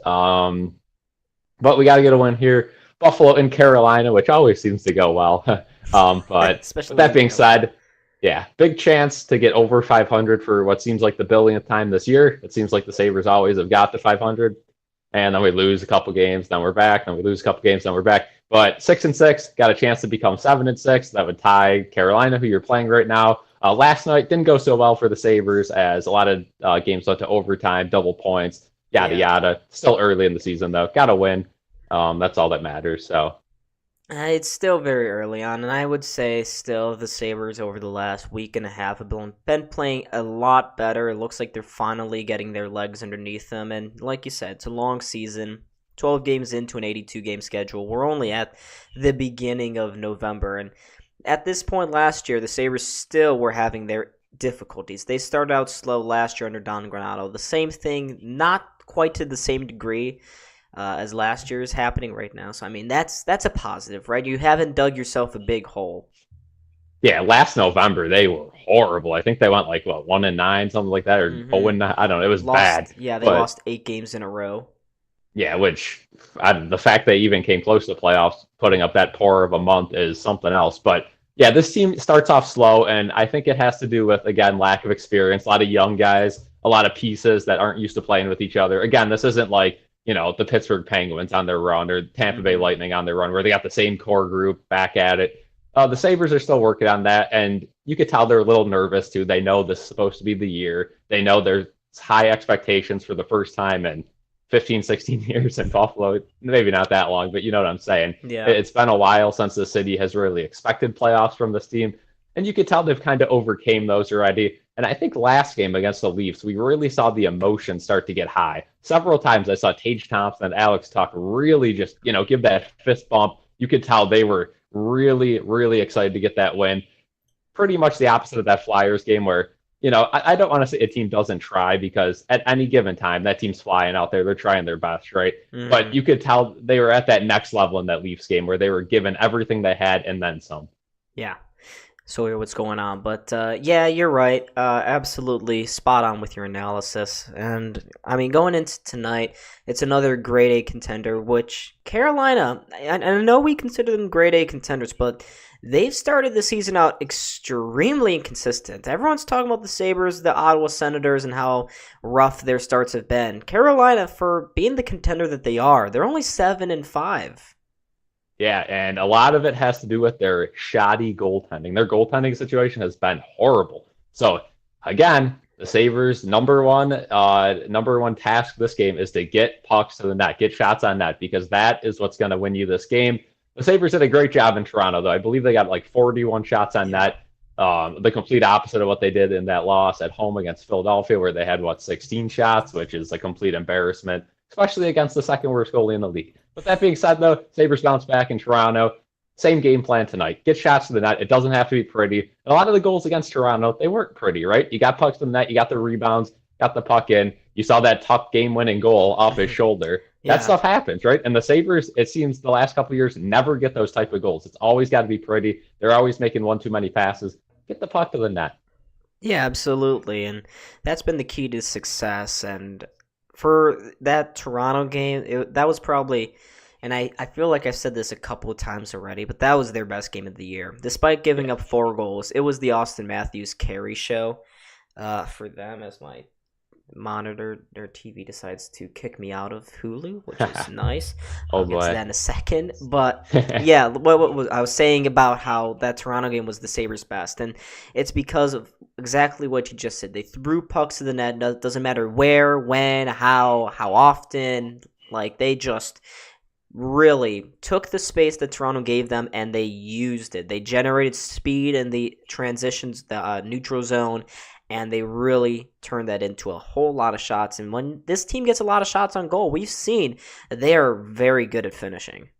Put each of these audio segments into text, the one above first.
But we got to get a win here. Buffalo and Carolina, which always seems to go well. But Especially with that when being you know. said, yeah, big chance to get over 500 for what seems like the billionth time this year. It seems like the Sabres always have got to 500, and then we lose a couple games, then we're back, then we lose a couple games, then we're back. But 6-6 got a chance to become 7-6. That would tie Carolina, who you're playing right now. Last night didn't go so well for the Sabres as a lot of games went to overtime, double points, yada Yeah. yada. Still early in the season though, got to win. That's all that matters. So It's still very early on, and I would say still the Sabres over the last week and a half have been playing a lot better. It looks like they're finally getting their legs underneath them, and like you said, it's a long season. 12 games into an 82-game schedule. We're only at the beginning of November, and at this point last year, the Sabres still were having their difficulties. They started out slow last year under Don Granato. The same thing, not quite to the same degree as last year is happening right now. So I mean, that's a positive, right? You haven't dug yourself a big hole. yeah, last November they were horrible. I think they went like what 1-9, something like that, or Mm-hmm. 0-9. I don't know. It was bad, Lost, yeah, they but lost 8 games in a row. yeah, which the fact they even came close to the playoffs, putting up that poor of a month is something else. But yeah, this team starts off slow, and I think it has to do with, again, lack of experience, a lot of young guys, a lot of pieces that aren't used to playing with each other. Again, this isn't like, the Pittsburgh Penguins on their run or Tampa Bay Mm-hmm. Lightning on their run where they got the same core group back at it. The Sabres are still working on that, and you could tell they're a little nervous too. They know this is supposed to be the year. They know there's high expectations for the first time in 15, 16 years in Buffalo. Maybe not that long, but you know what I'm saying. Yeah. It's been a while since the city has really expected playoffs from this team. And you could tell they've kind of overcame those already. And I think last game against the Leafs, we really saw the emotion start to get high. Several times I saw Tage Thompson and Alex Tuch really just, give that fist bump. You could tell they were really, really excited to get that win. Pretty much the opposite of that Flyers game where, I don't want to say a team doesn't try because at any given time, that team's flying out there. They're trying their best, right? But Mm-hmm. you could tell they were at that next level in that Leafs game where they were given everything they had and then some. Yeah. So hear what's going on, but yeah, you're right. Absolutely spot on with your analysis. And I mean, going into tonight, it's another grade A contender. Which Carolina, and I know we consider them grade A contenders, but they've started the season out extremely inconsistent. Everyone's talking about the Sabres, the Ottawa Senators, and how rough their starts have been. Carolina, for being the contender that they are, they're only 7-5. Yeah, and a lot of it has to do with their shoddy goaltending. Their goaltending situation has been horrible. So again, the Sabres' number one task this game is to get pucks to the net, get shots on net, because that is what's going to win you this game. The Sabres did a great job in Toronto, though. I believe they got like 41 shots on Yeah. net. The complete opposite of what they did in that loss at home against Philadelphia, where they had 16 shots, which is a complete embarrassment, especially against the second worst goalie in the league. With that being said, though, Sabres bounce back in Toronto. Same game plan tonight. Get shots to the net. It doesn't have to be pretty. And a lot of the goals against Toronto, they weren't pretty, right? You got pucks to the net. You got the rebounds. Got the puck in. You saw that tough game-winning goal off his shoulder. That Yeah. stuff happens, right? And the Sabres, it seems the last couple of years, never get those type of goals. It's always got to be pretty. They're always making one too many passes. Get the puck to the net. Yeah, absolutely. And that's been the key to success. And for that Toronto game, that was probably, and I feel like I've said this a couple of times already, but that was their best game of the year. Despite giving up 4 goals, it was the Austin Matthews carry show for them as my monitor, their TV decides to kick me out of Hulu, which is nice. Oh I'll get to boy. that in a second. But yeah, what was I was saying about how that Toronto game was the Sabres' best, and it's because of exactly what you just said. They threw pucks to the net. Doesn't matter where, when, how often. Like they just really took the space that Toronto gave them and they used it. They generated speed in the transitions, the neutral zone, and they really turned that into a whole lot of shots. And when this team gets a lot of shots on goal, we've seen they are very good at finishing.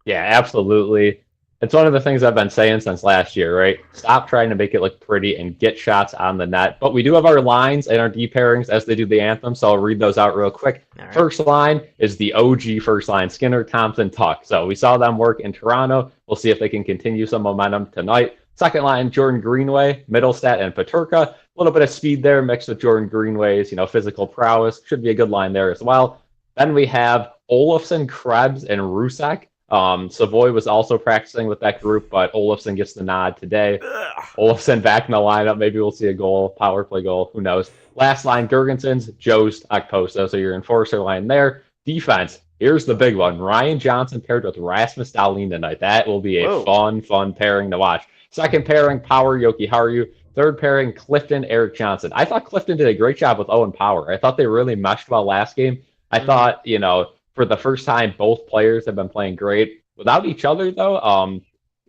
Yeah, absolutely. It's one of the things I've been saying since last year, right? Stop trying to make it look pretty and get shots on the net. But we do have our lines and our D pairings as they do the anthem, so I'll read those out real quick. All right. First line is the OG first line, Skinner, Thompson, Tuck. So we saw them work in Toronto. We'll see if they can continue some momentum tonight. Second line, Jordan Greenway, Middlestat, and Paterka. A little bit of speed there mixed with Jordan Greenway's, physical prowess. Should be a good line there as well. Then we have Olofsson, Krebs, and Rusek. Savoy was also practicing with that group, but Olofsson gets the nod today. Ugh. Olofsson back in the lineup. Maybe we'll see a goal, power play goal. Who knows? Last line, Gergensons, Jost, Okposo. So your enforcer line there. Defense. Here's the big one. Ryan Johnson paired with Rasmus Dalene tonight. That will be a Whoa. fun pairing to watch. Second pairing, Power, Yoki Haru. Third pairing, Clifton, Eric Johnson. I thought Clifton did a great job with Owen Power. I thought they really meshed well last game. I Mhm. thought, for the first time, both players have been playing great. Without each other, though,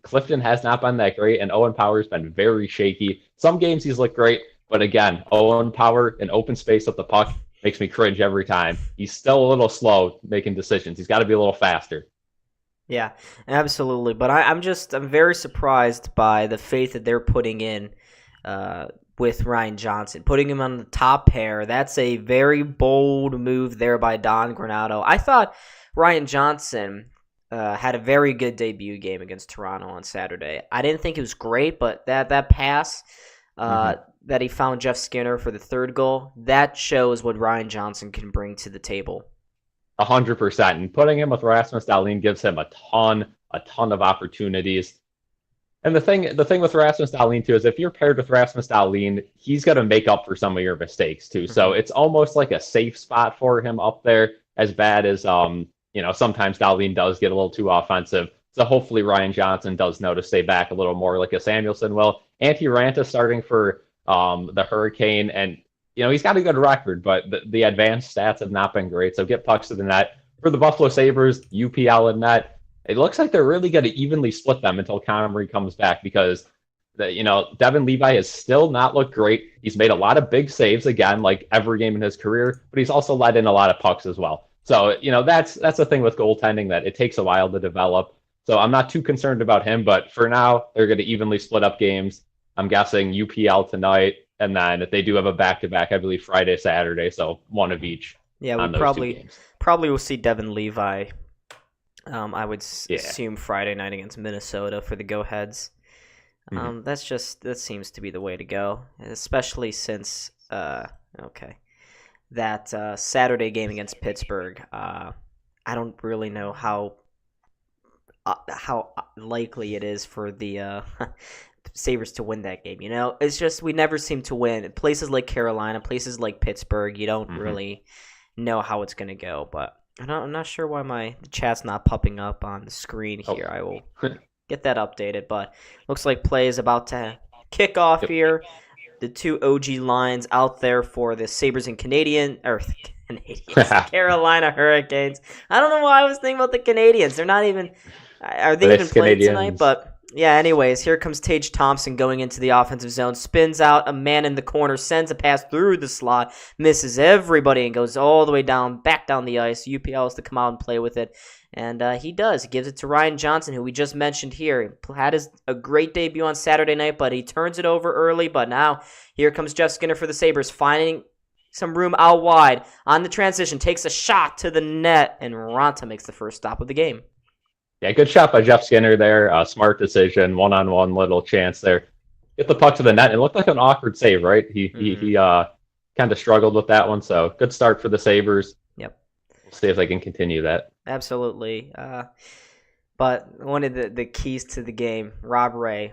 Clifton has not been that great, and Owen Power's been very shaky. Some games he's looked great, but again, Owen Power in open space with the puck makes me cringe every time. He's still a little slow making decisions. He's got to be a little faster. Yeah, absolutely. But I'm very surprised by the faith that they're putting in with Ryan Johnson, putting him on the top pair. That's a very bold move there by Don Granato. I thought Ryan Johnson had a very good debut game against Toronto on Saturday. I didn't think it was great, but that pass that he found Jeff Skinner for the third goal, that shows what Ryan Johnson can bring to the table. 100%. And putting him with Rasmus Dahlin gives him a ton of opportunities. And the thing with Rasmus Dahlin too is if you're paired with Rasmus Dahlin, he's going to make up for some of your mistakes too. Mm-hmm. So it's almost like a safe spot for him up there. As bad as sometimes Dahlin does get a little too offensive. So hopefully Ryan Johnson does know to stay back a little more, like a Samuelson will. Antti Ranta starting for the Hurricane, and he's got a good record, but the advanced stats have not been great. So get pucks to the net. For the Buffalo Sabres, UPL and net, it looks like they're really going to evenly split them until Comrie comes back because, Devin Levi has still not looked great. He's made a lot of big saves, again, like every game in his career, but he's also let in a lot of pucks as well. So, that's the thing with goaltending, that it takes a while to develop. So I'm not too concerned about him, but for now, they're going to evenly split up games. I'm guessing UPL tonight, and then if they do have a back-to-back, I believe Friday, Saturday, so one of each. Yeah, we probably will see Devin Levi. I would assume Friday night against Minnesota for the go-heads. Mm-hmm. That seems to be the way to go, especially since that Saturday game against Pittsburgh. I don't really know how likely it is for the Sabres to win that game. It's just we never seem to win. Places like Carolina, places like Pittsburgh, you don't really know how it's going to go. But I'm not sure why the chat's not popping up on the screen here. I will get that updated. But looks like play is about to kick off here. The two OG lines out there for the Sabres and Carolina Hurricanes. I don't know why I was thinking about the Canadians. They're not even. Are they even playing tonight? But yeah, anyways, here comes Tage Thompson going into the offensive zone, spins out a man in the corner, sends a pass through the slot, misses everybody, and goes all the way back down the ice. UPL has to come out and play with it, and he does. He gives it to Ryan Johnson, who we just mentioned here. He had a great debut on Saturday night, but he turns it over early. But now here comes Jeff Skinner for the Sabres, finding some room out wide on the transition, takes a shot to the net, and Ranta makes the first stop of the game. Yeah, good shot by Jeff Skinner there. Smart decision, one-on-one little chance there. Get the puck to the net. It looked like an awkward save, right? He kind of struggled with that one, so good start for the Sabres. Yep. We'll see if they can continue that. Absolutely. But one of the keys to the game, Rob Ray.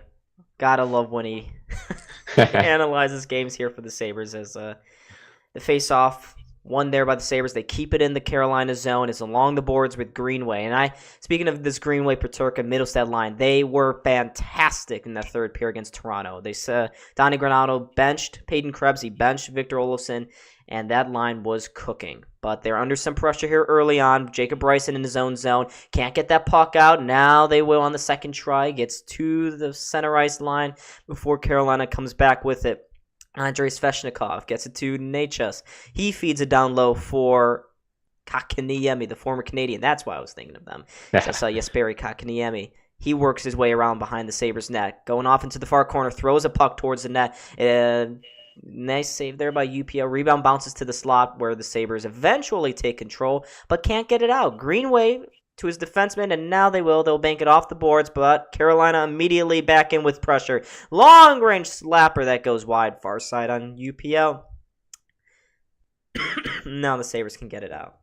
Gotta love when he analyzes games here for the Sabres as the face-off. One there by the Sabres. They keep it in the Carolina zone. It's along the boards with Greenway. And speaking of this Greenway, Peterka, Middlestad line, they were fantastic in that third pair against Toronto. Donnie Granato benched Peyton Krebs. He benched Victor Olofsson. And that line was cooking. But they're under some pressure here early on. Jacob Bryson in his own zone. Can't get that puck out. Now they will on the second try. Gets to the center ice line before Carolina comes back with it. Andrei Sveshnikov gets it to Nechas. He feeds it down low for Kakaniemi, the former Canadian. That's why I was thinking of them. So I saw Jesperi Kakaniemi. He works his way around behind the Sabres net. Going off into the far corner, throws a puck towards the net. Nice save there by UPL. Rebound bounces to the slot where the Sabres eventually take control, but can't get it out. Greenway to his defenseman, and now they'll bank it off the boards, but Carolina immediately back in with pressure. Long-range slapper that goes wide, far side on UPL. Now the Sabres can get it out.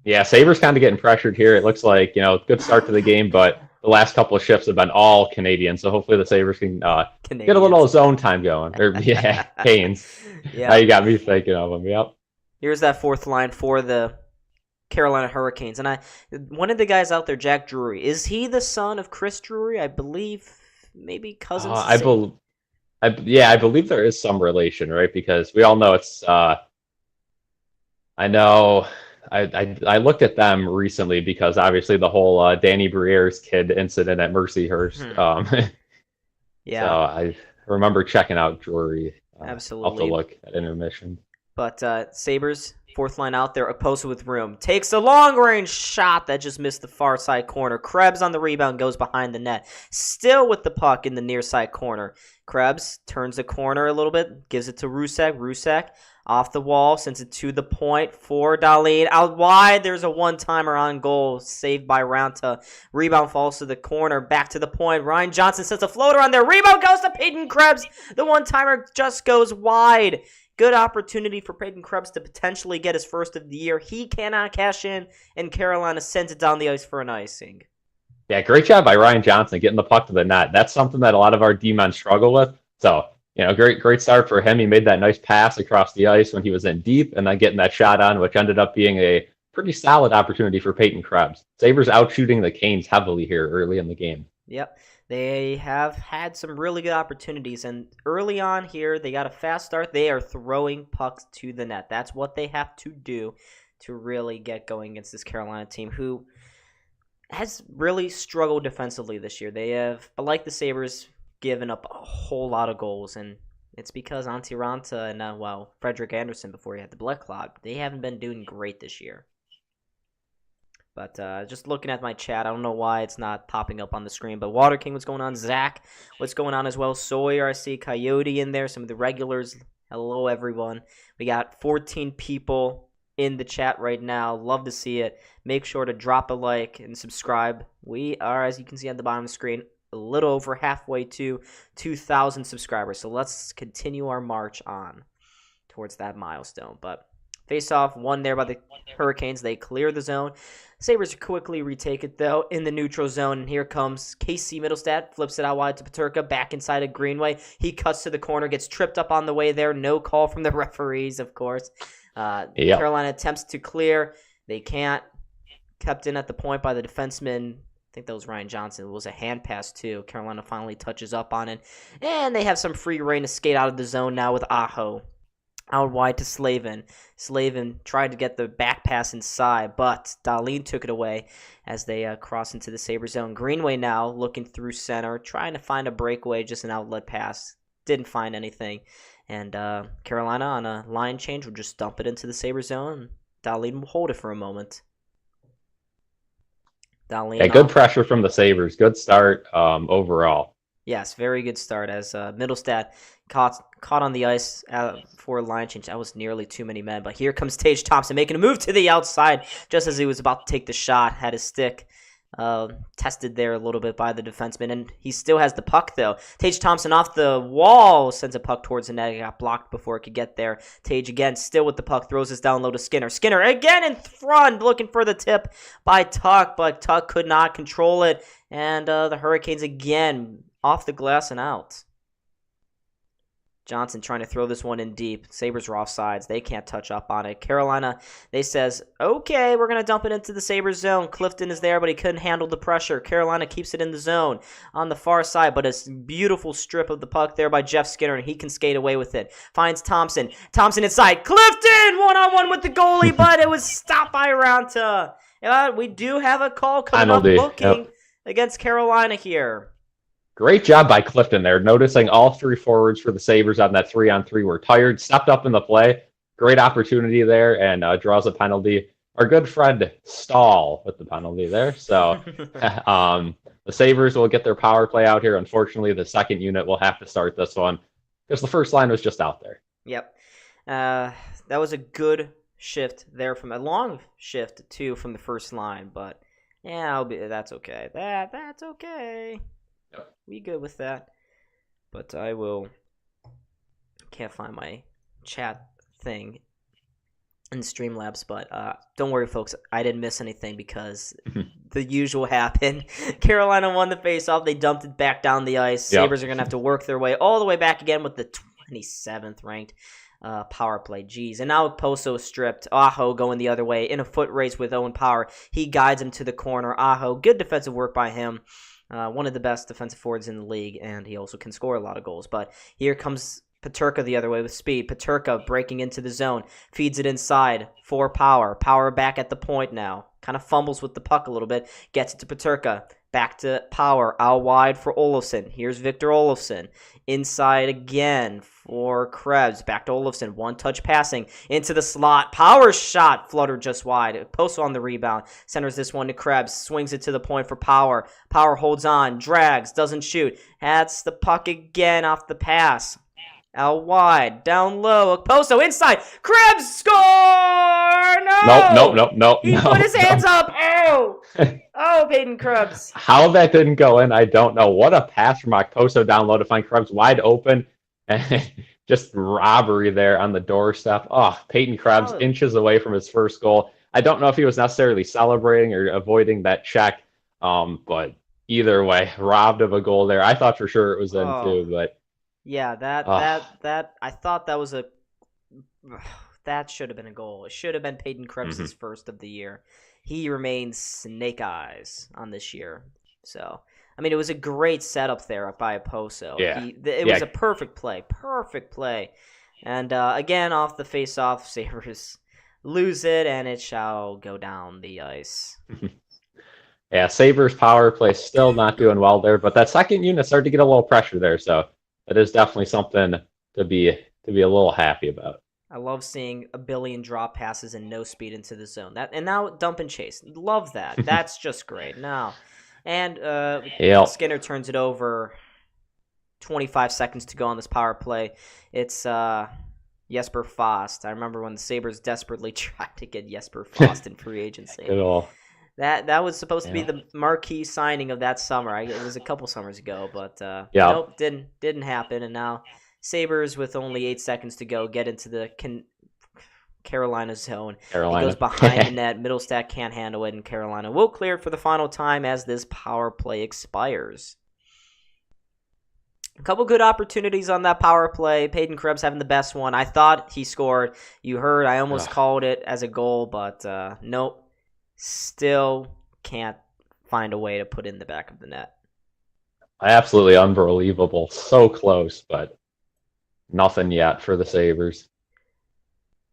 Yeah, Sabres kind of getting pressured here. It looks like, good start to the game, but the last couple of shifts have been all Canadian. So hopefully the Sabres can get a little Canadians. zone time going. Or, yeah, Canes. Now Yeah. you got me thinking of them. Yep. Here's that fourth line for the Carolina Hurricanes. And one of the guys out there, Jack Drury, is he the son of Chris Drury? I believe maybe cousins. I believe there is some relation, right? Because we all know it's. I know. I looked at them recently because obviously the whole Danny Briere's kid incident at Mercyhurst. Yeah. So I remember checking out Drury. Absolutely. I'll have to look at intermission. But Sabres, fourth line out there, opposed with room. Takes a long-range shot that just missed the far side corner. Krebs on the rebound, goes behind the net. Still with the puck in the near side corner. Krebs turns the corner a little bit, gives it to Rusak. Rusak off the wall, sends it to the point for Dalene. Out wide, there's a one-timer on goal, saved by Ranta. Rebound falls to the corner, back to the point. Ryan Johnson sets a floater on there. Rebound goes to Peyton Krebs. The one-timer just goes wide. Good opportunity for Peyton Krebs to potentially get his first of the year. He cannot cash in, and Carolina sends it down the ice for an icing. Yeah, great job by Ryan Johnson getting the puck to the net. That's something that a lot of our D-men struggle with. So, great start for him. He made that nice pass across the ice when he was in deep, and then getting that shot on, which ended up being a pretty solid opportunity for Peyton Krebs. Sabres outshooting the Canes heavily here early in the game. Yep. They have had some really good opportunities, and early on here, they got a fast start. They are throwing pucks to the net. That's what they have to do to really get going against this Carolina team, who has really struggled defensively this year. They have, like the Sabres, given up a whole lot of goals, and it's because Antti Ranta and, Frederick Anderson, before he had the blood clot, they haven't been doing great this year. But just looking at my chat, I don't know why it's not popping up on the screen. But Water King, what's going on? Zach, what's going on as well? Sawyer, I see Coyote in there. Some of the regulars. Hello, everyone. We got 14 people in the chat right now. Love to see it. Make sure to drop a like and subscribe. We are, as you can see on the bottom of the screen, a little over halfway to 2,000 subscribers. So let's continue our march on towards that milestone. But face-off, won there by the Hurricanes. They clear the zone. Sabres quickly retake it, though, in the neutral zone. And here comes Casey Middlestat. Flips it out wide to Peterka. Back inside of Greenway. He cuts to the corner. Gets tripped up on the way there. No call from the referees, of course. Carolina attempts to clear. They can't. Kept in at the point by the defenseman. I think that was Ryan Johnson. It was a hand pass, too. Carolina finally touches up on it. And they have some free reign to skate out of the zone now with Aho. Out wide to Slavin. Slavin tried to get the back pass inside, but Dalene took it away as they cross into the Sabre zone. Greenway now looking through center, trying to find a breakaway, just an outlet pass. Didn't find anything. And Carolina on a line change will just dump it into the Sabre zone. Dalene will hold it for a moment. Dalene good pressure from the Sabres. Good start overall. Yes, very good start as Middlestat caught on the ice for a line change. That was nearly too many men. But here comes Tage Thompson making a move to the outside just as he was about to take the shot. Had his stick tested there a little bit by the defenseman. And he still has the puck, though. Tage Thompson off the wall sends a puck towards the net. It got blocked before it could get there. Tage again still with the puck. Throws this down low to Skinner. Skinner again in front looking for the tip by Tuck. But Tuck could not control it. And the Hurricanes again off the glass and out. Johnson trying to throw this one in deep. Sabres are off sides. They can't touch up on it. Carolina, they says, okay, we're going to dump it into the Sabres zone. Clifton is there, but he couldn't handle the pressure. Carolina keeps it in the zone on the far side, but a beautiful strip of the puck there by Jeff Skinner, and he can skate away with it. Finds Thompson. Thompson inside. Clifton! One-on-one with the goalie, but it was stopped by Ranta. We do have a call coming up looking against Carolina here. Great job by Clifton there, noticing all three forwards for the Sabres on that 3-on-3 were tired, stepped up in the play. Great opportunity there and draws a penalty. Our good friend Stahl with the penalty there. So the Sabres will get their power play out here. Unfortunately, the second unit will have to start this one because the first line was just out there. Yep. That was a good shift there from a long shift, too, from the first line. But, yeah, that's okay. That's okay. Yep. We good with that. But can't find my chat thing. in Streamlabs, but don't worry, folks. I didn't miss anything because the usual happened. Carolina won the faceoff. They dumped it back down the ice. Sabres are going to have to work their way all the way back again with the 27th ranked power play. Jeez. And now Poso stripped. Aho going the other way in a foot race with Owen Power. He guides him to the corner. Aho, good defensive work by him. One of the best defensive forwards in the league, and he also can score a lot of goals. But here comes Peterka the other way with speed. Peterka breaking into the zone. Feeds it inside for Power. Power back at the point now. Kind of fumbles with the puck a little bit. Gets it to Peterka. Back to Power. Out wide for Olofsson. Here's Victor Olofsson. Inside again for Krebs. Back to Olofsson. One-touch passing into the slot. Power shot fluttered just wide. Poso on the rebound. Centers this one to Krebs. Swings it to the point for Power. Power holds on. Drags. Doesn't shoot. That's the puck again off the pass. Out wide, down low, Poso inside, Krebs score! No! He put his hands up. Oh, Peyton Krebs. How that didn't go in, I don't know. What a pass from Poso down low to find Krebs wide open, and just robbery there on the doorstep. Oh, Peyton Krebs inches away from his first goal. I don't know if he was necessarily celebrating or avoiding that check, but either way, robbed of a goal there. I thought for sure it was in too, but. Yeah, that I thought that was that should have been a goal. It should have been Peyton Krebs' first of the year. He remains snake eyes on this year. So, I mean, it was a great setup there by Poso. Yeah. It was a perfect play. And again, off the face-off, Sabres lose it, and it shall go down the ice. Yeah, Sabres power play still not doing well there, but that second unit started to get a little pressure there, so that is definitely something to be a little happy about. I love seeing a billion drop passes and no speed into the zone. And now dump and chase. Love that. That's just great. Now, and Skinner turns it over. 25 seconds to go on this power play. It's Jesper Fast. I remember when the Sabres desperately tried to get Jesper Fast in free agency. That was supposed to be the marquee signing of that summer. It was a couple summers ago, but nope, didn't happen. And now Sabres, with only 8 seconds to go, get into the Carolina zone. He goes behind the net. Middlestat can't handle it, and Carolina will clear it for the final time as this power play expires. A couple good opportunities on that power play. Peyton Krebs having the best one. I thought he scored. You heard I almost called it as a goal, but nope. Still can't find a way to put in the back of the net. Absolutely unbelievable. So close, but nothing yet for the Sabres.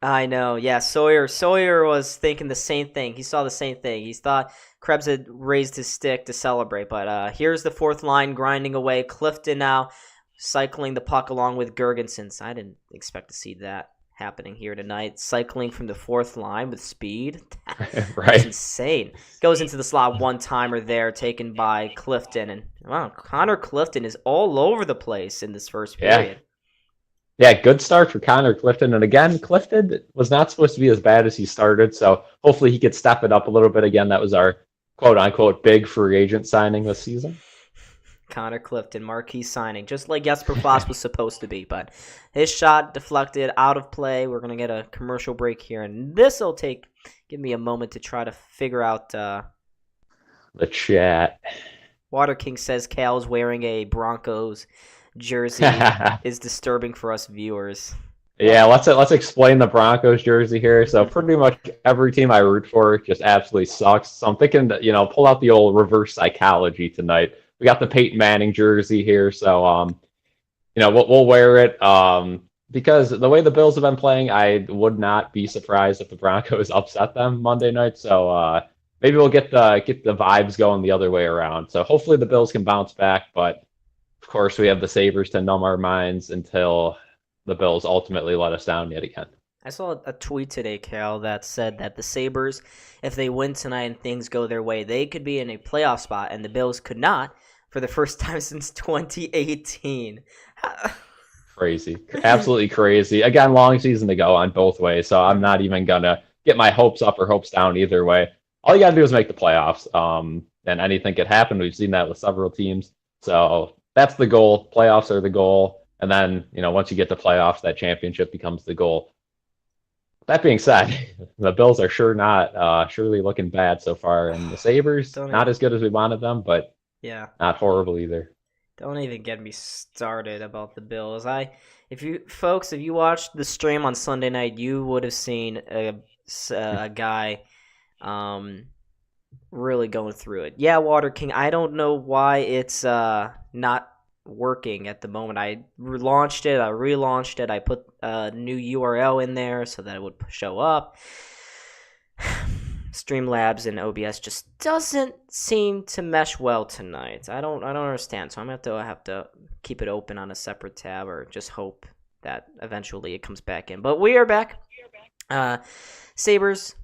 I know. Yeah, Sawyer was thinking the same thing. He saw the same thing. He thought Krebs had raised his stick to celebrate, but here's the fourth line grinding away. Clifton now cycling the puck along with Girgensons. I didn't expect to see that happening here tonight. Cycling from the fourth line with speed. That's insane. Goes into the slot, one-timer there taken by Clifton. And wow, Connor Clifton is all over the place in this first period. Yeah, good start for Connor Clifton. And again, Clifton was not supposed to be as bad as he started, so hopefully he could step it up a little bit. Again, that was our quote-unquote big free agent signing this season. Connor Clifton, marquee signing, just like Jesper Fast was supposed to be. But his shot deflected, out of play. We're going to get a commercial break here, and this will give me a moment to try to figure out the chat. Water King says Cal's wearing a Broncos jersey is disturbing for us viewers. Yeah, let's explain the Broncos jersey here. So pretty much every team I root for just absolutely sucks. So I'm thinking, pull out the old reverse psychology tonight. We got the Peyton Manning jersey here, so we'll wear it because the way the Bills have been playing, I would not be surprised if the Broncos upset them Monday night. So maybe we'll get the vibes going the other way around. So hopefully the Bills can bounce back, but of course we have the Sabres to numb our minds until the Bills ultimately let us down yet again. I saw a tweet today, Cal, that said that the Sabres, if they win tonight and things go their way, they could be in a playoff spot, and the Bills could not for the first time since 2018. Crazy. Absolutely crazy. Again, long season to go on both ways, so I'm not even going to get my hopes up or hopes down either way. All you got to do is make the playoffs, and anything could happen. We've seen that with several teams. So that's the goal. Playoffs are the goal. And then, once you get to playoffs, that championship becomes the goal. That being said, the Bills are surely looking bad so far, and the Sabres Don't not even, as good as we wanted them, but yeah. not horrible either. Don't even get me started about the Bills. If you watched the stream on Sunday night, you would have seen a guy, really going through it. Yeah, Water King. I don't know why it's not working at the moment. I relaunched it. I relaunched it. I put a new URL in there so that it would show up. Streamlabs and OBS just doesn't seem to mesh well tonight. I don't understand. So I'm gonna have to keep it open on a separate tab or just hope that eventually it comes back in. But we are back. Sabres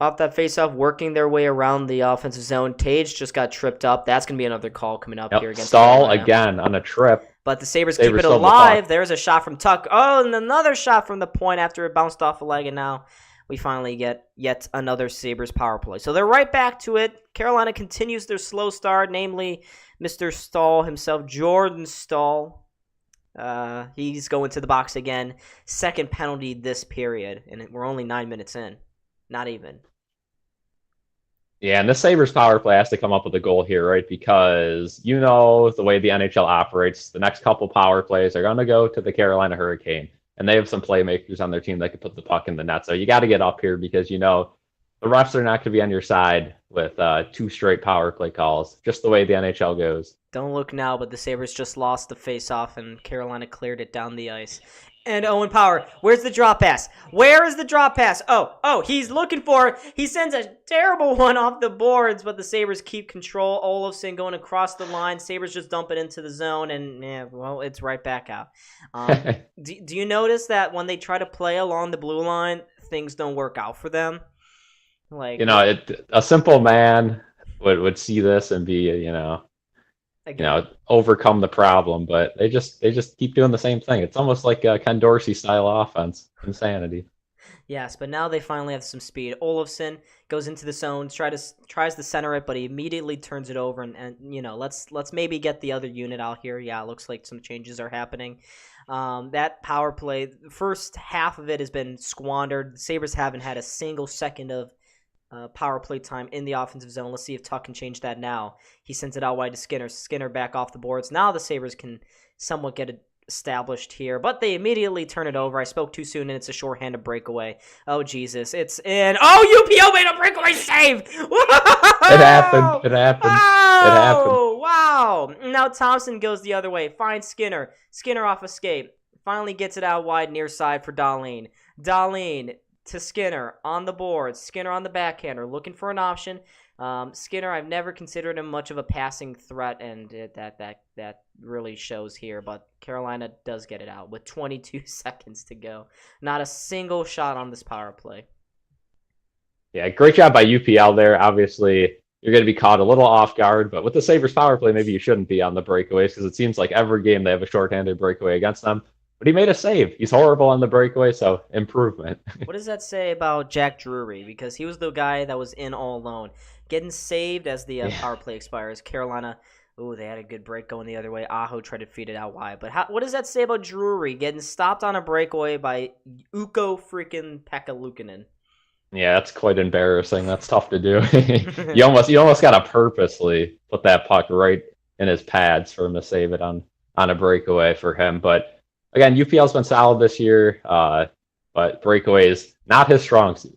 off that faceoff, working their way around the offensive zone. Tage just got tripped up. That's gonna be another call coming up here against Stahl Carolina. again on a trip. But the Sabres keep it alive. There's a shot from Tuck. Oh, and another shot from the point after it bounced off a leg, and now we finally get yet another Sabres power play. So they're right back to it. Carolina continues their slow start, namely Mr. Stahl himself, Jordan Stahl. He's going to the box again. Second penalty this period, and we're only 9 minutes in. Not even. Yeah, and the Sabres power play has to come up with a goal here, right? Because you know the way the NHL operates, the next couple power plays are going to go to the Carolina Hurricane. And they have some playmakers on their team that can put the puck in the net. So you got to get up here because you know the refs are not going to be on your side with 2 straight power play calls, just the way the NHL goes. Don't look now, but the Sabres just lost the face-off, and Carolina cleared it down the ice. And Owen Power, where's the drop pass? Where is the drop pass? Oh, he's looking for it. He sends a terrible one off the boards, but the Sabres keep control. Olofsson going across the line. Sabres just dump it into the zone, and it's right back out. Do you notice that when they try to play along the blue line, things don't work out for them? Like, a simple man would see this and be, overcome the problem, but they just keep doing the same thing. It's almost like a Ken Dorsey style offense. Insanity. Yes, but now they finally have some speed. Olofsson goes into the zone, tries to center it, but he immediately turns it over, and let's maybe get the other unit out here. Yeah, it looks like some changes are happening. That power play, the first half of it has been squandered. The Sabres haven't had a single second of power play time in the offensive zone. Let's see if Tuck can change that now. He sends it out wide to Skinner. Skinner back off the boards. Now the Sabres can somewhat get it established here, but they immediately turn it over. I spoke too soon, and it's a shorthanded breakaway. Oh, Jesus. It's in. Oh, UPO made a breakaway save! Whoa! It happened. It happened. Oh, it happened. Wow. Now Thompson goes the other way. Finds Skinner. Skinner off escape. Finally gets it out wide near side for Dalene. Dalene to Skinner on the board. Skinner on the backhander, looking for an option. Skinner, I've never considered him much of a passing threat, and that really shows here. But Carolina does get it out with 22 seconds to go. Not a single shot on this power play. Yeah, great job by UPL there. Obviously, you're going to be caught a little off guard, but with the Sabres power play, maybe you shouldn't be on the breakaways because it seems like every game they have a shorthanded breakaway against them. But he made a save. He's horrible on the breakaway, so improvement. What does that say about Jack Drury? Because he was the guy that was in all alone. Getting saved as the power play expires. Carolina, they had a good break going the other way. Aho tried to feed it out wide. But what does that say about Drury getting stopped on a breakaway by Ukko freaking Pekka Luukkonen? Yeah, that's quite embarrassing. That's tough to do. you almost got to purposely put that puck right in his pads for him to save it on a breakaway for him. But again, UPL's been solid this year, but breakaways, not his strong suit.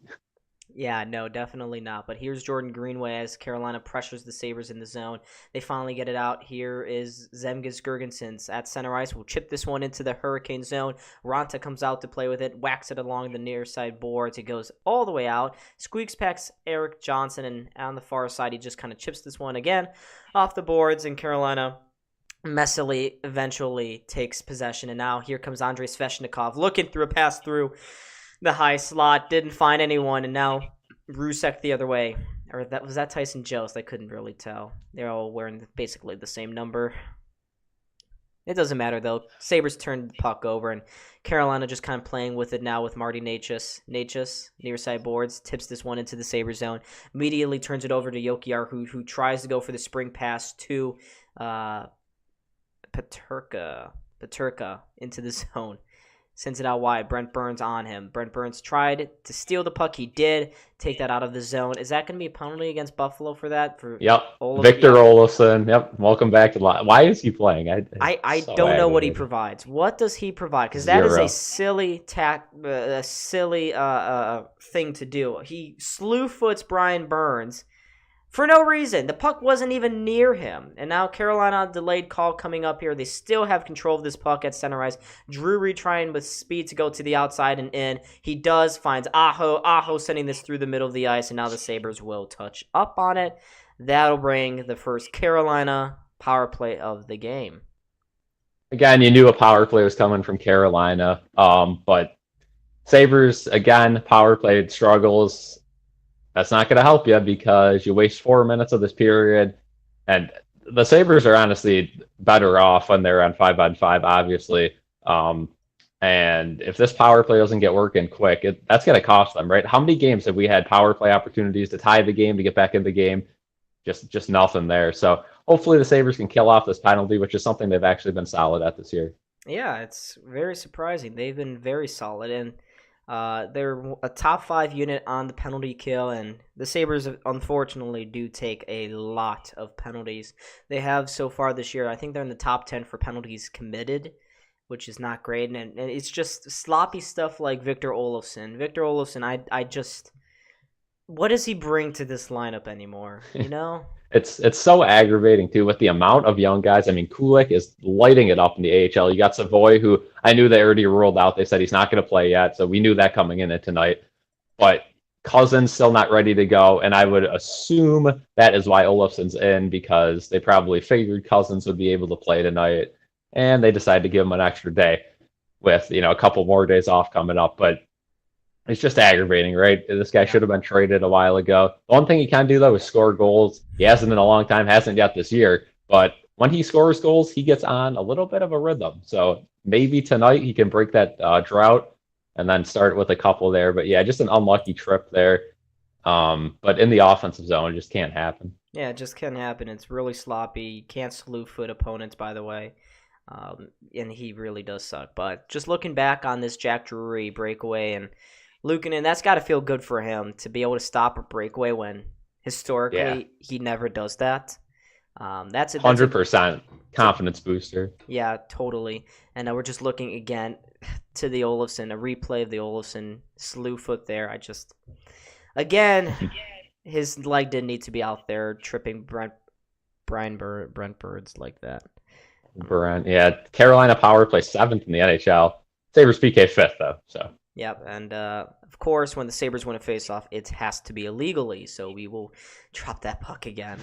Yeah, no, definitely not. But here's Jordan Greenway as Carolina pressures the Sabres in the zone. They finally get it out. Here is Zemgus Girgensons at center ice. We'll chip this one into the Hurricane zone. Ranta comes out to play with it, whacks it along the near side boards. It goes all the way out. Squeaks past Eric Johnson, and on the far side, he just kind of chips this one again off the boards, and Carolina messily eventually takes possession. And now here comes Andrei Sveshnikov looking through a pass through the high slot, didn't find anyone, and now Rusek the other way. Or was that Tyson Jost? I couldn't really tell. They're all wearing basically the same number. It doesn't matter, though. Sabres turned the puck over, and Carolina just kind of playing with it now with Marty Necas. Necas, near side boards, tips this one into the Sabres zone. Immediately turns it over to Jokiar, who tries to go for the spring pass to Peterka into the zone. Sends it out wide. Brent Burns on him. Brent Burns tried to steal the puck. He did take that out of the zone. Is that going to be a penalty against Buffalo for that? Yep. Victor Olofsson. Yep. Welcome back to the line. Why is he playing? I don't know what he provides. What does he provide? Because that is a silly thing to do. He slew foots Brian Burns for no reason. The puck wasn't even near him. And now Carolina delayed call coming up here. They still have control of this puck at center ice. Drury trying with speed to go to the outside and in. He does, finds Aho. Aho sending this through the middle of the ice, and now the Sabres will touch up on it. That'll bring the first Carolina power play of the game. Again, you knew a power play was coming from Carolina, but Sabres, again, power play struggles. That's not going to help you because you waste 4 minutes of this period. And the Sabres are honestly better off when they're on 5-on-5, obviously. And if this power play doesn't get working quick, that's going to cost them, right? How many games have we had power play opportunities to tie the game, to get back in the game? Just nothing there. So hopefully the Sabres can kill off this penalty, which is something they've actually been solid at this year. Yeah, it's very surprising. They've been very solid. And they're a top 5 unit on the penalty kill, and the Sabres unfortunately do take a lot of penalties. They have so far this year. I think they're in the top 10 for penalties committed, which is not great. And it's just sloppy stuff like Victor Olofsson. Victor Olofsson, I just, what does he bring to this lineup anymore? You know? It's so aggravating, too, with the amount of young guys. I mean, Kulik is lighting it up in the AHL. You got Savoy, who I knew they already ruled out. They said he's not going to play yet, so we knew that coming in tonight. But Cousins still not ready to go, and I would assume that is why Olofsson's in, because they probably figured Cousins would be able to play tonight, and they decided to give him an extra day with, a couple more days off coming up. But it's just aggravating, right? This guy should have been traded a while ago. The one thing he can do, though, is score goals. He hasn't in a long time, hasn't yet this year. But when he scores goals, he gets on a little bit of a rhythm. So maybe tonight he can break that drought and then start with a couple there. But, yeah, just an unlucky trip there. But in the offensive zone, it just can't happen. Yeah, it just can't happen. It's really sloppy. You can't slew foot opponents, by the way. And he really does suck. But just looking back on this Jack Drury breakaway and Luukkonen, that's got to feel good for him to be able to stop a breakaway when historically he never does that. That's 100% confidence booster. Yeah, totally. And we're just looking again to the Olofsson, a replay of the Olofsson slew foot there. Again, his leg didn't need to be out there tripping Brent Burns like that. Brent, yeah. Carolina power play 7th in the NHL. Sabres PK 5th, though, so. Yep, and of course, when the Sabres win a faceoff, it has to be illegally, so we will drop that puck again.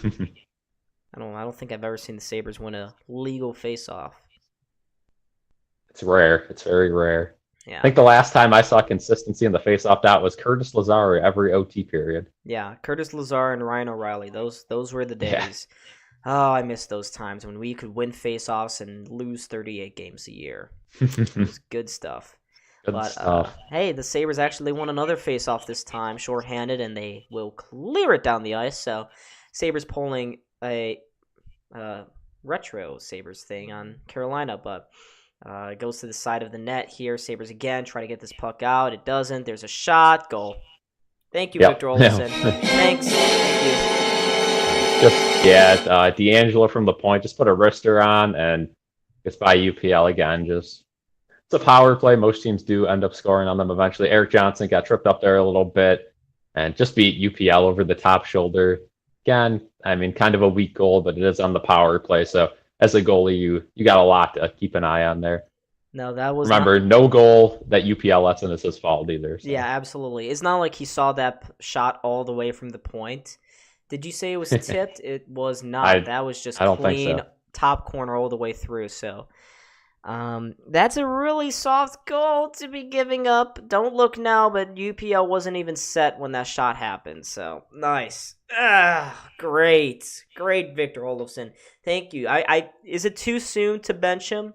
I don't think I've ever seen the Sabres win a legal faceoff. It's rare. It's very rare. Yeah. I think the last time I saw consistency in the faceoff dot was Curtis Lazar every OT period. Yeah, Curtis Lazar and Ryan O'Reilly. Those were the days. Yeah. Oh, I miss those times when we could win faceoffs and lose 38 games a year. It was good stuff. But hey, the Sabres actually won another faceoff this time, shorthanded, and they will clear it down the ice. So Sabres pulling a retro Sabres thing on Carolina, but it goes to the side of the net here. Sabres again try to get this puck out. It doesn't. There's a shot. Goal. Thank you, Victor Olofsson. Thanks. Thank you. D'Angelo from the point just put a wrister on and gets by UPL again. It's a power play. Most teams do end up scoring on them eventually. Eric Johnson got tripped up there a little bit and just beat UPL over the top shoulder. Again, I mean, kind of a weak goal, but it is on the power play. So as a goalie, you got a lot to keep an eye on there. No, that was no goal that UPL lets in is his fault either. So. Yeah, absolutely. It's not like he saw that shot all the way from the point. Did you say it was tipped? It was not. That was just clean top corner all the way through. So that's a really soft goal to be giving up. Don't look now, but UPL wasn't even set when that shot happened. So nice. Great Victor Olofsson. Thank you. Is it too soon to bench him?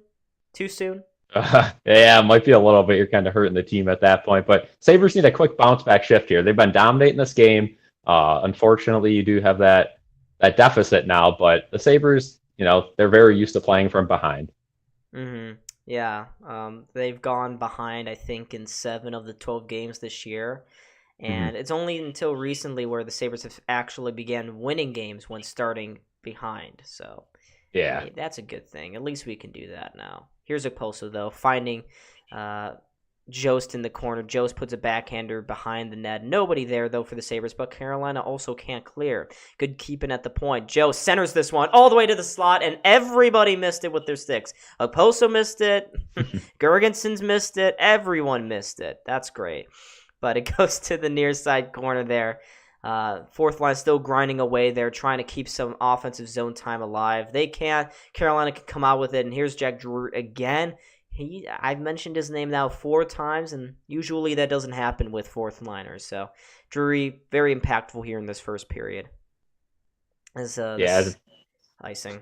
Too soon? Yeah, it might be a little bit. You're kind of hurting the team at that point. But Sabres need a quick bounce back shift here. They've been dominating this game. Unfortunately, you do have that deficit now. But the Sabres, they're very used to playing from behind. Mm-hmm. Yeah, they've gone behind, I think, in 7 of the 12 games this year. And it's only until recently where the Sabres have actually began winning games when starting behind. So, Yeah. hey, that's a good thing. At least we can do that now. Here's Okposo, though, finding Jost in the corner. Jost puts a backhander behind the net. Nobody there, though, for the Sabres, but Carolina also can't clear. Good keeping at the point. Jost centers this one all the way to the slot, and everybody missed it with their sticks. Okposo missed it. Gergensen's missed it. Everyone missed it. That's great. But it goes to the near side corner there. Fourth line still grinding away there, trying to keep some offensive zone time alive. They can't. Carolina can come out with it, and here's Jack Drew again. I've mentioned his name now 4 times, and usually that doesn't happen with fourth liners. So Drury, very impactful here in this first period. As icing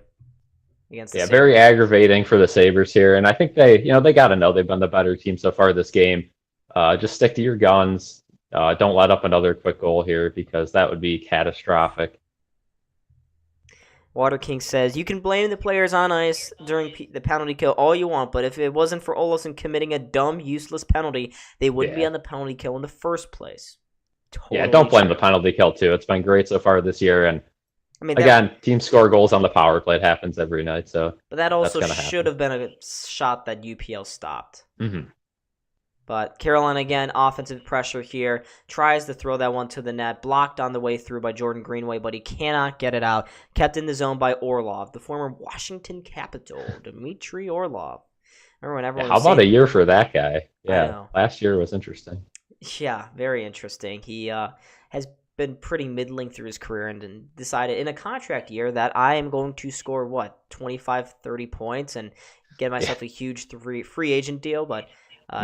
against the Sabres. Very aggravating for the Sabres here, and I think they got to know they've been the better team so far this game. Just stick to your guns. Don't let up another quick goal here because that would be catastrophic. Water King says, you can blame the players on ice during the penalty kill all you want, but if it wasn't for Olofsson committing a dumb, useless penalty, they wouldn't be on the penalty kill in the first place. Totally don't blame the penalty kill, too. It's been great so far this year, and teams score goals on the power play. It happens every night. But that also should have been a shot that UPL stopped. Mm-hmm. But Carolina, again, offensive pressure here. Tries to throw that one to the net. Blocked on the way through by Jordan Greenway, but he cannot get it out. Kept in the zone by Orlov, the former Washington Capital, Dmitry Orlov. Remember when everyone how about a year for that guy? Yeah, last year was interesting. Yeah, very interesting. He has been pretty middling through his career and decided in a contract year that I am going to score, 25, 30 points and get myself a huge free agent deal, but...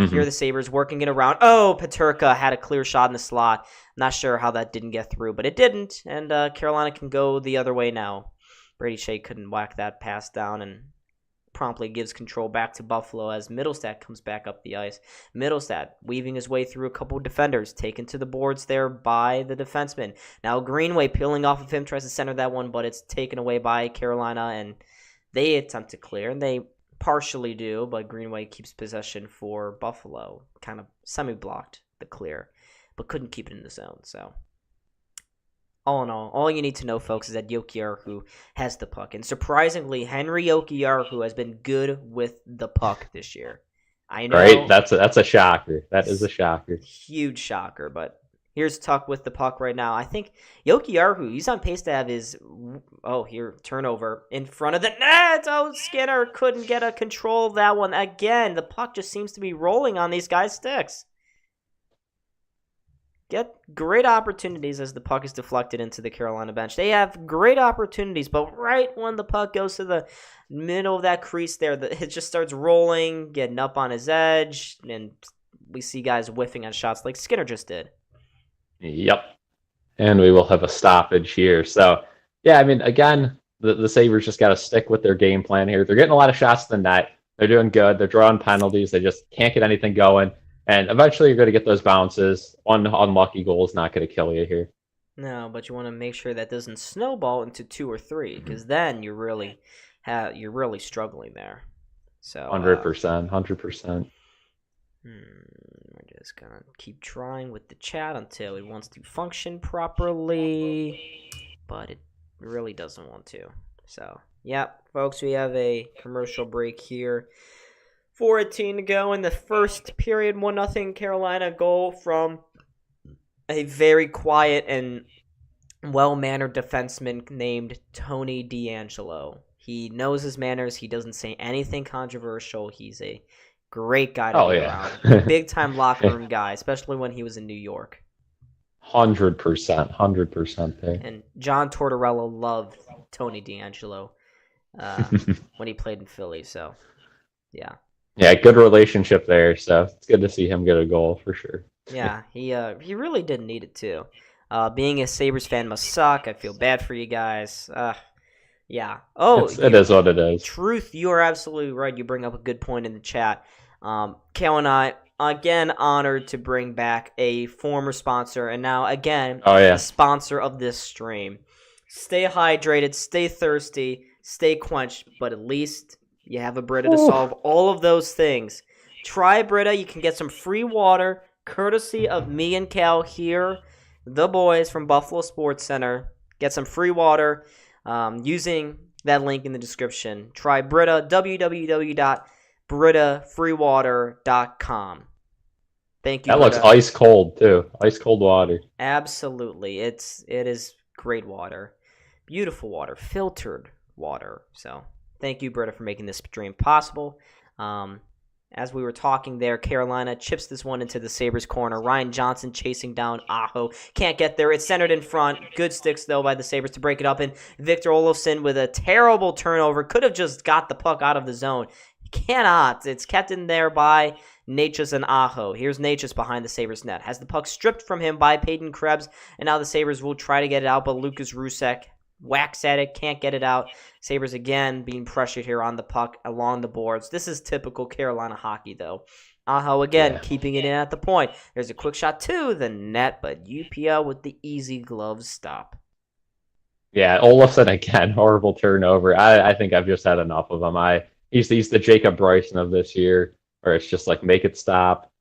Here are the Sabres working it around. Oh, Peterka had a clear shot in the slot. Not sure how that didn't get through, but it didn't. And Carolina can go the other way now. Brady Shea couldn't whack that pass down and promptly gives control back to Buffalo as Middlestat comes back up the ice. Middlestat weaving his way through a couple of defenders, taken to the boards there by the defenseman. Now Greenway peeling off of him, tries to center that one, but it's taken away by Carolina, and they attempt to clear, and they partially do, but Greenway keeps possession for Buffalo. Kind of semi-blocked the clear, but couldn't keep it in the zone. So, all in all you need to know, folks, is that Jokiharju has the puck. And surprisingly, Henry Jokiharju has been good with the puck this year. I know. Right? That's a shocker. That is a shocker. Huge shocker, but... Here's Tuck with the puck right now. I think Jokiharju, he's on pace to have his, turnover in front of the net. Oh, Skinner couldn't get a control of that one again. The puck just seems to be rolling on these guys' sticks. Get great opportunities as the puck is deflected into the Carolina bench. They have great opportunities, but right when the puck goes to the middle of that crease there, it just starts rolling, getting up on his edge, and we see guys whiffing on shots like Skinner just did. Yep. And we will have a stoppage here. So, again, the Sabres just got to stick with their game plan here. They're getting a lot of shots to the net. They're doing good. They're drawing penalties. They just can't get anything going. And eventually you're going to get those bounces. One unlucky goal is not going to kill you here. No, but you want to make sure that doesn't snowball into 2 or 3, because then you're really struggling there. So 100%. We're just going to keep trying with the chat until it wants to function properly, but it really doesn't want to. So, folks, we have a commercial break here. 4:18 to go in the first period. 1-0 Carolina goal from a very quiet and well-mannered defenseman named Tony DeAngelo. He knows his manners. He doesn't say anything controversial. He's a great guy to be around. Big-time locker room guy, especially when he was in New York. 100% there. And John Tortorella loved Tony DeAngelo when he played in Philly, so, yeah. Yeah, good relationship there, so it's good to see him get a goal, for sure. Yeah, he really did need it, too. Being a Sabres fan must suck. I feel bad for you guys. Yeah. It is what it is. Truth, you are absolutely right. You bring up a good point in the chat. Kale and I, again, honored to bring back a former sponsor, and now, again, the sponsor of this stream. Stay hydrated, stay thirsty, stay quenched, but at least You have a Brita to solve all of those things. Try Brita. You can get some free water courtesy of me and Cal here, the boys from Buffalo Sports Center. Get some free water using that link in the description. Try Brita, www.britafreewater.com. Thank you, That Brita. looks ice cold, too. Ice cold water. Absolutely. It is great water. Beautiful water. Filtered water. So thank you, Brita, for making this stream possible. As we were talking there, Carolina chips this one into the Sabres corner. Ryan Johnson chasing down Aho. Can't get there. It's centered in front. Good sticks, though, by the Sabres to break it up. And Victor Olofsson with a terrible turnover. Could have just got the puck out of the zone. Cannot. It's kept in there by Natchez and Aho. Here's Natchez behind the Sabres net. Has the puck stripped from him by Peyton Krebs. And now the Sabres will try to get it out, but Lucas Rusek whacks at it, can't get it out. Sabres again being pressured here on the puck along the boards. This is typical Carolina hockey, though. Aho again keeping it in at the point. There's a quick shot to the net, but UPL with the easy glove stop. Yeah, Olofsson again, horrible turnover. I think I've just had enough of him. He's the Jacob Bryson of this year, where it's just like make it stop.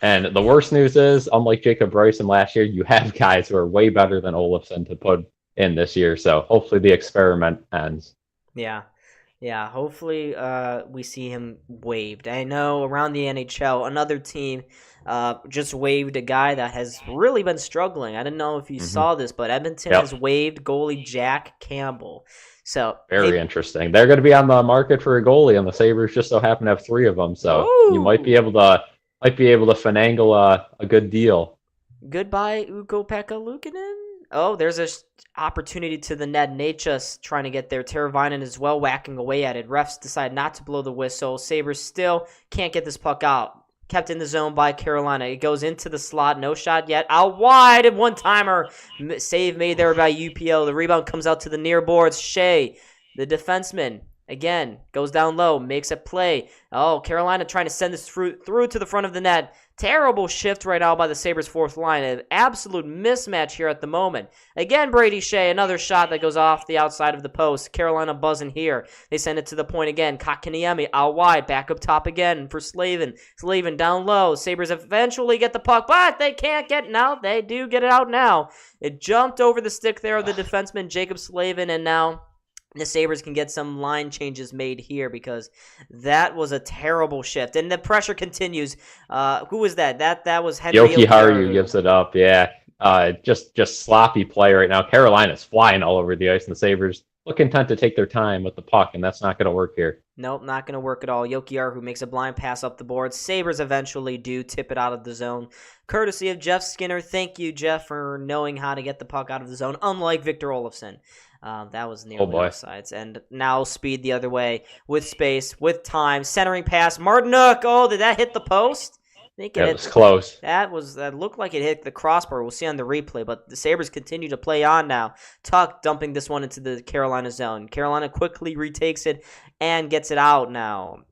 And the worst news is, unlike Jacob Bryson last year, you have guys who are way better than Olofsson to put in this year. So hopefully the experiment ends. Yeah. Hopefully we see him waived. I know around the NHL, another team just waived a guy that has really been struggling. I didn't know if you saw this, but Edmonton has waived goalie Jack Campbell. So very interesting. They're going to be on the market for a goalie, and the Sabres just so happen to have 3 of them. So you might be able to finagle a good deal. Goodbye, Ukko-Pekka Luukkonen. Oh, there's a opportunity to the net. Natchez trying to get there. Teravainen as well whacking away at it. Refs decide not to blow the whistle. Sabres still can't get this puck out. Kept in the zone by Carolina. It goes into the slot. No shot yet. Out wide. And one-timer. Save made there by UPL. The rebound comes out to the near boards. Shea, the defenseman, again, goes down low. Makes a play. Oh, Carolina trying to send this through to the front of the net. Terrible shift right now by the Sabres' fourth line. An absolute mismatch here at the moment. Again, Brady Shea, another shot that goes off the outside of the post. Carolina buzzing here. They send it to the point again. Kotkaniemi out wide. Back up top again for Slavin. Slavin down low. Sabres eventually get the puck, but they can't get it out. They do get it out now. It jumped over the stick there of the defenseman, Jacob Slavin, and now the Sabres can get some line changes made here because that was a terrible shift. And the pressure continues. Who was that? That was Henry Jokiharju gives it up, yeah. Just sloppy play right now. Carolina's flying all over the ice, and the Sabres look content to take their time with the puck, and that's not going to work here. Nope, not going to work at all. Jokiharju makes a blind pass up the board. Sabres eventually do tip it out of the zone, courtesy of Jeff Skinner. Thank you, Jeff, for knowing how to get the puck out of the zone, unlike Victor Olofsson. That was nearly offsides. And now speed the other way with space, with time. Centering pass. Martinuk. Oh, did that hit the post? I think it was close. That looked like it hit the crossbar. We'll see on the replay. But the Sabres continue to play on now. Tuck dumping this one into the Carolina zone. Carolina quickly retakes it and gets it out now.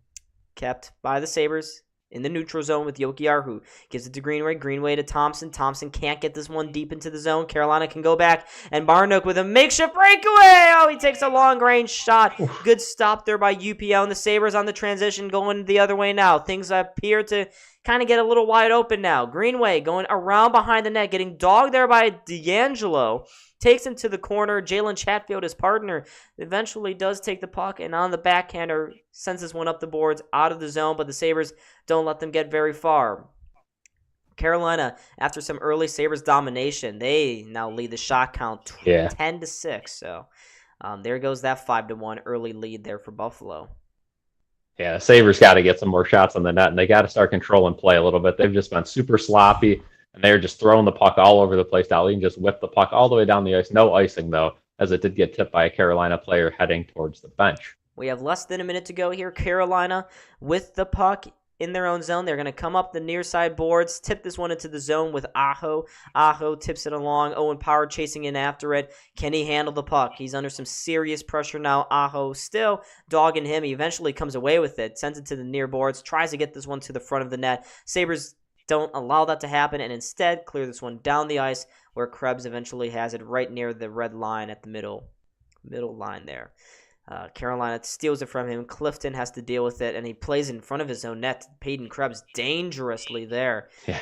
Kept by the Sabres in the neutral zone with Jokiharju. Gives it to Greenway. Greenway to Thompson. Thompson can't get this one deep into the zone. Carolina can go back. And Barnook with a makeshift breakaway. Oh, he takes a long-range shot. Good stop there by UPL. And the Sabres on the transition going the other way now. Things appear to kind of get a little wide open now. Greenway going around behind the net. Getting dogged there by D'Angelo. Takes him to the corner. Jalen Chatfield, his partner, eventually does take the puck, and on the backhander, sends this one up the boards out of the zone, but the Sabres don't let them get very far. Carolina, after some early Sabres domination, they now lead the shot count 10-6. So there goes that 5-1 early lead there for Buffalo. Yeah, the Sabres got to get some more shots on the net, and they got to start controlling play a little bit. They've just been super sloppy. And they're just throwing the puck all over the place. Dalene just whipped the puck all the way down the ice. No icing, though, as it did get tipped by a Carolina player heading towards the bench. We have less than a minute to go here. Carolina with the puck in their own zone. They're going to come up the near side boards, tip this one into the zone with Aho. Aho tips it along. Owen Power chasing in after it. Can he handle the puck? He's under some serious pressure now. Aho still dogging him. He eventually comes away with it, sends it to the near boards, tries to get this one to the front of the net. Sabres don't allow that to happen and instead clear this one down the ice where Krebs eventually has it right near the red line at the middle line there. Carolina steals it from him. Clifton has to deal with it, and he plays in front of his own net. Peyton Krebs dangerously there. Yeah.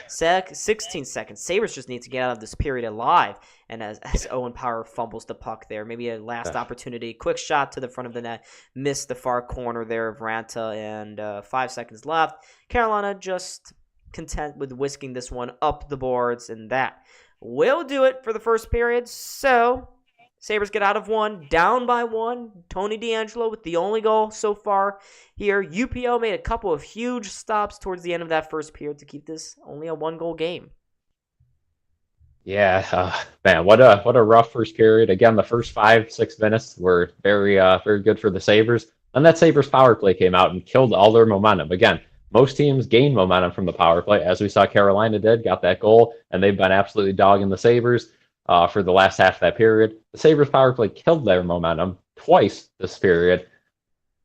16 seconds. Sabres just need to get out of this period alive. And as Owen Power fumbles the puck there, maybe a last opportunity. Quick shot to the front of the net. Missed the far corner there of Ranta, and 5 seconds left. Carolina just content with whisking this one up the boards, and that will do it for the first period. So Sabres get out of one, down by one. Tony DeAngelo with the only goal so far here. UPO made a couple of huge stops towards the end of that first period to keep this only a 1-goal game. Yeah, man, what a rough first period. Again, the first 5-6 minutes were very good for the Sabres. And that Sabres power play came out and killed all their momentum. Again, most teams gain momentum from the power play, as we saw Carolina did, got that goal, and they've been absolutely dogging the Sabres for the last half of that period. The Sabres power play killed their momentum twice this period.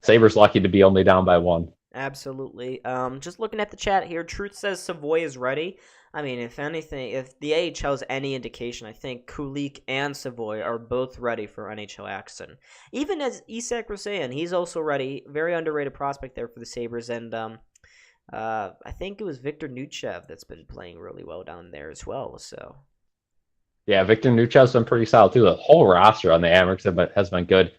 Sabres lucky to be only down by 1. Absolutely. Just looking at the chat here, Truth says Savoy is ready. I mean, if anything, if the AHL is any indication, I think Kulik and Savoy are both ready for NHL action. Even as Isak Roseyan, he's also ready. Very underrated prospect there for the Sabres. And I think it was Victor Nuchev that's been playing really well down there as well. So, yeah, Victor Nuchev's been pretty solid too. The whole roster on the Amerks has been good.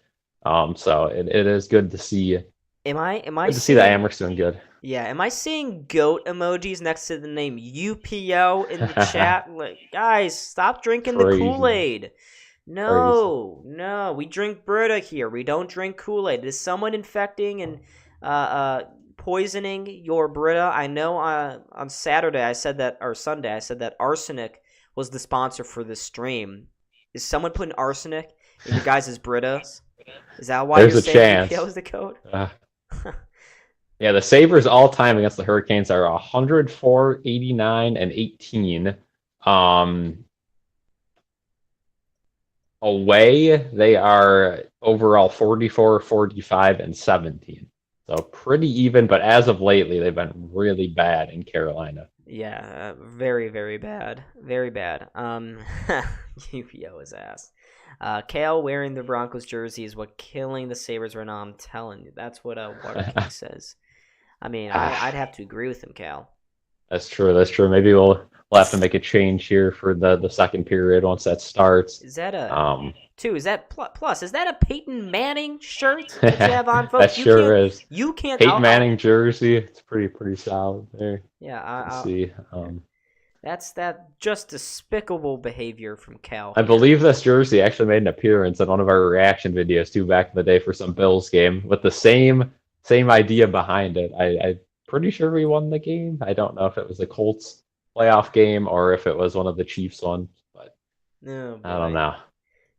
So it is good to see. Am I good to see the Amerks doing good? Yeah, am I seeing goat emojis next to the name UPO in the chat? Like, guys, stop drinking the Kool-Aid. No, we drink Brita here. We don't drink Kool-Aid. Is someone infecting and poisoning your Brita? I know on Saturday I said that, or Sunday I said that arsenic was the sponsor for this stream. Is someone putting arsenic in your guys' Britas? Is that why There's you're saying UPO is the code? Yeah, the Sabres all time against the Hurricanes are 104, 89, and 18. Away, they are overall 44, 45, and 17. So pretty even, but as of lately, they've been really bad in Carolina. Yeah, very, very bad. Very bad. UPO is ass. Kale wearing the Broncos jersey is what killing the Sabres right now. I'm telling you. That's what Water King says. I mean, I'd have to agree with him, Cal. That's true. Maybe we'll have to make a change here for the second period once that starts. Is that is that plus? Is that a Peyton Manning shirt that you have on, folks? That sure is. You can't. Peyton Manning jersey. It's pretty solid there. Yeah, Let's see. That's that just despicable behavior from Cal. I believe this jersey actually made an appearance in one of our reaction videos too back in the day for some Bills game with the same idea behind it. I'm pretty sure we won the game. I don't know if it was a Colts playoff game or if it was one of the Chiefs ones, but I don't know.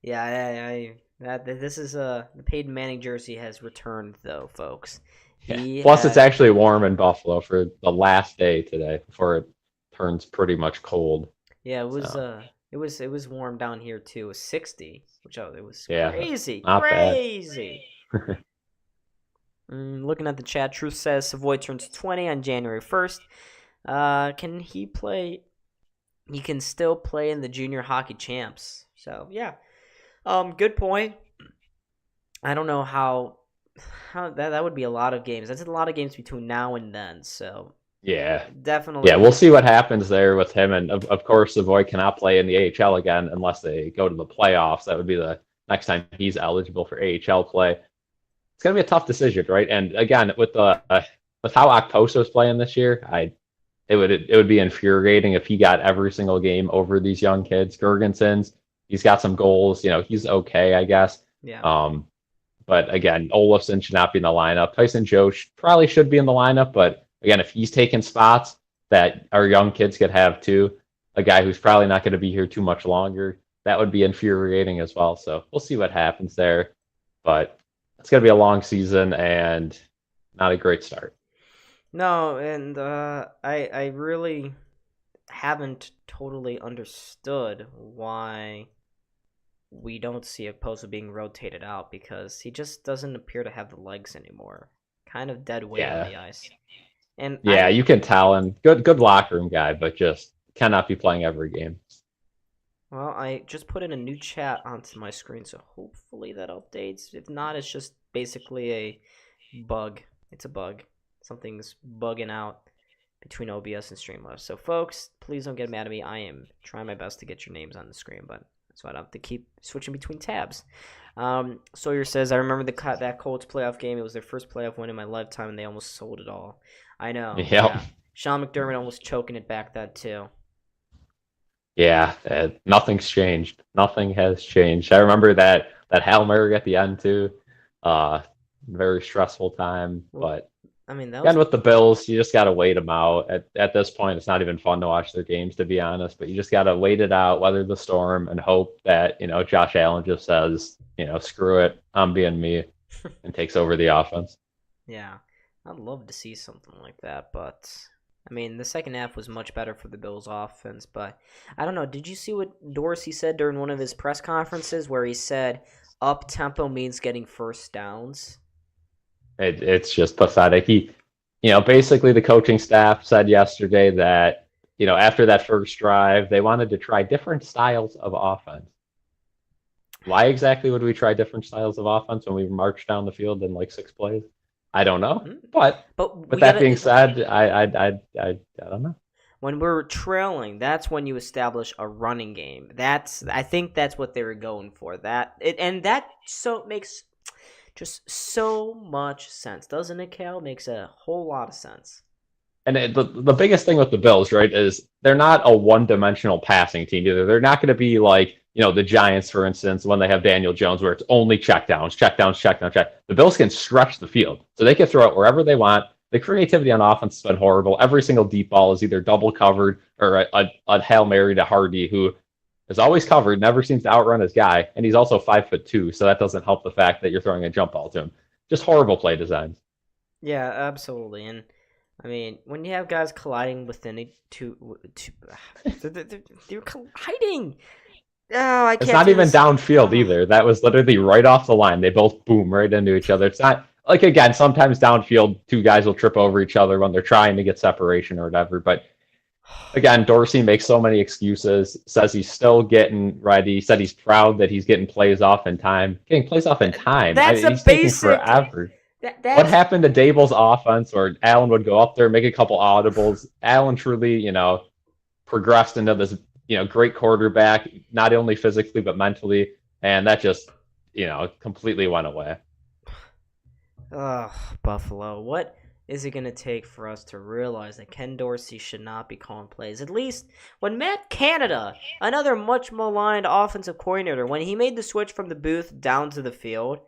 Yeah, this is the Peyton Manning jersey has returned though, folks. Yeah. Plus, it's actually warm in Buffalo for the last day today before it turns pretty much cold. Yeah, it was. So. It was warm down here too. It was 60, which it was crazy. Looking at the chat, Truth says Savoy turns 20 on January 1st. Can he play? He can still play in the junior hockey champs. So yeah, good point. I don't know how that would be a lot of games. That's a lot of games between now and then. So yeah, definitely. Yeah, we'll see what happens there with him, and of course, Savoy cannot play in the AHL again unless they go to the playoffs. That would be the next time he's eligible for AHL play. It's gonna be a tough decision, right? And again, with how Okposo's playing this year, it would be infuriating if he got every single game over these young kids. Gergensen's, he's got some goals, he's okay, I guess. Yeah. But again, Olofsson should not be in the lineup. Tyson Joe probably should be in the lineup, but again, if he's taking spots that our young kids could have too, a guy who's probably not going to be here too much longer, that would be infuriating as well. So we'll see what happens there. But it's going to be a long season and not a great start. No, and I really haven't totally understood why we don't see Okposo being rotated out, because he just doesn't appear to have the legs anymore. Kind of dead weight on the ice. And you can tell him. Good locker room guy, but just cannot be playing every game. Well, I just put in a new chat onto my screen, so hopefully that updates. If not, it's just basically a bug. It's a bug. Something's bugging out between OBS and Streamlabs. So, folks, please don't get mad at me. I am trying my best to get your names on the screen, but that's why I don't have to keep switching between tabs. Sawyer says, I remember that Colts playoff game. It was their first playoff win in my lifetime, and they almost sold it all. I know. Yep. Yeah. Sean McDermott almost choking it back that too. Yeah, nothing's changed. Nothing has changed. I remember that Hail Mary at the end too. Very stressful time, but I mean, again with the Bills, you just gotta wait them out. At this point, it's not even fun to watch their games, to be honest. But you just gotta wait it out, weather the storm, and hope that Josh Allen just says, screw it, I'm being me, and takes over the offense. Yeah, I'd love to see something like that, but I mean, the second half was much better for the Bills' offense, but I don't know. Did you see what Dorsey said during one of his press conferences where he said up-tempo means getting first downs? It's just pathetic. Basically the coaching staff said yesterday that, after that first drive, they wanted to try different styles of offense. Why exactly would we try different styles of offense when we march down the field in like 6 plays? I don't know, but with that being said, I don't know. When we're trailing, that's when you establish a running game. I think that's what they were going for. That makes just so much sense, doesn't it, Cal? Makes a whole lot of sense. And the biggest thing with the Bills, right, is they're not a one-dimensional passing team either. They're not going to be like, the Giants, for instance, when they have Daniel Jones, where it's only checkdowns. The Bills can stretch the field, so they can throw it wherever they want. The creativity on offense has been horrible. Every single deep ball is either double covered or a Hail Mary to Hardy, who is always covered, never seems to outrun his guy, and he's also 5'2", so that doesn't help the fact that you're throwing a jump ball to him. Just horrible play designs. Yeah, absolutely, and I mean, when you have guys colliding within they're colliding. Oh, I can't. It's not even downfield either. That was literally right off the line. They both boom right into each other. It's not like, again, sometimes downfield 2 guys will trip over each other when they're trying to get separation or whatever. But again, Dorsey makes so many excuses. Says he's still getting ready. Said he's proud that he's getting plays off in time. Getting plays off in time. He's taking forever. What happened to Dable's offense, where Allen would go up there, make a couple audibles? Allen truly, progressed into this, great quarterback, not only physically but mentally, and that just, completely went away. Ugh, Buffalo. What is it going to take for us to realize that Ken Dorsey should not be calling plays? At least when Matt Canada, another much maligned offensive coordinator, when he made the switch from the booth down to the field,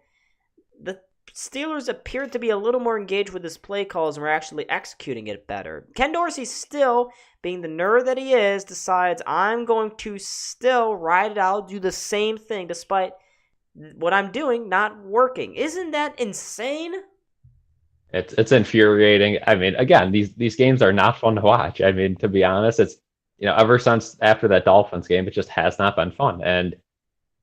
the Steelers appeared to be a little more engaged with his play calls and were actually executing it better. Ken Dorsey, still being the nerd that he is, decides, I'm going to still ride it out, do the same thing despite what I'm doing not working. Isn't that insane? It's infuriating. I mean, again, these games are not fun to watch. I mean, to be honest, it's ever since after that Dolphins game, it just has not been fun. And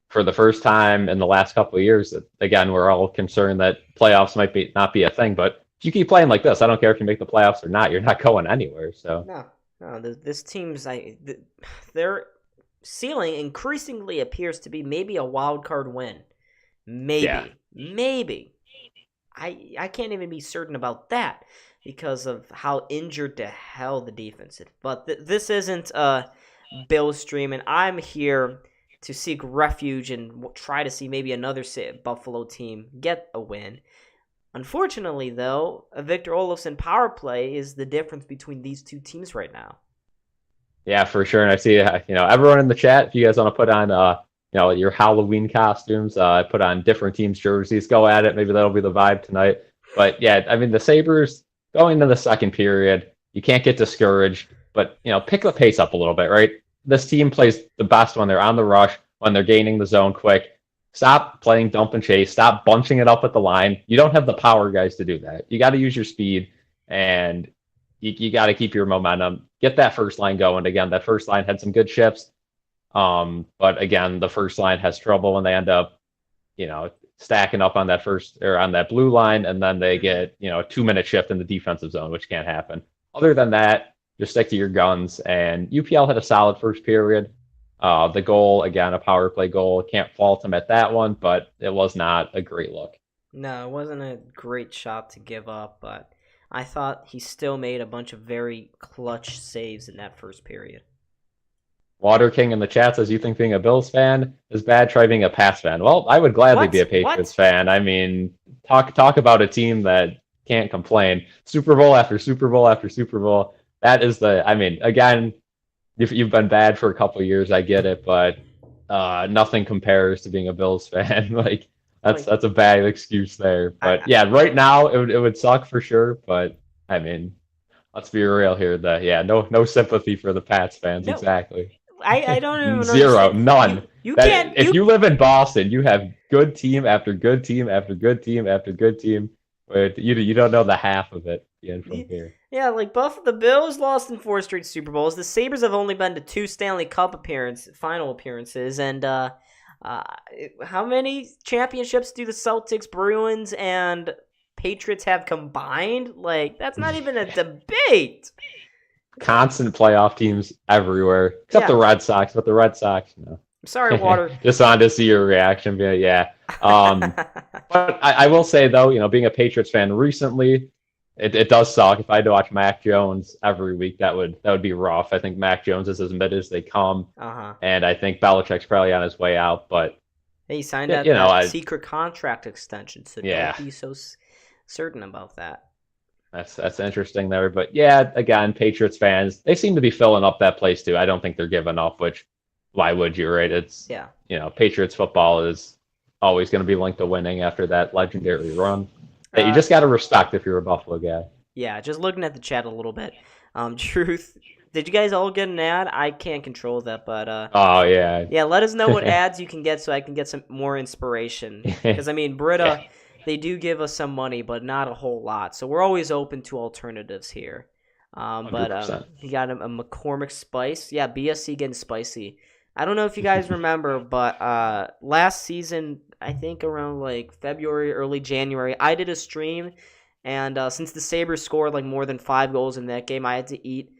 for the first time in the last couple of years, again, we're all concerned that playoffs might not be a thing. But if you keep playing like this, I don't care if you make the playoffs or not, you're not going anywhere. So no, this team's their ceiling increasingly appears to be maybe a wild card win. Maybe. I can't even be certain about that because of how injured to hell the defense is. But this isn't a Bill stream, and I'm here to seek refuge and try to see maybe another Buffalo team get a win. Unfortunately, though, a Victor Olofsson power play is the difference between these two teams right now. Yeah, for sure. And I see, everyone in the chat, if you guys want to put on, your Halloween costumes, put on different teams' jerseys, go at it. Maybe that'll be the vibe tonight. But yeah, I mean, the Sabres going into the second period, you can't get discouraged, but, pick the pace up a little bit, right? This team plays the best when they're on the rush, when they're gaining the zone quick. Stop playing dump and chase. Stop bunching it up at the line. You don't have the power guys to do that. You got to use your speed, and you got to keep your momentum. Get that first line going. Again, that first line had some good shifts. But again, the first line has trouble when they end up, stacking up on that first or on that blue line, and then they get, a 2-minute shift in the defensive zone, which can't happen. Other than that, just stick to your guns. And UPL had a solid first period. The goal, again, a power play goal. Can't fault him at that one, but it was not a great look. No, it wasn't a great shot to give up, but I thought he still made a bunch of very clutch saves in that first period. Water King in the chat says, you think being a Bills fan is bad? Try being a Pats fan. Well, I would gladly be a Patriots fan. I mean, talk about a team that can't complain. Super Bowl after Super Bowl after Super Bowl. That is again, if you've been bad for a couple of years, I get it, but nothing compares to being a Bills fan. Like that's a bad excuse there. But yeah, right now it would suck for sure. But I mean, let's be real here. No sympathy for the Pats fans. No. Exactly. I don't even Zero, understand. none. You can't. If you live in Boston, you have good team after good team after good team after good team. But you don't know the half of it from here. Yeah, like the Bills lost in 4 straight Super Bowls. The Sabres have only been to 2 Stanley Cup final appearances, and how many championships do the Celtics, Bruins, and Patriots have combined? Like, that's not even a debate. Constant playoff teams everywhere, except the Red Sox. But the Red Sox, no. Sorry, Water. Just wanted to see your reaction. Yeah. But I will say, though, being a Patriots fan recently, it does suck. If I had to watch Mac Jones every week, that would be rough. I think Mac Jones is as mid as they come. And I think Belichick's probably on his way out. But he signed that secret contract extension, so don't be so certain about that. That's interesting there. But yeah, again, Patriots fans, they seem to be filling up that place too. I don't think they're giving up, which why would you, right? It's Patriots football is always going to be linked to winning after that legendary run that you just got to respect if you're a Buffalo guy. Yeah, just looking at the chat a little bit. Truth, did you guys all get an ad? I can't control that, but oh yeah. Yeah, let us know what ads you can get so I can get some more inspiration. Because I mean, Brita, they do give us some money, but not a whole lot. So we're always open to alternatives here. But you got a McCormick Spice. Yeah, BSC getting spicy. I don't know if you guys remember, but last season, I think around like February, early January, I did a stream. And since the Sabres scored like more than 5 goals in that game, I had to eat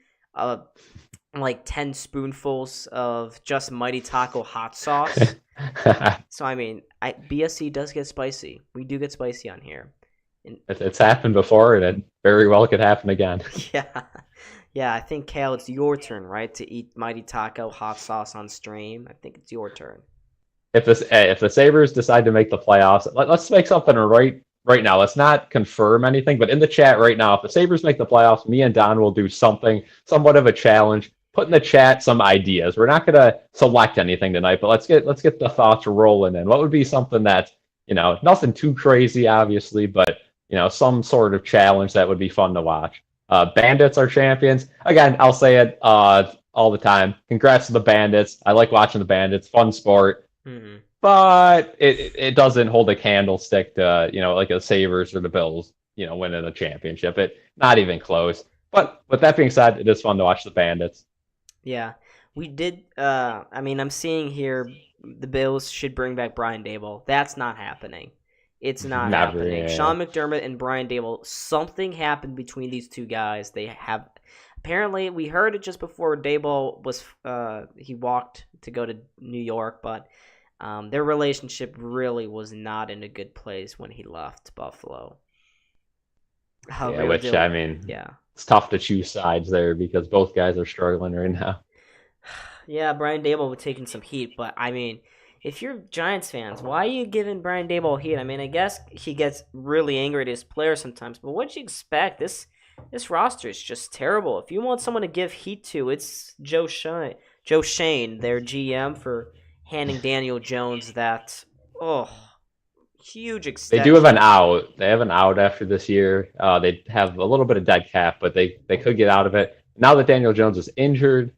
like 10 spoonfuls of just Mighty Taco hot sauce. So, I mean, BSC does get spicy. We do get spicy on here. It's happened before, and it very well could happen again. Yeah, I think, Kale, it's your turn, right, to eat Mighty Taco hot sauce on stream. I think it's your turn. If the Sabres decide to make the playoffs, let's make something right now. Let's not confirm anything, but in the chat right now, if the Sabres make the playoffs, me and Don will do something, somewhat of a challenge. Put in the chat some ideas. We're not going to select anything tonight, but let's get the thoughts rolling in. What would be something that, nothing too crazy, obviously, but, some sort of challenge that would be fun to watch. Bandits are champions. Again, I'll say it all the time. Congrats to the Bandits. I like watching the Bandits. Fun sport. Mm-hmm. But it doesn't hold a candlestick to, like the Sabres or the Bills, winning a championship. Not even close. But with that being said, it is fun to watch the Bandits. Yeah, we did. I'm seeing here the Bills should bring back Brian Daboll. That's not happening. It's not happening. Yeah. Sean McDermott and Brian Daboll, something happened between these two guys. They have apparently, we heard it just before Daboll was he walked to go to New York, but their relationship really was not in a good place when he left Buffalo. It's tough to choose sides there because both guys are struggling right now. Yeah, Brian Daboll was taking some heat, but I mean, if you're Giants fans, why are you giving Brian Daboll heat? I mean, I guess he gets really angry at his players sometimes, but what'd you expect? This roster is just terrible. If you want someone to give heat to, it's Joe Shane, their GM, for handing Daniel Jones that huge extension. They do have an out. They have an out after this year. They have a little bit of dead cap, but they could get out of it. Now that Daniel Jones is injured,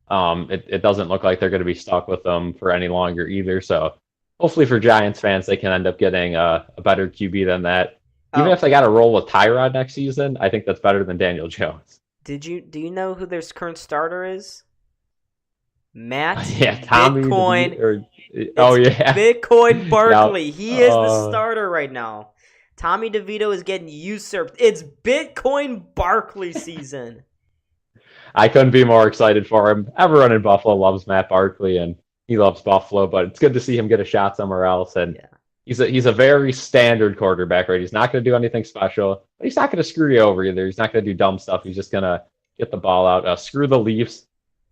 it doesn't look like they're going to be stuck with them for any longer either. So hopefully for Giants fans, they can end up getting a better QB than that. Even if they got to roll with Tyrod next season, I think that's better than Daniel Jones. Do you know who their current starter is? Matt Tommy Bitcoin. Bitcoin Barkley. Yep. He is the starter right now. Tommy DeVito is getting usurped. It's Bitcoin Barkley season. I couldn't be more excited for him. Everyone in Buffalo loves Matt Barkley, and he loves Buffalo, but it's good to see him get a shot somewhere else. And Yeah. he's a very standard quarterback, right? He's not going to do anything special, but he's not going to screw you over either. He's not going to do dumb stuff. He's just going to get the ball out. Screw the Leafs.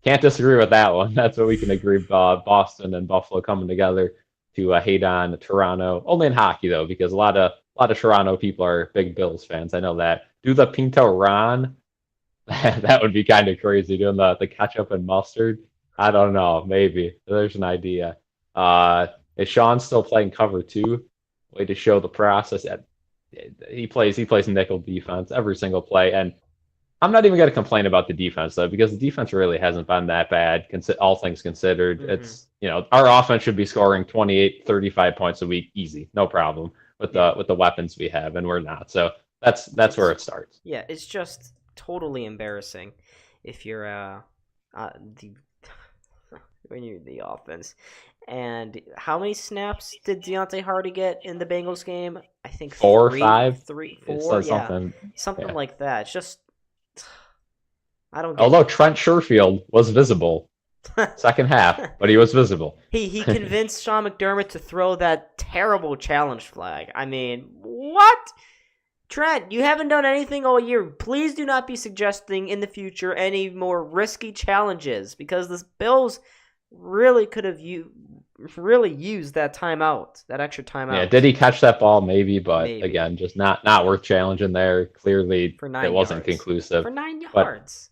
Can't disagree with that one. That's what we can agree. Boston and Buffalo coming together to hate on Toronto. Only in hockey though, because a lot of Toronto people are big Bills fans. I know that. Do the Pinto Ron? That would be kind of crazy doing the ketchup and mustard. I don't know. Maybe there's an idea. Is Sean still playing cover two? Way to show the process. He plays nickel defense every single play, and I'm not even going to complain about the defense though, because the defense really hasn't been that bad, all things considered. Mm-hmm. It's our offense should be scoring 28, 35 points a week, easy, no problem with the weapons we have, and we're not. So that's where it starts. Yeah, it's just totally embarrassing if you're when you're the offense. And how many snaps did Deontay Hardy get in the Bengals game? I think 4 or 5. 3, 4, yeah, something yeah. like that. It's just I don't. Although Trent Sherfield was visible second half, but he was visible. He convinced Sean McDermott to throw that terrible challenge flag. I mean, what? Trent, you haven't done anything all year. Please do not be suggesting in the future any more risky challenges, because the Bills really could have used that timeout, that extra timeout. Yeah, did he catch that ball? Maybe, but again, just not worth challenging there. Clearly, it wasn't conclusive. For 9 yards.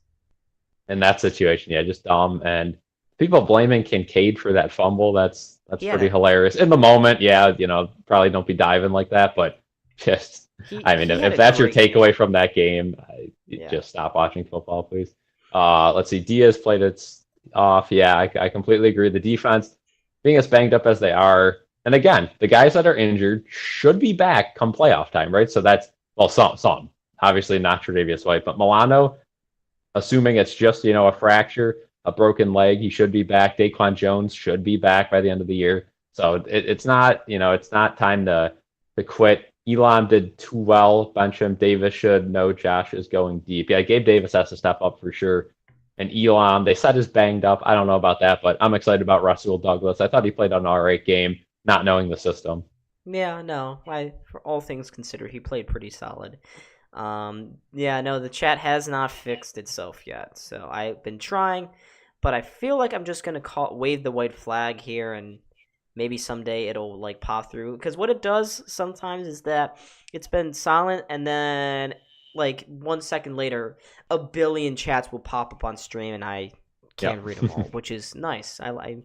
In that situation, yeah, just dumb. And people blaming Kincaid for that fumble, that's pretty hilarious. In the moment, yeah, probably don't be diving like that, but just, if that's your takeaway from that game, just stop watching football, please. Let's see, Diaz played it off. Yeah, I completely agree. The defense, being as banged up as they are, and again, the guys that are injured should be back come playoff time, right? So that's, some. Obviously not Tre'Davious White, but Milano, assuming it's just, a fracture, a broken leg, he should be back. Daquan Jones should be back by the end of the year. So it's not, it's not time to quit. Elam did too well. Bench him. Davis should know Josh is going deep. Yeah, Gabe Davis has to step up for sure. And Elam, they said is banged up. I don't know about that, but I'm excited about Russell Douglas. I thought he played an all right game, not knowing the system. Yeah, no. For all things considered, he played pretty solid. The chat has not fixed itself yet, so I've been trying, but I feel like I'm just gonna wave the white flag here, and maybe someday it'll pop through. Because what it does sometimes is that it's been silent, and then 1 second later, a billion chats will pop up on stream, and I can't read them all, which is nice. I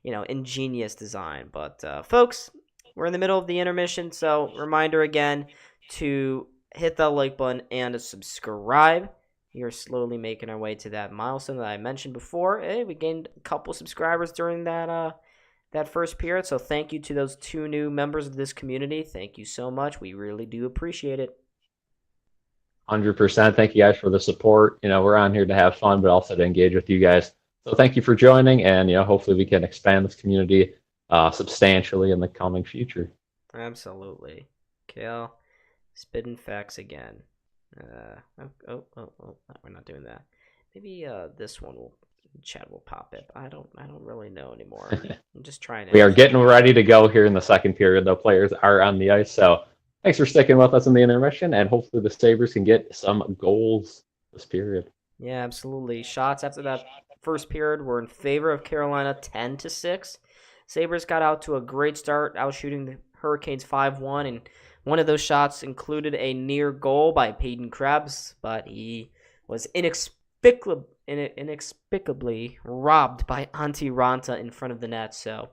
ingenious design. But folks, we're in the middle of the intermission, so reminder again to hit that like button and to subscribe. We are slowly making our way to that milestone that I mentioned before. Hey, we gained a couple subscribers during that first period, so thank you to those 2 new members of this community. Thank you so much. We really do appreciate it. 100%. Thank you guys for the support. We're on here to have fun, but also to engage with you guys. So thank you for joining, and hopefully we can expand this community substantially in the coming future. Absolutely. Kale, spitting facts again. We're not doing that. Maybe this one chat will pop up. I don't really know anymore. I'm just trying to. We are getting ready to go here in the second period. The players are on the ice, so thanks for sticking with us in the intermission, and hopefully the Sabres can get some goals this period. Yeah, absolutely. Shots after that first period were in favor of Carolina, 10-6. Sabres got out to a great start, out shooting the Hurricanes 5-1, and one of those shots included a near goal by Peyton Krebs, but he was inexplicably robbed by Antti Ranta in front of the net, so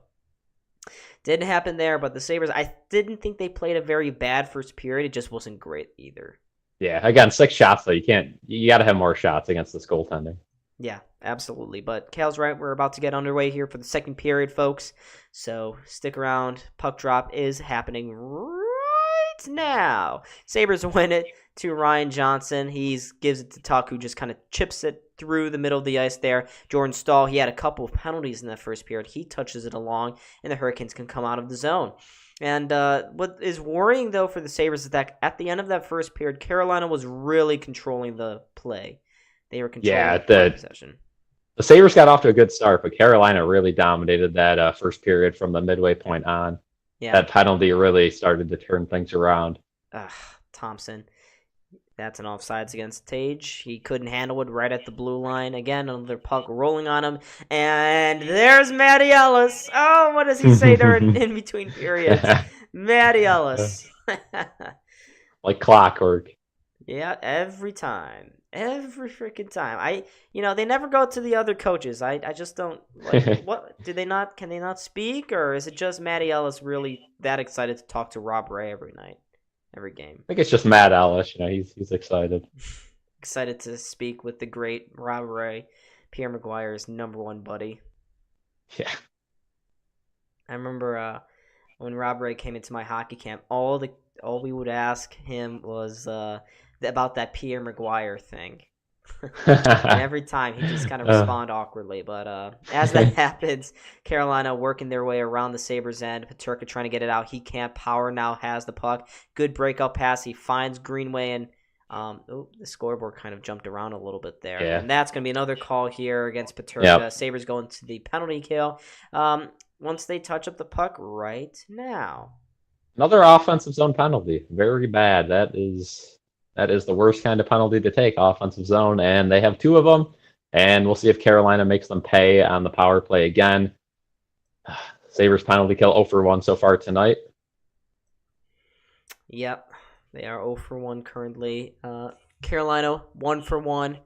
didn't happen there. But the Sabres, I didn't think they played a very bad first period. It just wasn't great either. Yeah, again, 6 shots, though. You got to have more shots against this goaltending. Yeah, absolutely. But Cal's right. We're about to get underway here for the second period, folks. So stick around. Puck drop is happening right now. Sabres win it to Ryan Johnson. He gives it to Tuck, who just kind of chips it through the middle of the ice there. Jordan Stahl, he had a couple of penalties in that first period. He touches it along, and the Hurricanes can come out of the zone. And what is worrying, though, for the Sabres is that at the end of that first period, Carolina was really controlling the play. They were controlling possession. The Sabres got off to a good start, but Carolina really dominated that first period from the midway point on. Yeah. That penalty really started to turn things around. Thompson. That's an offsides against Tage. He couldn't handle it right at the blue line. Again, another puck rolling on him. And there's Matty Ellis. Oh, what does he say during in between periods? Matty Ellis. Like clockwork. Yeah, every time. Every freaking time. They never go to the other coaches. I just don't what can they not speak, or is it just Matty Ellis really that excited to talk to Rob Ray every night, every game? I think it's just Matt Ellis, he's excited. Excited to speak with the great Rob Ray, Pierre McGuire's number one buddy. Yeah. I remember when Rob Ray came into my hockey camp, all we would ask him was about that Pierre McGuire thing. And every time he just kind of respond awkwardly. But as that happens, Carolina working their way around the Sabres end. Peterka trying to get it out. He can't. Power now has the puck. Good breakout pass. He finds Greenway, and the scoreboard kind of jumped around a little bit there. Yeah. And that's going to be another call here against Peterka. Yep. Sabres going to the penalty kill once they touch up the puck right now. Another offensive zone penalty. Very bad. That is the worst kind of penalty to take, offensive zone, and they have 2 of them, and we'll see if Carolina makes them pay on the power play again. Sabres penalty kill 0 for 1 so far tonight. Yep, they are 0 for 1 currently. Carolina 1 for 1,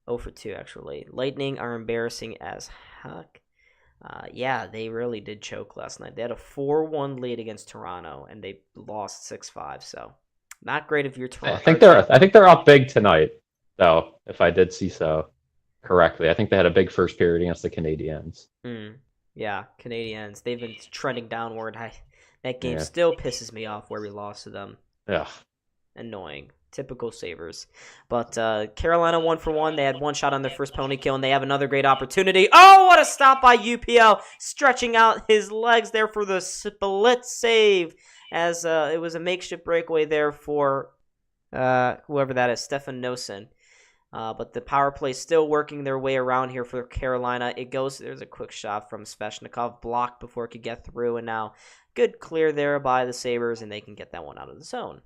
0 for 2 actually. Lightning are embarrassing as heck. They really did choke last night. They had a 4-1 lead against Toronto, and they lost 6-5, so not great if you're Toronto. I think they're up big tonight, though, if I did see so correctly. I think they had a big first period against the Canadiens. Yeah, Canadiens. They've been trending downward. That game still pisses me off where we lost to them. Yeah. Annoying. Typical Sabres. But Carolina 1 for 1. They had 1 shot on their first penalty kill, and they have another great opportunity. Oh, what a stop by UPL. Stretching out his legs there for the split save, as it was a makeshift breakaway there for whoever that is, Stefan Nosen. But the power play still working their way around here for Carolina. There's a quick shot from Sveshnikov, blocked before it could get through, and now good clear there by the Sabres, and they can get that one out of the zone.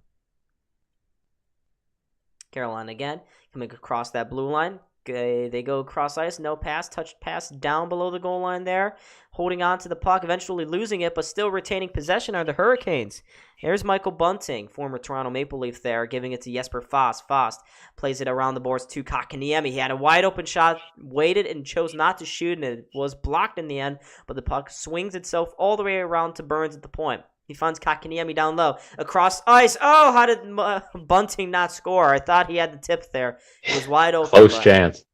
Carolina again, coming across that blue line. They go across ice, no pass, touched pass down below the goal line there. Holding on to the puck, eventually losing it, but still retaining possession are the Hurricanes. Here's Michael Bunting, former Toronto Maple Leaf there, giving it to Jesper Fast. Fast plays it around the boards to Kotkaniemi. He had a wide open shot, waited and chose not to shoot, and it was blocked in the end, but the puck swings itself all the way around to Burns at the point. He finds Kotkaniemi down low. Across ice. Oh, how did Bunting not score? I thought he had the tip there. It was wide open. Close chance.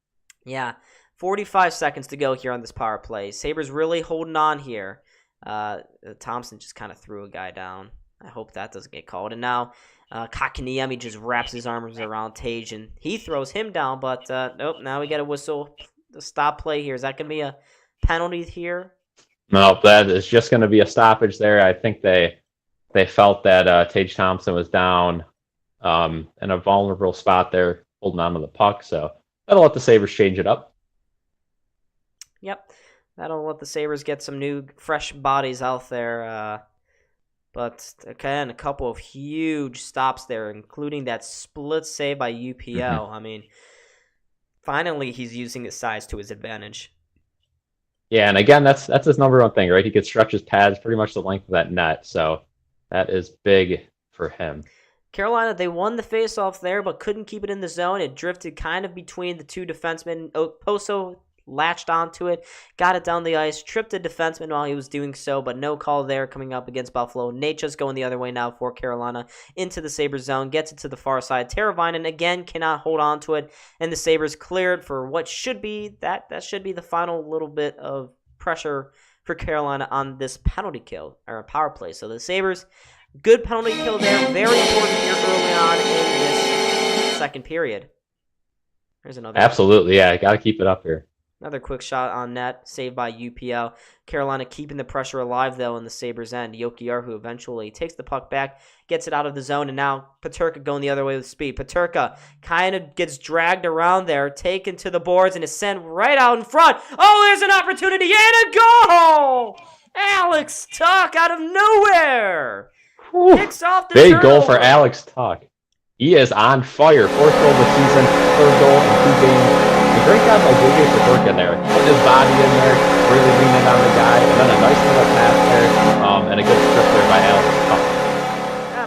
Yeah. 45 seconds to go here on this power play. Sabres really holding on here. Thompson just kind of threw a guy down. I hope that doesn't get called. And now Kotkaniemi just wraps his arms around Tage, and he throws him down. But nope, now we got a whistle. The stop play here. Is that going to be a penalty here? No, that is just going to be a stoppage there. I think they felt that Tage Thompson was down in a vulnerable spot there, holding on to the puck. So that'll let the Sabres change it up. Yep, that'll let the Sabres get some new, fresh bodies out there. But again, a couple of huge stops there, including that split save by UPL. I mean, finally he's using his size to his advantage. Yeah, and again, that's his number one thing, right? He could stretch his pads pretty much the length of that net, so that is big for him. Carolina, they won the faceoff there, but couldn't keep it in the zone. It drifted kind of between the 2 defensemen. Poso latched onto it, got it down the ice, tripped a defenseman while he was doing so, but no call there coming up against Buffalo. Nate just going the other way now for Carolina into the Sabres zone, gets it to the far side. Teravainen again cannot hold on to it, and the Sabres cleared for what should be that should be the final little bit of pressure for Carolina on this penalty kill or power play. So the Sabres, good penalty kill there, very important here early on in this second period. There's another. Absolutely, yeah, got to keep it up here. Another quick shot on net, saved by UPL. Carolina keeping the pressure alive, though, in the Sabres' end. Jokiar, who eventually takes the puck back, gets it out of the zone, and now Peterka going the other way with speed. Peterka kind of gets dragged around there, taken to the boards, and is sent right out in front. Oh, there's an opportunity, and a goal! Alex Tuch out of nowhere! Whew. Picks off the Big turnover. goal for Alex Tuch. He is on fire. 4th goal of the season, 3rd goal in 2 games. A great job by JJ Peterka there. Putting his body in there, really leaning on the guy, and then a nice little pass there, and a good strip there by Alex Tuch. Yeah,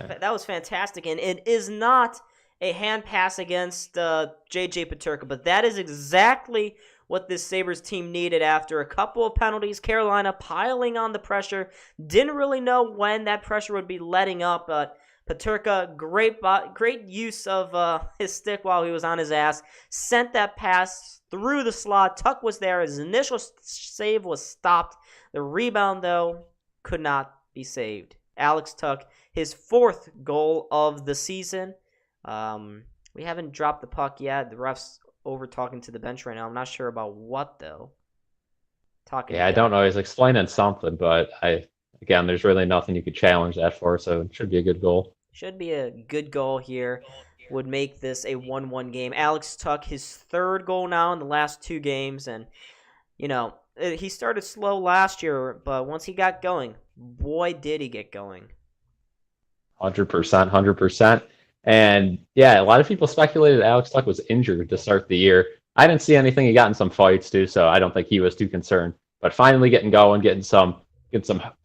but that was fantastic, and it is not a hand pass against JJ Peterka, but that is exactly what this Sabres team needed after a couple of penalties. Carolina piling on the pressure. Didn't really know when that pressure would be letting up, but Peterka, great use of his stick while he was on his ass. Sent that pass through the slot. Tuch was there. His initial save was stopped. The rebound, though, could not be saved. Alex Tuch, his 4th goal of the season. We haven't dropped the puck yet. The ref's over talking to the bench right now. I'm not sure about what, though. I don't know. He's explaining something, but again, there's really nothing you could challenge that for, so it should be a good goal. Should be a good goal here. Would make this a 1-1 game. Alex Tuch, his 3rd goal now in the last 2 games. And, he started slow last year, but once he got going, boy, did he get going. 100%. And, yeah, a lot of people speculated Alex Tuch was injured to start the year. I didn't see anything. He got in some fights, too, so I don't think he was too concerned. But finally getting going, getting some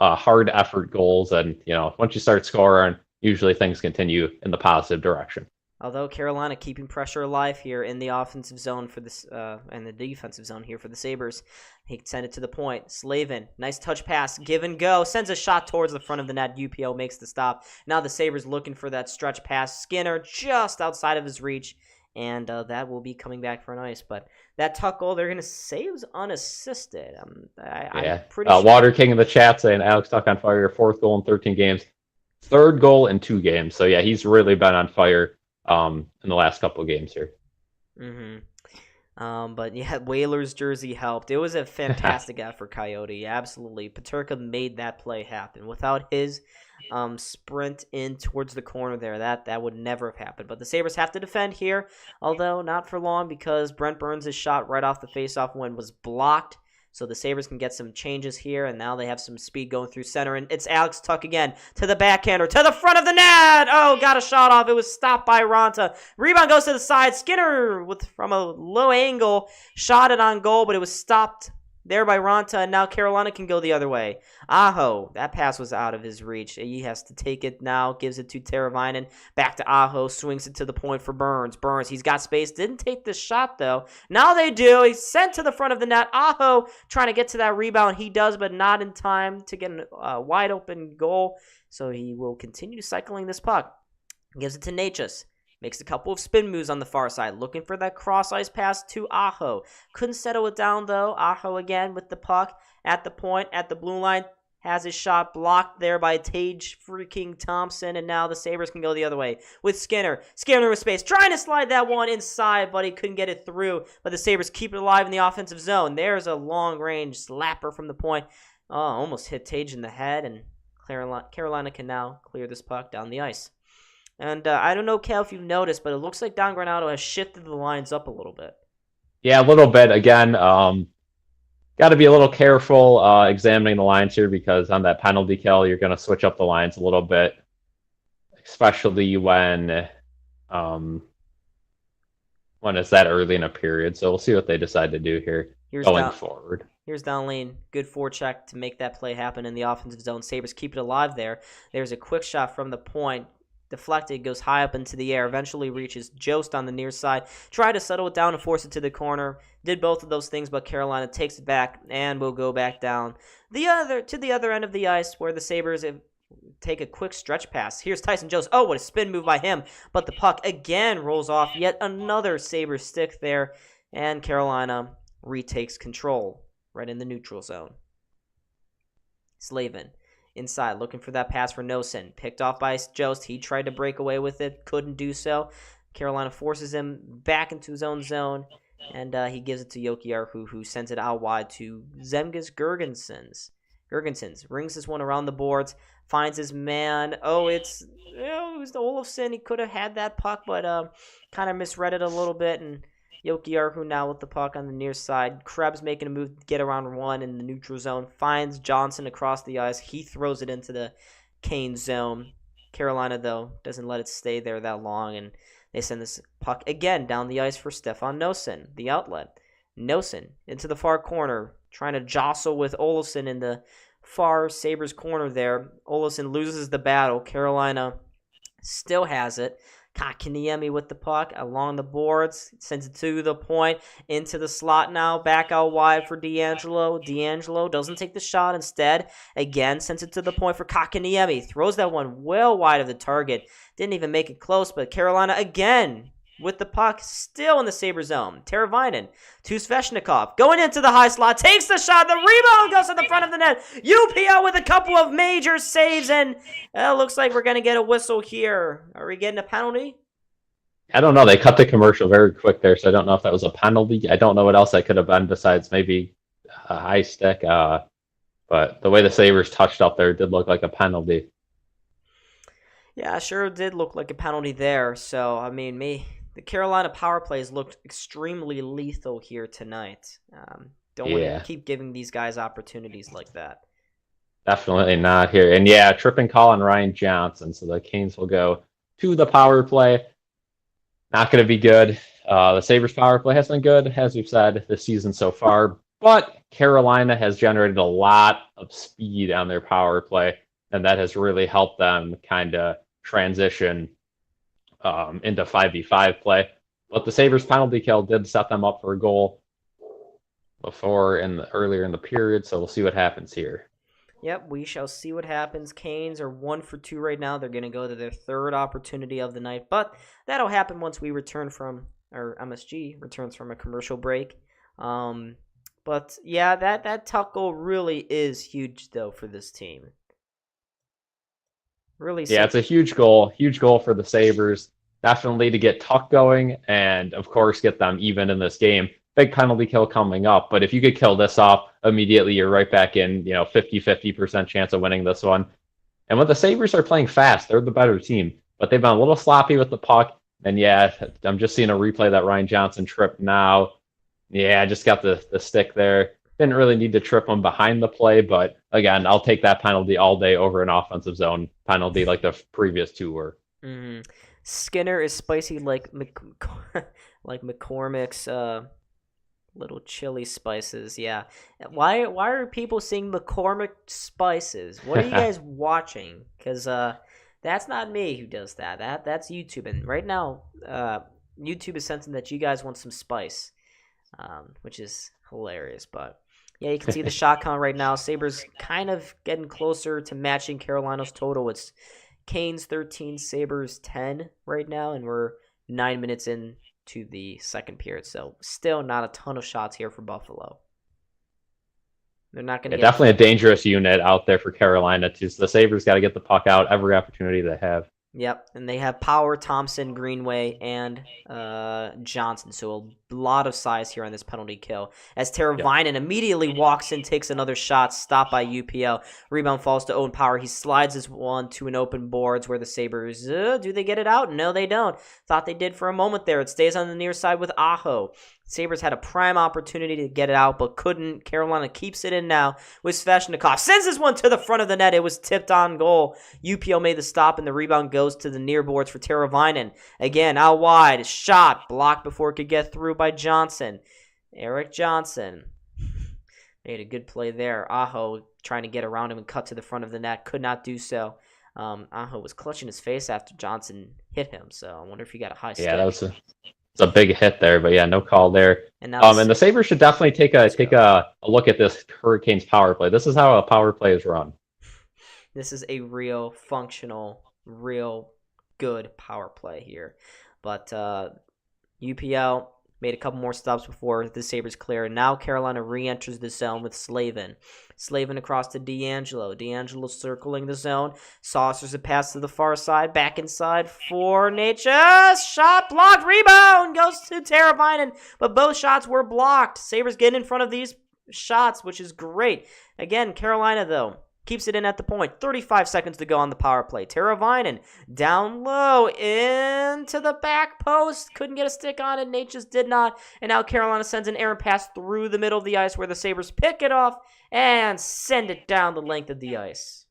hard effort goals. And, once you start scoring, usually things continue in the positive direction. Although Carolina keeping pressure alive here in the offensive zone for this and the defensive zone here for the Sabres. He can send it to the point. Slavin, nice touch pass, give and go. Sends a shot towards the front of the net. UPL makes the stop. Now the Sabres looking for that stretch pass. Skinner just outside of his reach. And that will be coming back for an ice. But that Tuch goal, they're going to say it was unassisted. I'm pretty sure. Water King in the chat saying Alex Tuch on fire. 4th goal in 13 games. 3rd goal in 2 games. So, yeah, he's really been on fire in the last couple of games here. But, yeah, Whalers jersey helped. It was a fantastic effort, Coyote. Absolutely. Peterka made that play happen. Without his sprint in towards the corner there, that would never have happened. But the Sabres have to defend here, although not for long because Brent Burns' shot right off the faceoff win was blocked. So the Sabres can get some changes here, and now they have some speed going through center. And it's Alex Tuch again to the backhander, to the front of the net. Oh, got a shot off. It was stopped by Ranta. Rebound goes to the side. Skinner, from a low angle, shot it on goal, but it was stopped there by Ranta, and now Carolina can go the other way. Aho, that pass was out of his reach. He has to take it now, gives it to Teravainen. Back to Aho, swings it to the point for Burns. Burns, he's got space, didn't take the shot, though. Now they do. He's sent to the front of the net. Aho trying to get to that rebound. He does, but not in time to get a wide-open goal, so he will continue cycling this puck. Gives it to Natchez. Makes a couple of spin moves on the far side, looking for that cross-ice pass to Aho. Couldn't settle it down, though. Aho again with the puck at the point, at the blue line. Has his shot blocked there by Tage freaking Thompson, and now the Sabres can go the other way with Skinner. Skinner with space, trying to slide that one inside, but he couldn't get it through. But the Sabres keep it alive in the offensive zone. There's a long-range slapper from the point. Oh, almost hit Tage in the head, and Carolina can now clear this puck down the ice. And I don't know, Cal, if you've noticed, but it looks like Don Granato has shifted the lines up a little bit. Yeah, a little bit. Again, got to be a little careful examining the lines here because on that penalty kill, you're going to switch up the lines a little bit, especially when it's that early in a period. So we'll see what they decide to do here going forward. Here's Dalene. Good forecheck to make that play happen in the offensive zone. Sabres keep it alive there. There's a quick shot from the point. Deflected, goes high up into the air, eventually reaches Jost on the near side. Tried to settle it down and force it to the corner. Did both of those things, but Carolina takes it back and will go back down to the other end of the ice where the Sabres take a quick stretch pass. Here's Tyson Jost. Oh, what a spin move by him. But the puck again rolls off. Yet another Sabres stick there. And Carolina retakes control right in the neutral zone. Slavin. Inside, looking for that pass for Nosen. Picked off by Jost. He tried to break away with it. Couldn't do so. Carolina forces him back into his own zone. And he gives it to Jokiharju, who sends it out wide to Zemgus Girgensons. Girgensons rings this one around the boards, finds his man. Oh, it was the Olofsson. He could have had that puck, but kind of misread it a little bit. And Jokiharju now with the puck on the near side. Krebs making a move to get around one in the neutral zone. Finds Johnson across the ice. He throws it into the Kane zone. Carolina, though, doesn't let it stay there that long, and they send this puck again down the ice for Stefan Noesen, the outlet. Noesen into the far corner, trying to jostle with Olofsson in the far Sabres corner there. Olofsson loses the battle. Carolina still has it. Kotkaniemi with the puck along the boards, sends it to the point, into the slot now, back out wide for D'Angelo. D'Angelo doesn't take the shot, instead, again, sends it to the point for Kotkaniemi. Throws that one well wide of the target. Didn't even make it close, but Carolina again with the puck, still in the Sabre zone. Teravainen to Sveshnikov, going into the high slot, takes the shot, the rebound goes to the front of the net. UPL with a couple of major saves, and it looks like we're going to get a whistle here. Are we getting a penalty? I don't know. They cut the commercial very quick there, so I don't know if that was a penalty. I don't know what else that could have been besides maybe a high stick. But the way the Sabres touched up there did look like a penalty. Yeah, sure did look like a penalty there. So, I mean, the Carolina power plays looked extremely lethal here tonight. Don't want to keep giving these guys opportunities like that. Definitely not here. And yeah, tripping call on Ryan Johnson. So the Canes will go to the power play. Not going to be good. The Sabres power play has been good, as we've said, this season so far. But Carolina has generated a lot of speed on their power play, and that has really helped them kind of transition into 5v5 play. But the Sabres penalty kill did set them up for a goal earlier in the period, so we'll see what happens here. Yep, we shall see what happens. Canes are 1 for 2 right now. They're going to go to their third opportunity of the night, but that'll happen once we return from, or MSG returns from a commercial break. But yeah, that tuck goal really is huge though for this team. Really, yeah, it's a huge goal for the Sabres. Definitely to get tuck going and, of course, get them even in this game. Big penalty kill coming up, but if you could kill this off immediately, you're right back in, 50% chance of winning this one. And when the Sabres are playing fast, they're the better team, but they've been a little sloppy with the puck. And yeah, I'm just seeing a replay that Ryan Johnson tripped now. Yeah, I just got the stick there. Didn't really need to trip him behind the play, but again, I'll take that penalty all day over an offensive zone penalty like the previous two were. Mm-hmm. Skinner is spicy like McCormick's little chili spices. Yeah. Why are people saying McCormick spices? What are you guys watching? Because that's not me who does that. That's YouTube. And right now, YouTube is sensing that you guys want some spice, which is hilarious. But yeah, you can see the shot count right now. Sabres kind of getting closer to matching Carolina's total. It's Canes 13, Sabres 10 right now, and we're 9 minutes into the second period. So still not a ton of shots here for Buffalo. They're not going to get definitely a dangerous unit out there for Carolina too. So the Sabres got to get the puck out every opportunity they have. Yep, and they have Power, Thompson, Greenway, and Johnson. So a lot of size here on this penalty kill. As Teravainen immediately walks in, takes another shot, stopped by UPL. Rebound falls to Owen Power. He slides his one to an open boards where the Sabres, do they get it out? No, they don't. Thought they did for a moment there. It stays on the near side with Aho. Sabres had a prime opportunity to get it out, but couldn't. Carolina keeps it in now with Sveshnikov. Sends this one to the front of the net. It was tipped on goal. UPL made the stop, and the rebound goes to the near boards for Teravainen. Again, out wide. Shot. Blocked before it could get through by Johnson. Eric Johnson made a good play there. Aho trying to get around him and cut to the front of the net. Could not do so. Aho was clutching his face after Johnson hit him, so I wonder if he got a high stick. Yeah, it's a big hit there, but yeah, no call there. And the Sabres should definitely take a look at this Hurricanes power play. This is how a power play is run. This is a real functional, real good power play here. But UPL Made a couple more stops before the Sabres clear. And now Carolina re-enters the zone with Slavin. Slavin across to D'Angelo. D'Angelo circling the zone. Saucers a pass to the far side. Back inside for Natchez. Shot blocked. Rebound goes to Teravainen. But both shots were blocked. Sabres get in front of these shots, which is great. Again, Carolina, though, keeps it in at the point. 35 seconds to go on the power play. Teravainen down low into the back post. Couldn't get a stick on it. Natchez did not. And now Carolina sends an errant pass through the middle of the ice where the Sabres pick it off and send it down the length of the ice.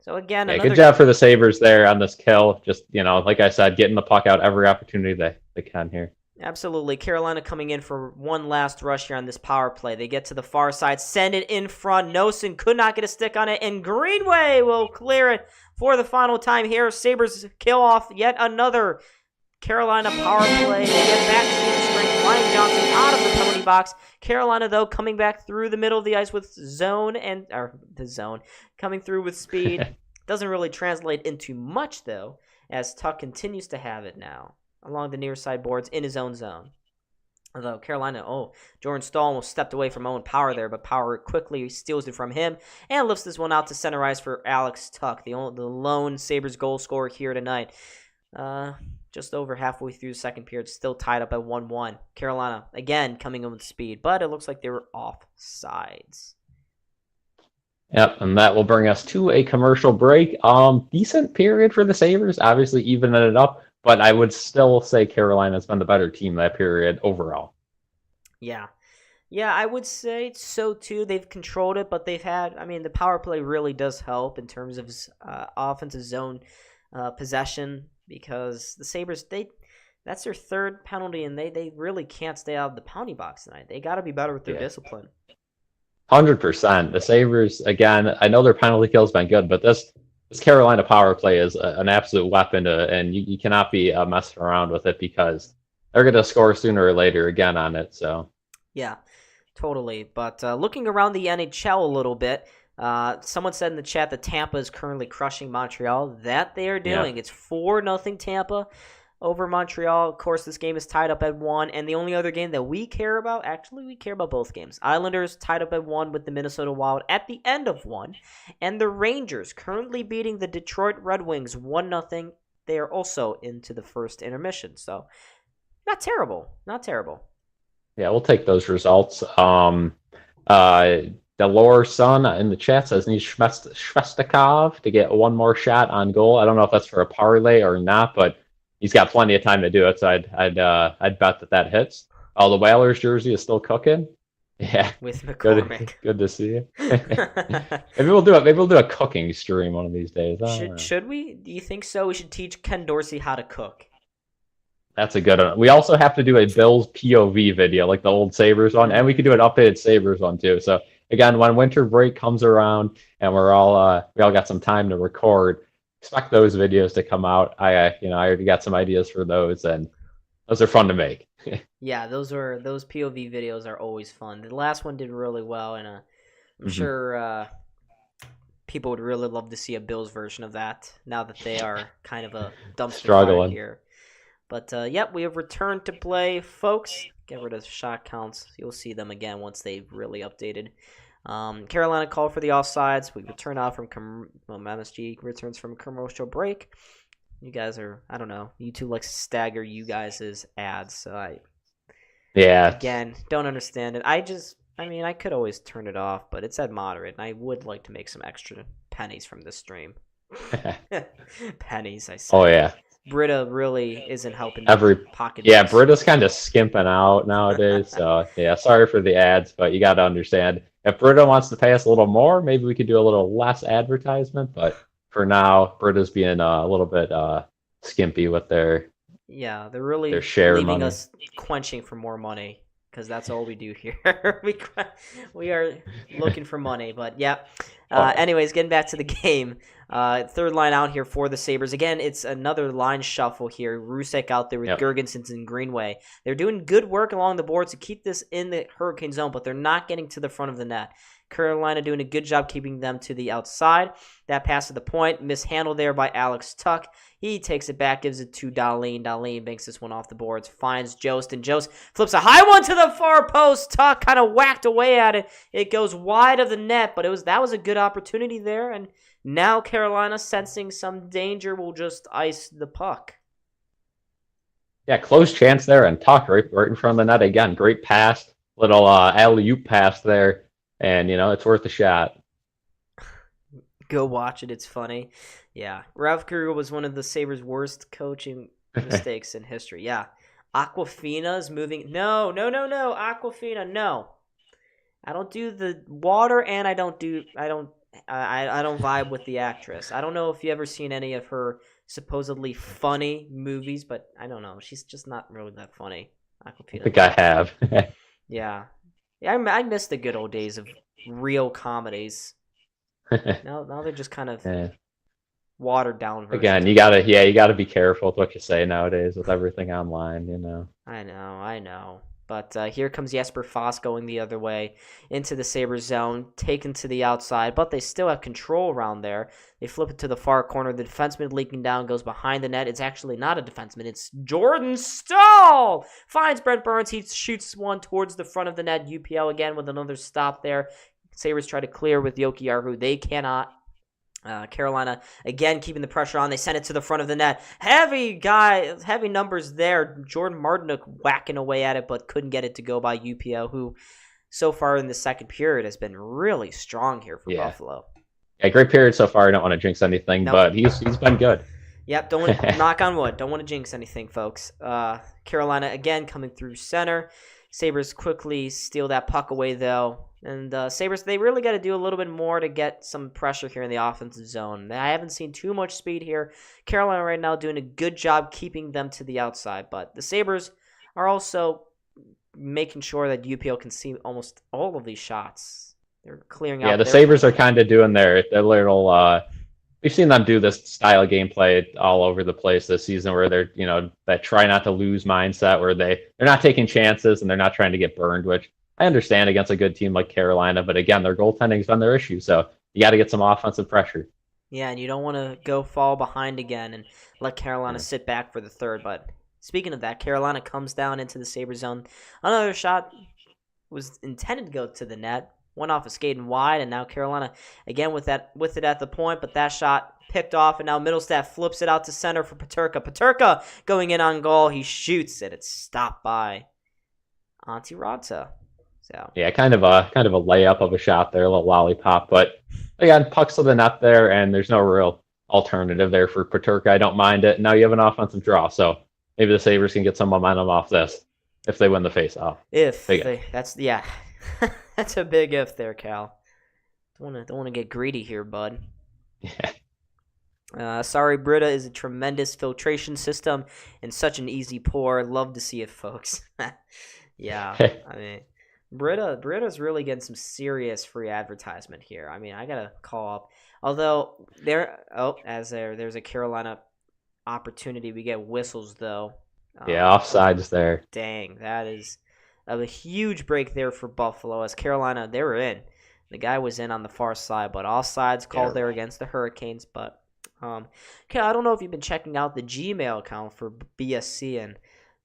So again, good job for the Sabres there on this kill. Just, like I said, getting the puck out every opportunity they can here. Absolutely. Carolina coming in for one last rush here on this power play. They get to the far side, send it in front. Nosen could not get a stick on it, and Greenway will clear it for the final time here. Sabres kill off yet another Carolina power play. They get back to the string. Ryan Johnson out of the penalty box. Carolina, though, coming back through the middle of the ice with coming through with speed. Doesn't really translate into much, though, as Tuck continues to have it now along the near side boards in his own zone. Although Carolina, Jordan Stahl almost stepped away from Owen Power there, but Power quickly steals it from him and lifts this one out to center ice for Alex Tuck, the lone Sabres goal scorer here tonight. Just over halfway through the second period, still tied up at 1-1. Carolina, again, coming in with speed, but it looks like they were off sides. Yep, and that will bring us to a commercial break. Decent period for the Sabres, obviously evening it up. But I would still say Carolina's been the better team that period overall. Yeah, I would say so too. They've controlled it, but they've had, the power play really does help in terms of offensive zone possession, because the Sabres, that's their third penalty, and they really can't stay out of the penalty box tonight. They got to be better with their discipline. 100%. The Sabres, again, I know their penalty kill's been good, but this Carolina power play is an absolute weapon, and you cannot be messing around with it, because they're going to score sooner or later again on it. So yeah, totally. But looking around the NHL a little bit, someone said in the chat that Tampa is currently crushing Montreal. That they are doing. Yeah. It's 4-0 Tampa over Montreal. Of course, this game is tied up at 1, and the only other game that we care about, actually we care about both games. Islanders tied up at 1 with the Minnesota Wild at the end of 1, and the Rangers currently beating the Detroit Red Wings 1-0. They are also into the first intermission, so not terrible. Yeah, we'll take those results. Delore Son in the chat says needs Shvestikov to get one more shot on goal. I don't know if that's for a parlay or not, but he's got plenty of time to do it, so I'd bet that hits. The Whalers jersey is still cooking. Yeah, with McCormick. Good to see you. Maybe we'll do a cooking stream one of these days. Should we? Do you think so? We should teach Ken Dorsey how to cook. That's a good one. We also have to do a Bills POV video, like the old Sabres one, and we could do an updated Sabres one too. So again, when winter break comes around and we all got some time to record, expect those videos to come out. I already got some ideas for those, and those are fun to make. Yeah, those POV videos are always fun. The last one did really well, and I'm sure people would really love to see a Bills version of that now that they are kind of a dumpster fire here. But we have returned to play, folks. Get rid of shot counts. You'll see them again once they've really updated. Carolina called for the offsides. We return out from MSG returns from a commercial break. You guys are, I don't know, YouTube likes to stagger you guys' ads, so again, don't understand it. I could always turn it off, but it's at moderate, and I would like to make some extra pennies from this stream. Pennies, I say. Oh yeah. Britta really isn't helping pocket. Yeah, Britta's kind of skimping out nowadays. So yeah, sorry for the ads, but you got to understand, if Britta wants to pay us a little more, maybe we could do a little less advertisement. But for now, Britta's being a little bit skimpy with their they're really their share leaving money. Us quenching for more money, because that's all we do here. we are looking for money, but yeah. Anyways, getting back to the game. Third line out here for the Sabres. Again, it's another line shuffle here. Rusek out there with Girgensons and Greenway. They're doing good work along the boards to keep this in the Hurricane zone, but they're not getting to the front of the net. Carolina doing a good job keeping them to the outside. That pass to the point, mishandled there by Alex Tuck. He takes it back, gives it to Dalene. Dalene banks this one off the boards, finds Jost, and Jost flips a high one to the far post. Tuck kind of whacked away at it. It goes wide of the net, but that was a good opportunity there, and now Carolina, sensing some danger, will just ice the puck. Yeah, close chance there, and Tuck right in front of the net again. Great pass, little alley-oop pass there, and, it's worth a shot. Go watch it. It's funny. Yeah. Ralph Kruger was one of the Sabres' worst coaching mistakes in history. Yeah. Aquafina's moving. No. Aquafina, no. I don't do the water, and I don't vibe with the actress. I don't know if you ever seen any of her supposedly funny movies, but I don't know. She's just not really that funny. Aquafina. I think I have. Yeah. I miss the good old days of real comedies. Now they're just kind of watered down versions. Again, you gotta be careful with what you say nowadays with everything online. I know. But here comes Jesper Foss going the other way into the Sabres zone, taken to the outside, but they still have control around there. They flip it to the far corner. The defenseman leaking down goes behind the net. It's actually not a defenseman. It's Jordan Stahl. Finds Brent Burns. He shoots one towards the front of the net. UPL again with another stop there. Sabres try to clear with Jokiharju. They cannot. Carolina, again, keeping the pressure on. They send it to the front of the net. Heavy numbers there. Jordan Martinook whacking away at it, but couldn't get it to go by UPL, who so far in the second period has been really strong here for Buffalo. Yeah, great period so far. I don't want to jinx anything, but he's been good. Yep, don't want to knock on wood. Don't want to jinx anything, folks. Carolina, again, coming through center. Sabres quickly steal that puck away, though. And Sabres, they really got to do a little bit more to get some pressure here in the offensive zone. I haven't seen too much speed here. Carolina right now doing a good job keeping them to the outside. But the Sabres are also making sure that UPL can see almost all of these shots. They're clearing out. Yeah, the Sabres are kind of doing their little... we've seen them do this style of gameplay all over the place this season where they're, that try not to lose mindset, where they're not taking chances and they're not trying to get burned, which I understand against a good team like Carolina, but again, their goaltending's been their issue, so you got to get some offensive pressure. Yeah, and you don't want to go fall behind again and let Carolina sit back for the third. But speaking of that, Carolina comes down into the Sabres zone. Another shot was intended to go to the net, went off a skating wide, and now Carolina again with it at the point, but that shot picked off, and now Middlestat flips it out to center for Peterka. Peterka going in on goal. He shoots it. It's stopped by Antti Raanta. So. Yeah, kind of a layup of a shot there, a little lollipop. But again, pucks to the net there, and there's no real alternative there for Peterka. I don't mind it. Now you have an offensive draw, so maybe the Sabres can get some momentum off this if they win the faceoff. That's a big if there, Cal. Don't want to get greedy here, bud. Yeah. Sorry, Brita is a tremendous filtration system and such an easy pour. Love to see it, folks. Yeah, I mean. Britta's really getting some serious free advertisement here. I mean, I gotta call up. Although there's a Carolina opportunity. We get whistles though. Offsides there. Dang, that is a huge break there for Buffalo. As Carolina, they were in. The guy was in on the far side, but offsides called there against the Hurricanes. But I don't know if you've been checking out the Gmail account for BSC and.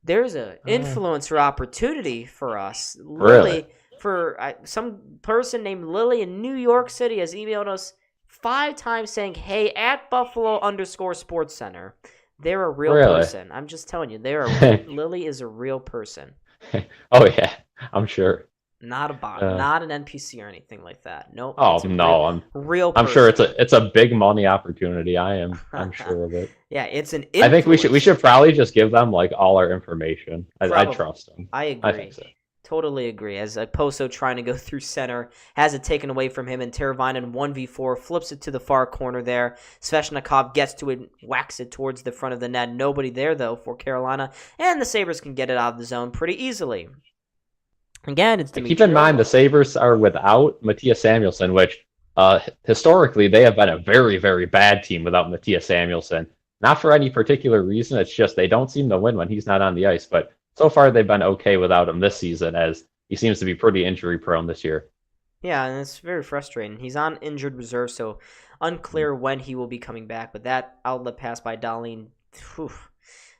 There's an influencer opportunity for us. Really? Some person named Lily in New York City has emailed us 5 times saying, "Hey, at Buffalo_SportsCenter." They're a real person. I'm just telling you, Lily is a real person. Oh yeah, I'm sure. Not a bot, not an NPC or anything like that. Nope. Oh no, real person. I'm sure it's a big money opportunity. I'm sure of it. Yeah, it's an. I think we should probably just give them like all our information. I trust them. I agree. I think so. Totally agree. As Poso trying to go through center, has it taken away from him, and Teravainen 1v4 flips it to the far corner there. Svechnikov gets to it, whacks it towards the front of the net. Nobody there though for Carolina, and the Sabres can get it out of the zone pretty easily. Again, it's Dimitri. Keep in mind the Sabres are without Mattias Samuelsson, which historically they have been a very, very bad team without Mattias Samuelsson. Not for any particular reason. It's just they don't seem to win when he's not on the ice. But so far they've been okay without him this season, as he seems to be pretty injury prone this year. Yeah, and it's very frustrating. He's on injured reserve, so unclear when he will be coming back. But that outlet pass by Dalene,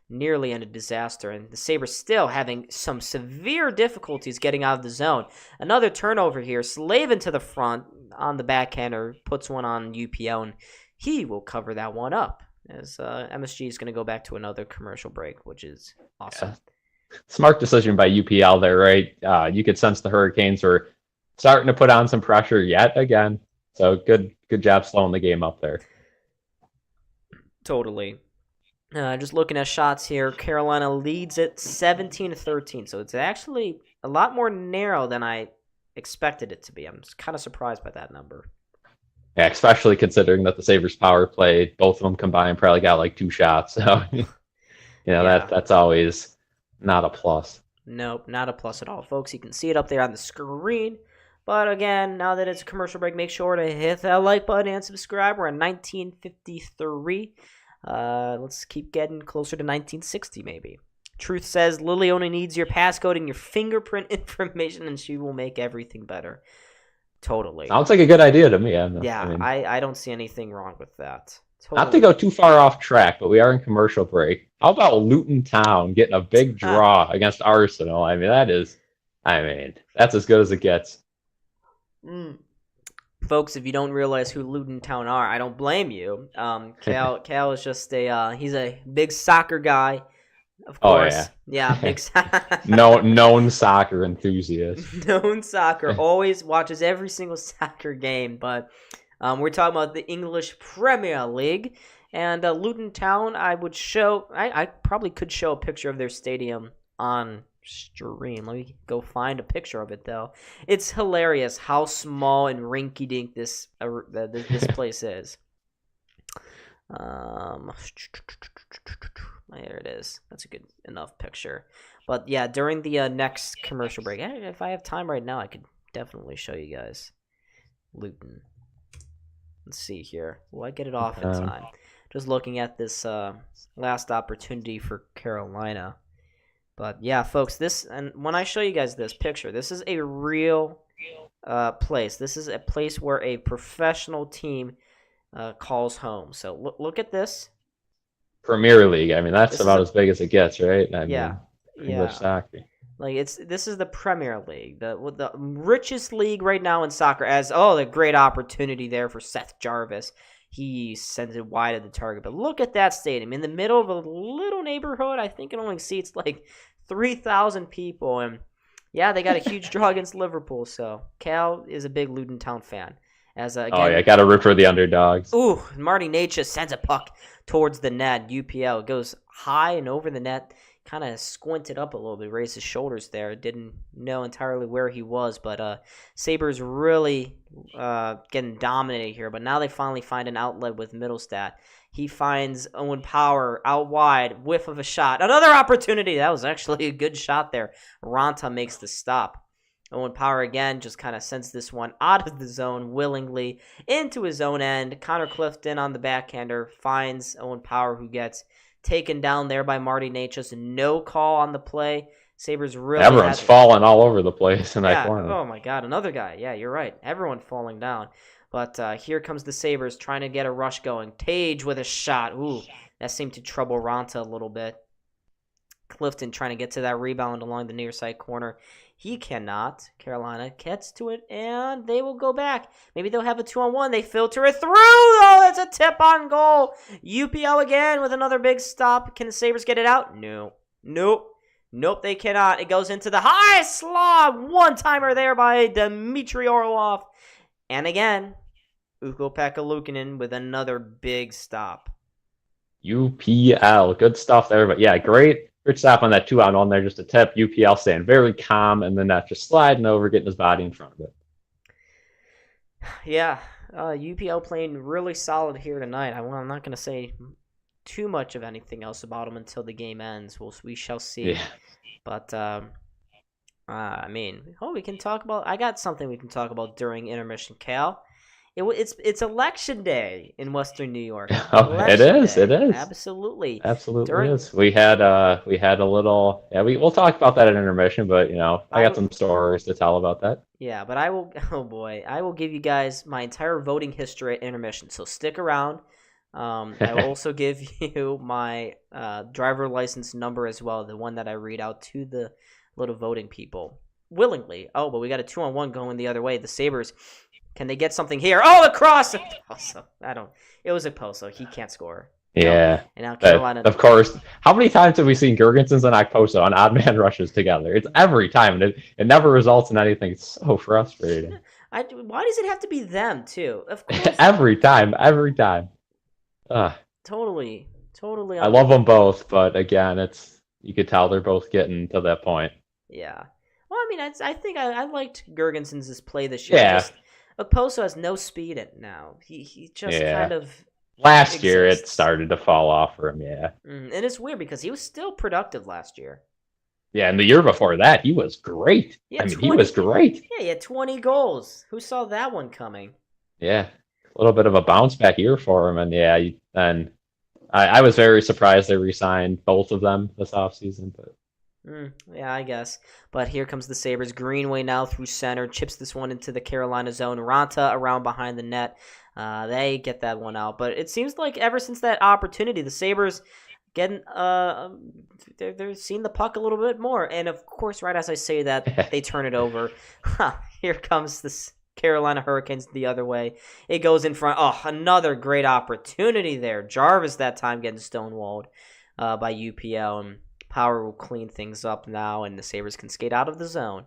nearly ended disaster. And the Sabres still having some severe difficulties getting out of the zone. Another turnover here. Slavin to the front on the backhander, puts one on UPL, and he will cover that one up. As MSG is going to go back to another commercial break, which is awesome. Yeah. Smart decision by UPL there, right? You could sense the Hurricanes were starting to put on some pressure yet again. So good job slowing the game up there. Totally. Just looking at shots here, Carolina leads it 17-13. So it's actually a lot more narrow than I expected it to be. I'm just kind of surprised by that number. Yeah, especially considering that the Sabres power play, both of them combined probably got like 2 shots. So, that's always not a plus. Nope, not a plus at all. Folks, you can see it up there on the screen. But again, now that it's a commercial break, make sure to hit that like button and subscribe. We're at 1953. Let's keep getting closer to 1960 maybe. Truth says Lily only needs your passcode and your fingerprint information, and she will make everything better. Totally. Sounds like a good idea to me. I don't see anything wrong with that. Totally. Not to go too far off track, but we are in commercial break. How about Luton Town getting a big draw against Arsenal? that's as good as it gets. Folks, if you don't realize who Luton Town are, I don't blame you. Cal is just he's a big soccer guy. Of course. Oh, yeah. Big known soccer enthusiast. Known soccer. Always watches every single soccer game. But we're talking about the English Premier League. And Luton Town, I probably could show a picture of their stadium on stream. Let me go find a picture of it, though. It's hilarious how small and rinky-dink this place is. There it is. That's a good enough picture. But yeah, during the next commercial break, if I have time right now, I could definitely show you guys Luton. Let's see here. Will I get it off in time? Just looking at this last opportunity for Carolina. But yeah, folks, and when I show you guys this picture, this is a real place. This is a place where a professional team calls home. So look at this. Premier League. That's about as big as it gets, right? English soccer. This is the Premier League, the richest league right now in soccer. The great opportunity there for Seth Jarvis. He sends it wide of the target. But look at that stadium in the middle of a little neighborhood. I think it only seats like 3,000 people, and yeah, they got a huge draw against Liverpool. So Cal is a big Luton Town fan. Got to root for the underdogs. Ooh, Marty Natchez sends a puck towards the net. UPL goes high and over the net. Kind of squinted up a little bit, raised his shoulders there. Didn't know entirely where he was, but Sabres really getting dominated here. But now they finally find an outlet with Middlestat. He finds Owen Power out wide, whiff of a shot. Another opportunity. That was actually a good shot there. Ranta makes the stop. Owen Power again just kind of sends this one out of the zone willingly into his own end. Connor Clifton on the backhander finds Owen Power, who gets taken down there by Marty Natchez. No call on the play. Sabres really everyone's falling all over the place in that corner. Oh my God, another guy. Yeah, you're right. Everyone falling down. But here comes the Sabres trying to get a rush going. Tage with a shot. Ooh, that seemed to trouble Ranta a little bit. Clifton trying to get to that rebound along the near side corner. He cannot. Carolina gets to it, and they will go back. Maybe they'll have a 2-on-1. They filter it through. Oh, that's a tip on goal. UPL again with another big stop. Can the Sabres get it out? No. Nope, they cannot. It goes into the high slot. One-timer there by Dmitry Orlov. And again, Ukko-Pekka Luukkonen with another big stop. UPL. Good stuff there. But yeah, great stop on that 2-on-1 there. Just a tip. UPL staying very calm, and then that just sliding over, getting his body in front of it. Yeah, UPL playing really solid here tonight. I'm not going to say too much of anything else about them until the game ends. We shall see. Yeah. But, we can talk about... I got something we can talk about during intermission, Cal. It's election day in Western New York. Oh, it is. Day. It is. Absolutely. Absolutely is. We had a little. Yeah, we'll talk about that at intermission, but I got some stories to tell about that. Yeah, but I will. Oh boy, I will give you guys my entire voting history at intermission. So stick around. I will also give you my driver license number as well, the one that I read out to the little voting people willingly. Oh, but we got a 2-on-1 going the other way. The Sabres. Can they get something here? Oh, across! Also, it was a post, so he can't score. Yeah. And now Carolina. Of course. How many times have we seen Girgensons and Okposo on odd man rushes together? It's every time, and it never results in anything. It's so frustrating. Why does it have to be them, too? Of course. Every time. Totally. I love them both, but again, you could tell they're both getting to that point. Yeah. Well, I mean, I think I liked Girgensons' play this year. Yeah. Okposo has no speed now. He just kind of last year it started to fall off for him. Yeah, and it's weird because he was still productive last year. Yeah, and the year before that he was great. He was great. Yeah, he had 20 goals. Who saw that one coming? Yeah, a little bit of a bounce back year for him, and I was very surprised they re-signed both of them this offseason, but. Yeah, I guess. But here comes the Sabres. Greenway now through center. Chips this one into the Carolina zone. Ranta around behind the net. They get that one out. But it seems like ever since that opportunity, the Sabres getting they're seeing the puck a little bit more. And of course, right as I say that, they turn it over. Here comes this Carolina Hurricanes the other way. It goes in front. Oh, another great opportunity there. Jarvis that time getting stonewalled by UPL. And Power will clean things up now, and the Sabres can skate out of the zone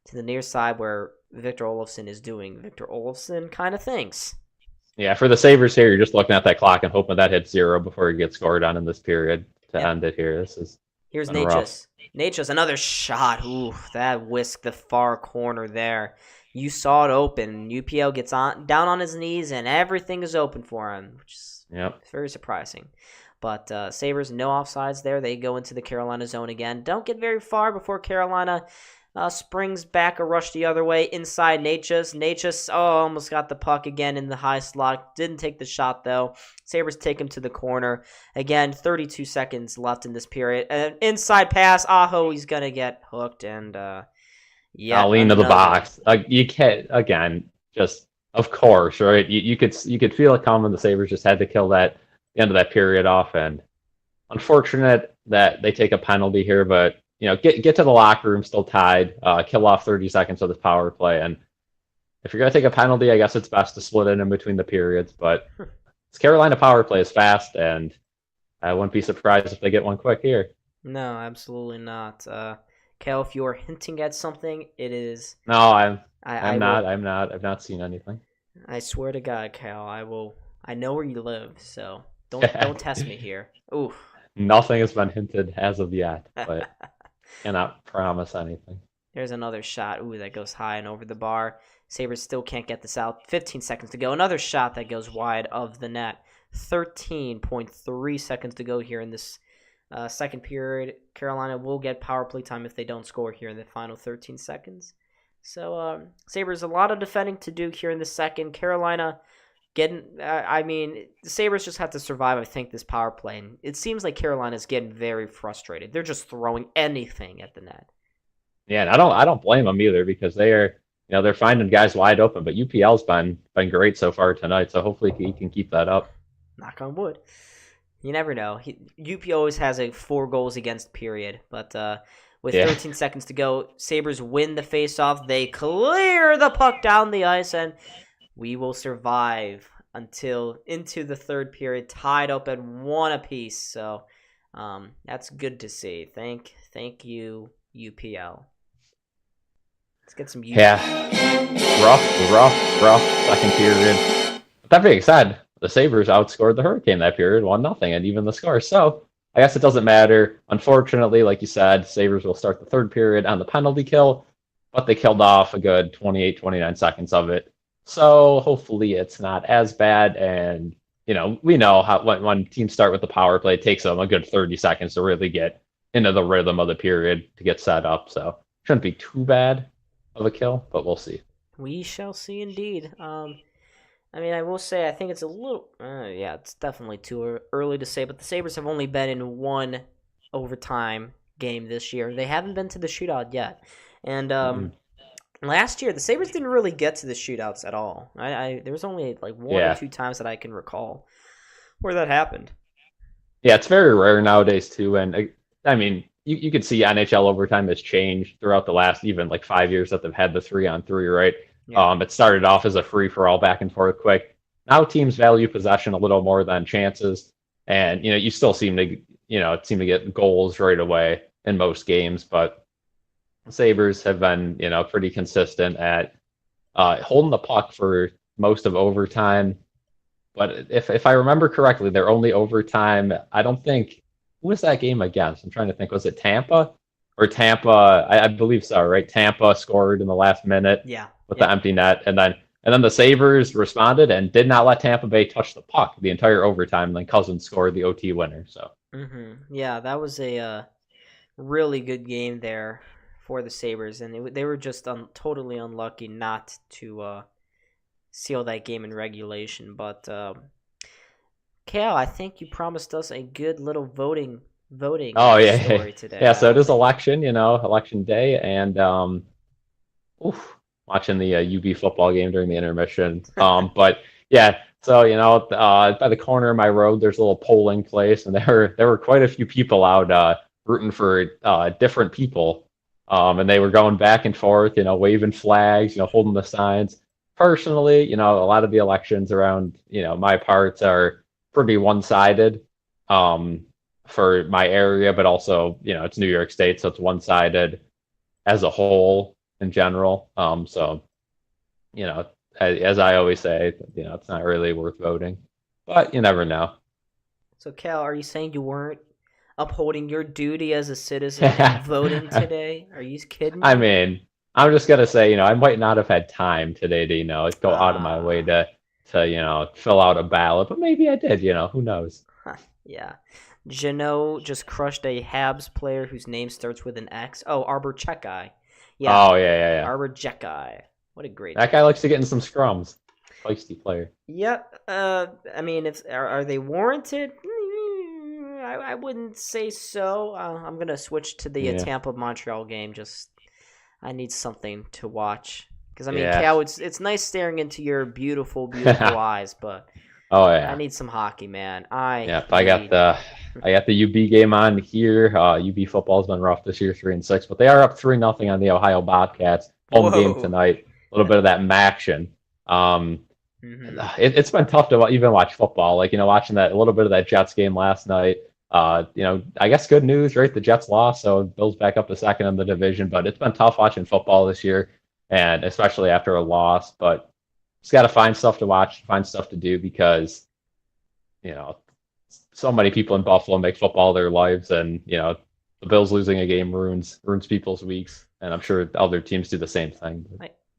to the near side where Victor Olofsson is doing Victor Olofsson kind of things. Yeah, for the Sabres here, you're just looking at that clock and hoping that hits 0 before you get scored on in this period to end it here. Here's Natchez. Natchez, another shot. Ooh, that whisked the far corner there. You saw it open. UPL gets down on his knees, and everything is open for him, which is very surprising. But Sabres, no offsides there. They go into the Carolina zone again. Don't get very far before Carolina springs back a rush the other way inside Natchez. Natchez, almost got the puck again in the high slot. Didn't take the shot, though. Sabres take him to the corner. Again, 32 seconds left in this period. An inside pass. Aho, he's going to get hooked. And, I'll lean to the box. You can't, again, just, of course, right? You could feel it coming. The Sabres just had to kill that. The end of that period off, and unfortunate that they take a penalty here, but get to the locker room still tied, kill off 30 seconds of this power play, and if you're gonna take a penalty, I guess it's best to split it in between the periods. But this Carolina power play is fast, and I wouldn't be surprised if they get one quick here. No, absolutely not. Cal, if you are hinting at something, it is. No, I'm not. I've not seen anything. I swear to God, Cal, I know where you live, so. Don't test me here. Ooh. Nothing has been hinted as of yet, but cannot promise anything. There's another shot. Ooh, that goes high and over the bar. Sabres still can't get this out. 15 seconds to go. Another shot that goes wide of the net. 13.3 seconds to go here in this second period. Carolina will get power play time if they don't score here in the final 13 seconds. So Sabres, a lot of defending to do here in the second. Carolina... the Sabres just have to survive, I think, this power play. And it seems like Carolina's getting very frustrated. They're just throwing anything at the net. Yeah, and I don't blame them either because they're finding guys wide open. But UPL's been great so far tonight, so hopefully he can keep that up. Knock on wood. You never know. UP always has a 4 goals against period, but with 13 seconds to go, Sabres win the faceoff. They clear the puck down the ice, and we will survive until into the third period, tied up at 1 apiece. So that's good to see. Thank you, UPL. Let's get some UPL. Yeah, rough second period. But that being said, the Sabres outscored the Hurricane that period, 1-0, and even the score. So I guess it doesn't matter. Unfortunately, like you said, Sabres will start the third period on the penalty kill, but they killed off a good 28, 29 seconds of it. So hopefully it's not as bad, and we know how when teams start with the power play, it takes them a good 30 seconds to really get into the rhythm of the period to get set up. So shouldn't be too bad of a kill, but we'll see. We shall see indeed. I mean, I will say I think it's a little. Yeah, it's definitely too early to say. But the Sabres have only been in one overtime game this year. They haven't been to the shootout yet. And last year, the Sabres didn't really get to the shootouts at all. There was only like one or Yeah. two times that I can recall where that happened. Yeah, it's very rare nowadays too. And I mean, you could see NHL overtime has changed throughout the last even like 5 years that they've had the 3-on-3, right? Yeah. It started off as a free for all back and forth quick. Now teams value possession a little more than chances, and you still seem to get goals right away in most games, but the Sabres have been pretty consistent at holding the puck for most of overtime. But if I remember correctly, their only overtime, I don't think, who was that game against? I'm trying to think. Was it Tampa? Or Tampa, I believe so, right? Tampa scored in the last minute Yeah. with the empty net, and then the Sabres responded and did not let Tampa Bay touch the puck the entire overtime. And then Cousins scored the OT winner. So Yeah, that was a really good game there for the Sabres, and they were just totally unlucky not to seal that game in regulation. But Kale, I think you promised us a good little voting oh yeah, story today. yeah. So it is election day, and watching the UB football game during the intermission. But yeah, so by the corner of my road, there's a little polling place, and there were quite a few people out rooting for different people, and they were going back and forth, waving flags, holding the signs. Personally, a lot of the elections around my parts are pretty one-sided for my area, but also it's New York State, so it's one-sided as a whole in general. So, as I always say, it's not really worth voting, but you never know. So, Cal, are you saying you weren't upholding your duty as a citizen and voting today? Are you kidding me? I mean, I'm just gonna say, I might not have had time today to, go out of my way to fill out a ballot, but maybe I did. Who knows? Yeah. Jeannot just crushed a Habs player whose name starts with an X. Oh, Arbor Checkeye. Yeah. Oh yeah. Arbor Checkeye. What a great That name. guy likes to get in some scrums. Feisty player. Yep. I mean, are they warranted? I wouldn't say so. I'm gonna switch to the Tampa Montreal game. Just I need something to watch because I mean, Cal, it's nice staring into your beautiful eyes, but I need some hockey, man. I got the UB game on here. UB football's been rough this year, 3-6, but they are up 3-0 on the Ohio Bobcats. Home game tonight. A little bit of that action. It's been tough to even watch football. Like watching a little bit of that Jets game last night. I guess good news, right? The Jets lost, so Bills back up to second in the division. But it's been tough watching football this year, and especially after a loss. But just got to find stuff to watch, find stuff to do because so many people in Buffalo make football their lives, and the Bills losing a game ruins people's weeks, and I'm sure other teams do the same thing.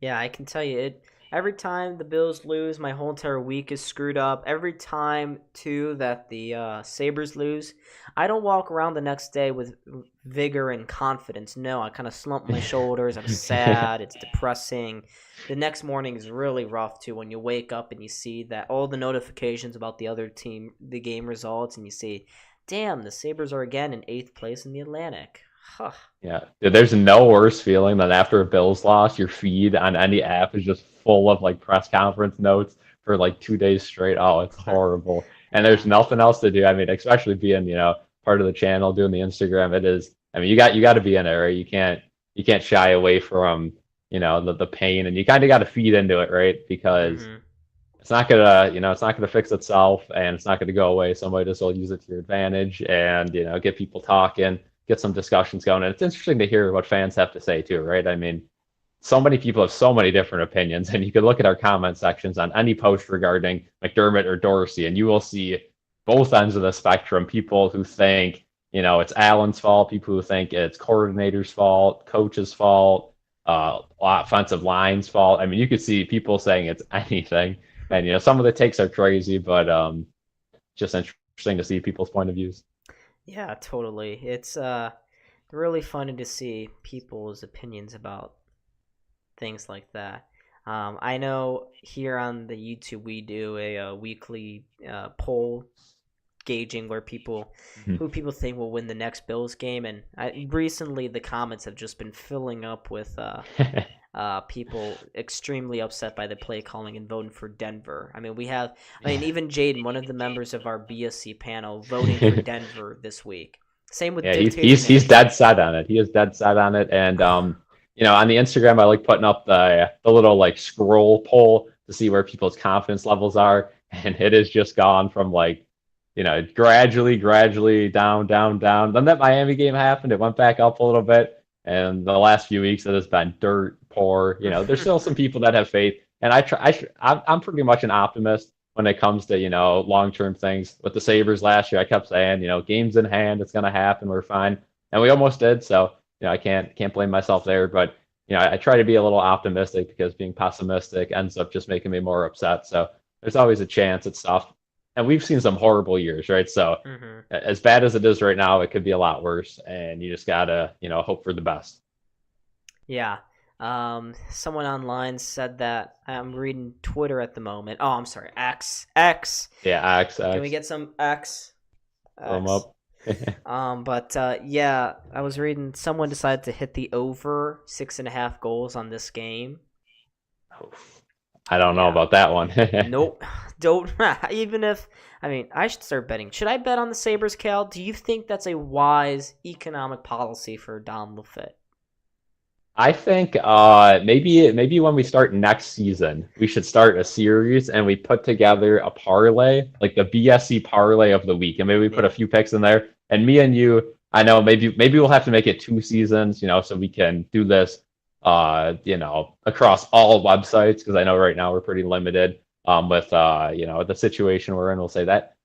Yeah, I can tell you it. Every time the Bills lose, my whole entire week is screwed up. Every time, too, that the Sabres lose, I don't walk around the next day with vigor and confidence. No, I kind of slump my shoulders. I'm sad. It's depressing. The next morning is really rough, too, when you wake up and you see that all the notifications about the other team, the game results, and you see, damn, the Sabres are again in 8th place in the Atlantic. Huh. Yeah, there's no worse feeling than after a Bills loss, your feed on any app is just full of press conference notes for 2 days straight. Oh, it's horrible. And there's nothing else to do. I mean, especially being, part of the channel, doing the Instagram, it is. I mean, you got to be in it, right? You can't shy away from, the pain, and you kind of got to feed into it, right? Because it's not gonna fix itself, and it's not gonna go away. Somebody just will use it to your advantage, and get people talking, get some discussions going. And it's interesting to hear what fans have to say too, right? I mean, so many people have so many different opinions, and you can look at our comment sections on any post regarding McDermott or Dorsey, and you will see both ends of the spectrum. People who think, it's Allen's fault, people who think it's coordinator's fault, coach's fault, offensive line's fault. I mean, you could see people saying it's anything. And, some of the takes are crazy, but just interesting to see people's point of views. Yeah, totally. It's really funny to see people's opinions about things like that. I know here on the YouTube we do a weekly poll gauging who people think will win the next Bills game, and recently the comments have just been filling up with people extremely upset by the play calling and voting for Denver. I mean, even Jaden, one of the members of our BSC panel, voting for Denver this week. Same with he's dead set on it. He is dead set on it, and on the Instagram, I like putting up the little like scroll poll to see where people's confidence levels are, and it has just gone from like, gradually down. Then that Miami game happened, it went back up a little bit, and the last few weeks it has been dirt poor. There's still some people that have faith, and I'm pretty much an optimist when it comes to long-term things. With the Sabres last year, I kept saying, games in hand, it's gonna happen, we're fine, and we almost did. So I can't blame myself there, but I try to be a little optimistic because being pessimistic ends up just making me more upset. So there's always a chance at stuff, and we've seen some horrible years, right? So as bad as it is right now, it could be a lot worse, and you just gotta hope for the best. Yeah. Someone online said that. I'm reading Twitter at the moment. Oh, I'm sorry, X. Yeah, X. Can we get some X? Throw up. Yeah, I was reading. Someone decided to hit the over 6.5 goals on this game. I don't know about that one. Nope. Don't. I should start betting. Should I bet on the Sabres, Cal? Do you think that's a wise economic policy for Don Lafitte? I think maybe when we start next season, we should start a series and we put together a parlay, like the BSC parlay of the week, and maybe we put a few picks in there. And me and you, I know maybe we'll have to make it 2 seasons, so we can do this, across all websites, because I know right now we're pretty limited with the situation we're in. We'll say that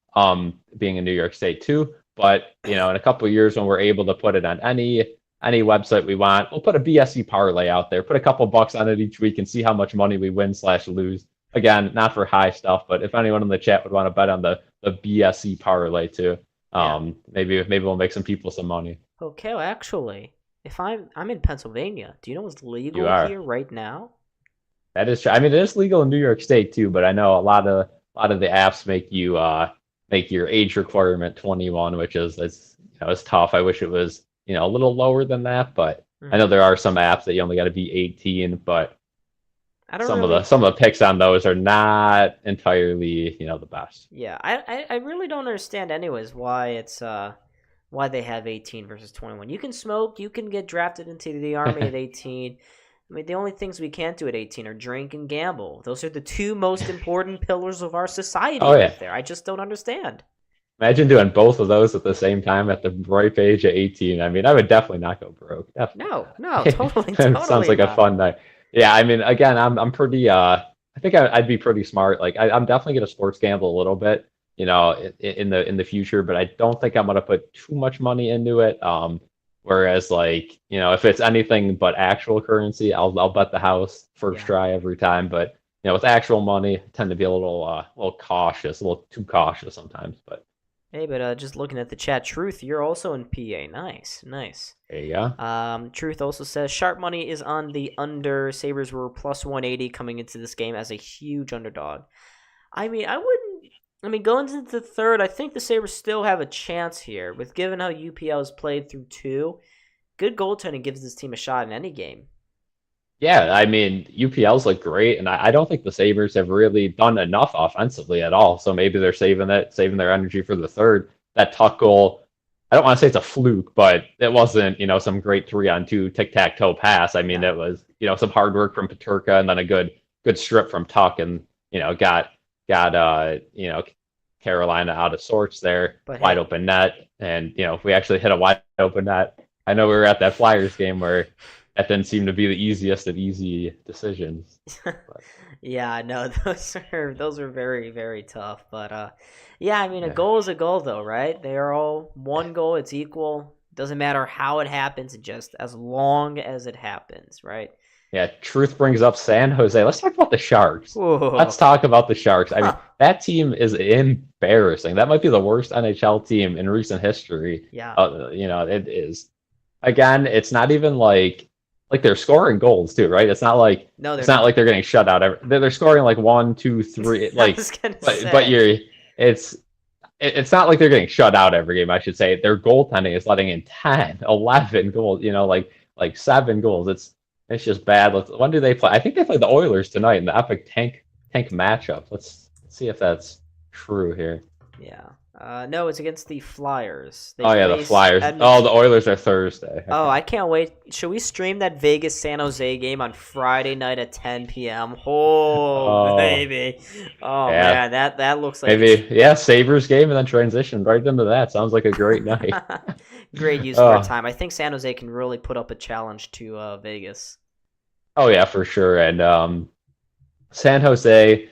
being in New York State too, but in a couple of years when we're able to put it on any website we want, we'll put a BSC parlay out there, put a couple bucks on it each week, and see how much money we win/lose. Again, not for high stuff, but if anyone in the chat would want to bet on the BSC parlay too, maybe we'll make some people some money. Okay, well, actually, if I'm in Pennsylvania, do you know what's legal here right now? That is true. I mean, it is legal in New York State too, but I know a lot of the apps make you make your age requirement 21, which is it's tough. I wish it was a little lower than that, but I know there are some apps that you only got to be 18, but some of the picks on those are not entirely the best. Yeah, I really don't understand anyways why why they have 18 versus 21. You can smoke, you can get drafted into the army at 18. I mean, the only things we can't do at 18 are drink and gamble. Those are the 2 most important pillars of our society right there. I just don't understand. Imagine doing both of those at the same time at the ripe age of 18. I mean, I would definitely not go broke. Definitely. No, totally. Sounds like a fun night. Yeah, I mean, again, I'm pretty. I think I'd be pretty smart. Like, I'm definitely gonna sports gamble a little bit, in the future, but I don't think I'm gonna put too much money into it. Whereas, like, if it's anything but actual currency, I'll bet the house first try every time. But with actual money, I tend to be a little cautious, a little too cautious sometimes. But hey, but just looking at the chat, Truth, you're also in PA. Nice. There you go. Truth also says sharp money is on the under. Sabres were plus 180 coming into this game as a huge underdog. I mean, going into the third, I think the Sabres still have a chance here. With given how UPL has played through 2, good goaltending gives this team a shot in any game. Yeah, I mean, UPL's look great, and I don't think the Sabres have really done enough offensively at all. So maybe they're saving their energy for the third. That Tuck goal, I don't want to say it's a fluke, but it wasn't, some great 3-on-2 tic-tac-toe pass. I mean, it was, some hard work from Peterka and then a good strip from Tuck, and got Carolina out of sorts there, wide open net, and we actually hit a wide open net. I know we were at that Flyers game where that didn't seem to be the easiest of easy decisions. Yeah, no, those are very, very tough. But a goal is a goal, though, right? They are all one goal. It's equal. Doesn't matter how it happens, just as long as it happens, right? Yeah, Truth brings up San Jose. Let's talk about the Sharks. Whoa. Let's talk about the Sharks. I mean, that team is embarrassing. That might be the worst NHL team in recent history. Yeah. It is. Again, it's not even like like they're scoring goals too, right? It's not like No, they're it's not not. like they're getting shut out. They're scoring like 1, 2, 3, I like, was gonna but say. it's not like they're getting shut out every game. I should say their goaltending is letting in 10, 11 goals. Like 7 goals. It's just bad. When do they play? I think they play the Oilers tonight in the epic tank matchup. Let's see if that's true here. Yeah. No, it's against the Flyers. They Oh yeah, the face Flyers. Oh, Edmonton. the Oilers are Thursday. Oh, Okay. I can't wait. Should we stream that Vegas San Jose game on Friday night at 10 p.m.? Oh, Oh baby. Oh, yeah, man. That looks like maybe yeah. Sabres game and then transition right into that. Sounds like a great night. great use of our time. I think San Jose can really put up a challenge to Vegas. Oh yeah, for sure. And San Jose,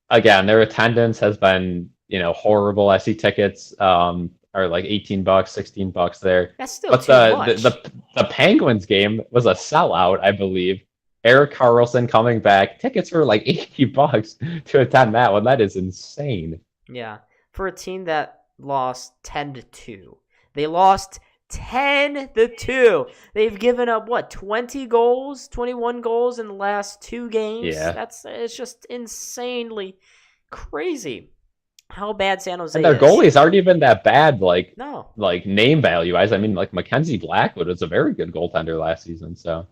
again, their attendance has been horrible. I see tickets are like $18, $16 there. That's still But too much. the Penguins game was a sellout, I believe. Erik Karlsson coming back. Tickets were like $80 to attend that one. That is insane. Yeah, for a team that lost 10-2. They lost 10-2. They've given up what, 20 goals, 21 goals in the last 2 games. Yeah. It's just insanely crazy how bad San Jose And their is. goalies aren't even that bad, No. like name value wise. I mean, like Mackenzie Blackwood was a very good goaltender last season, so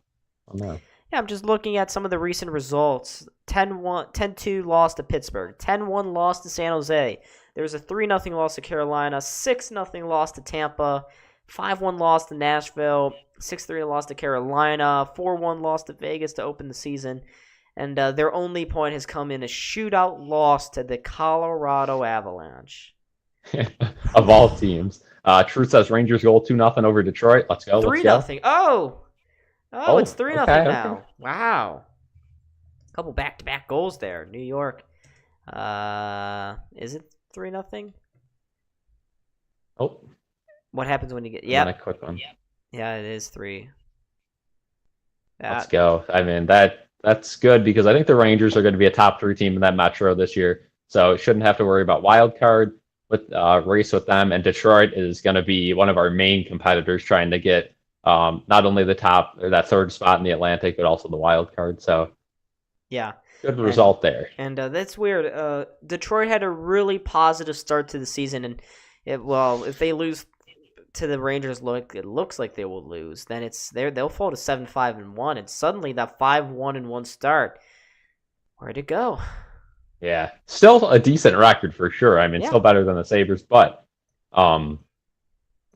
I don't know. Yeah, I'm just looking at some of the recent results. 10-2 loss to Pittsburgh. 10-1 loss to San Jose. There was a 3-0 loss to Carolina. 6-0 loss to Tampa. 5-1 loss to Nashville. 6-3 loss to Carolina. 4-1 loss to Vegas to open the season. And their only point has come in a shootout loss to the Colorado Avalanche. Of all teams. Truth says Rangers goal 2-0 over Detroit. Let's go. 3-0. Oh, it's 3-0 okay, now. okay. Wow. A couple back-to-back goals there. New York. Is it 3-0? Oh. What happens when you get... Yeah. A quick one. Yeah, it is 3. Let's go. I mean, that's good because I think the Rangers are going to be a top 3 team in that Metro this year. So shouldn't have to worry about wild card with race with them. And Detroit is going to be one of our main competitors trying to get not only the top or that 3rd spot in the Atlantic, but also the wild card. So yeah, good result there. And that's weird. Detroit had a really positive start to the season, and if they lose to the Rangers, it looks like they will lose. Then they'll fall to 7-5-1, and suddenly that 5-1-1 start, where'd it go? Yeah, still a decent record for sure. I mean, still better than the Sabres, but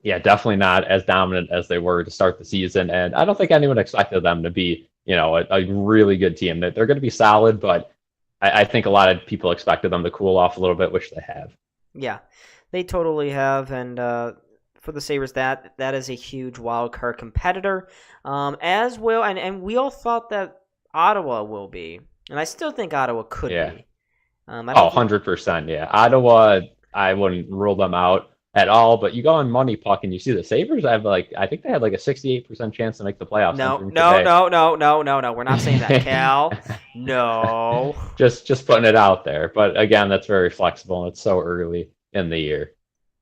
yeah, definitely not as dominant as they were to start the season. And I don't think anyone expected them to be, a really good team. They're going to be solid, but I think a lot of people expected them to cool off a little bit, which they have. Yeah, they totally have. And for the Sabres, that is a huge wild card competitor, as well. And we all thought that Ottawa will be, and I still think Ottawa could be. 100%. Yeah, Ottawa, I wouldn't rule them out at all, but you go on Money Puck and you see the Sabres have I think they had like a 68% chance to make the playoffs. No. We're not saying that, Cal. No. Just putting it out there. But again, that's very flexible and it's so early in the year.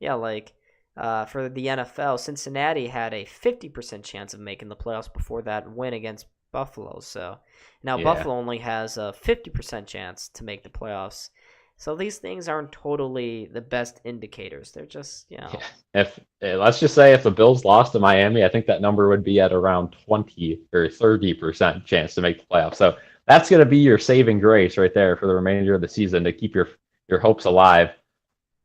Yeah, for the NFL, Cincinnati had a 50% chance of making the playoffs before that win against Buffalo. So now Buffalo only has a 50% chance to make the playoffs. So these things aren't totally the best indicators. They're just, If let's just say if the Bills lost to Miami, I think that number would be at around 20 or 30% chance to make the playoffs. So that's going to be your saving grace right there for the remainder of the season to keep your hopes alive.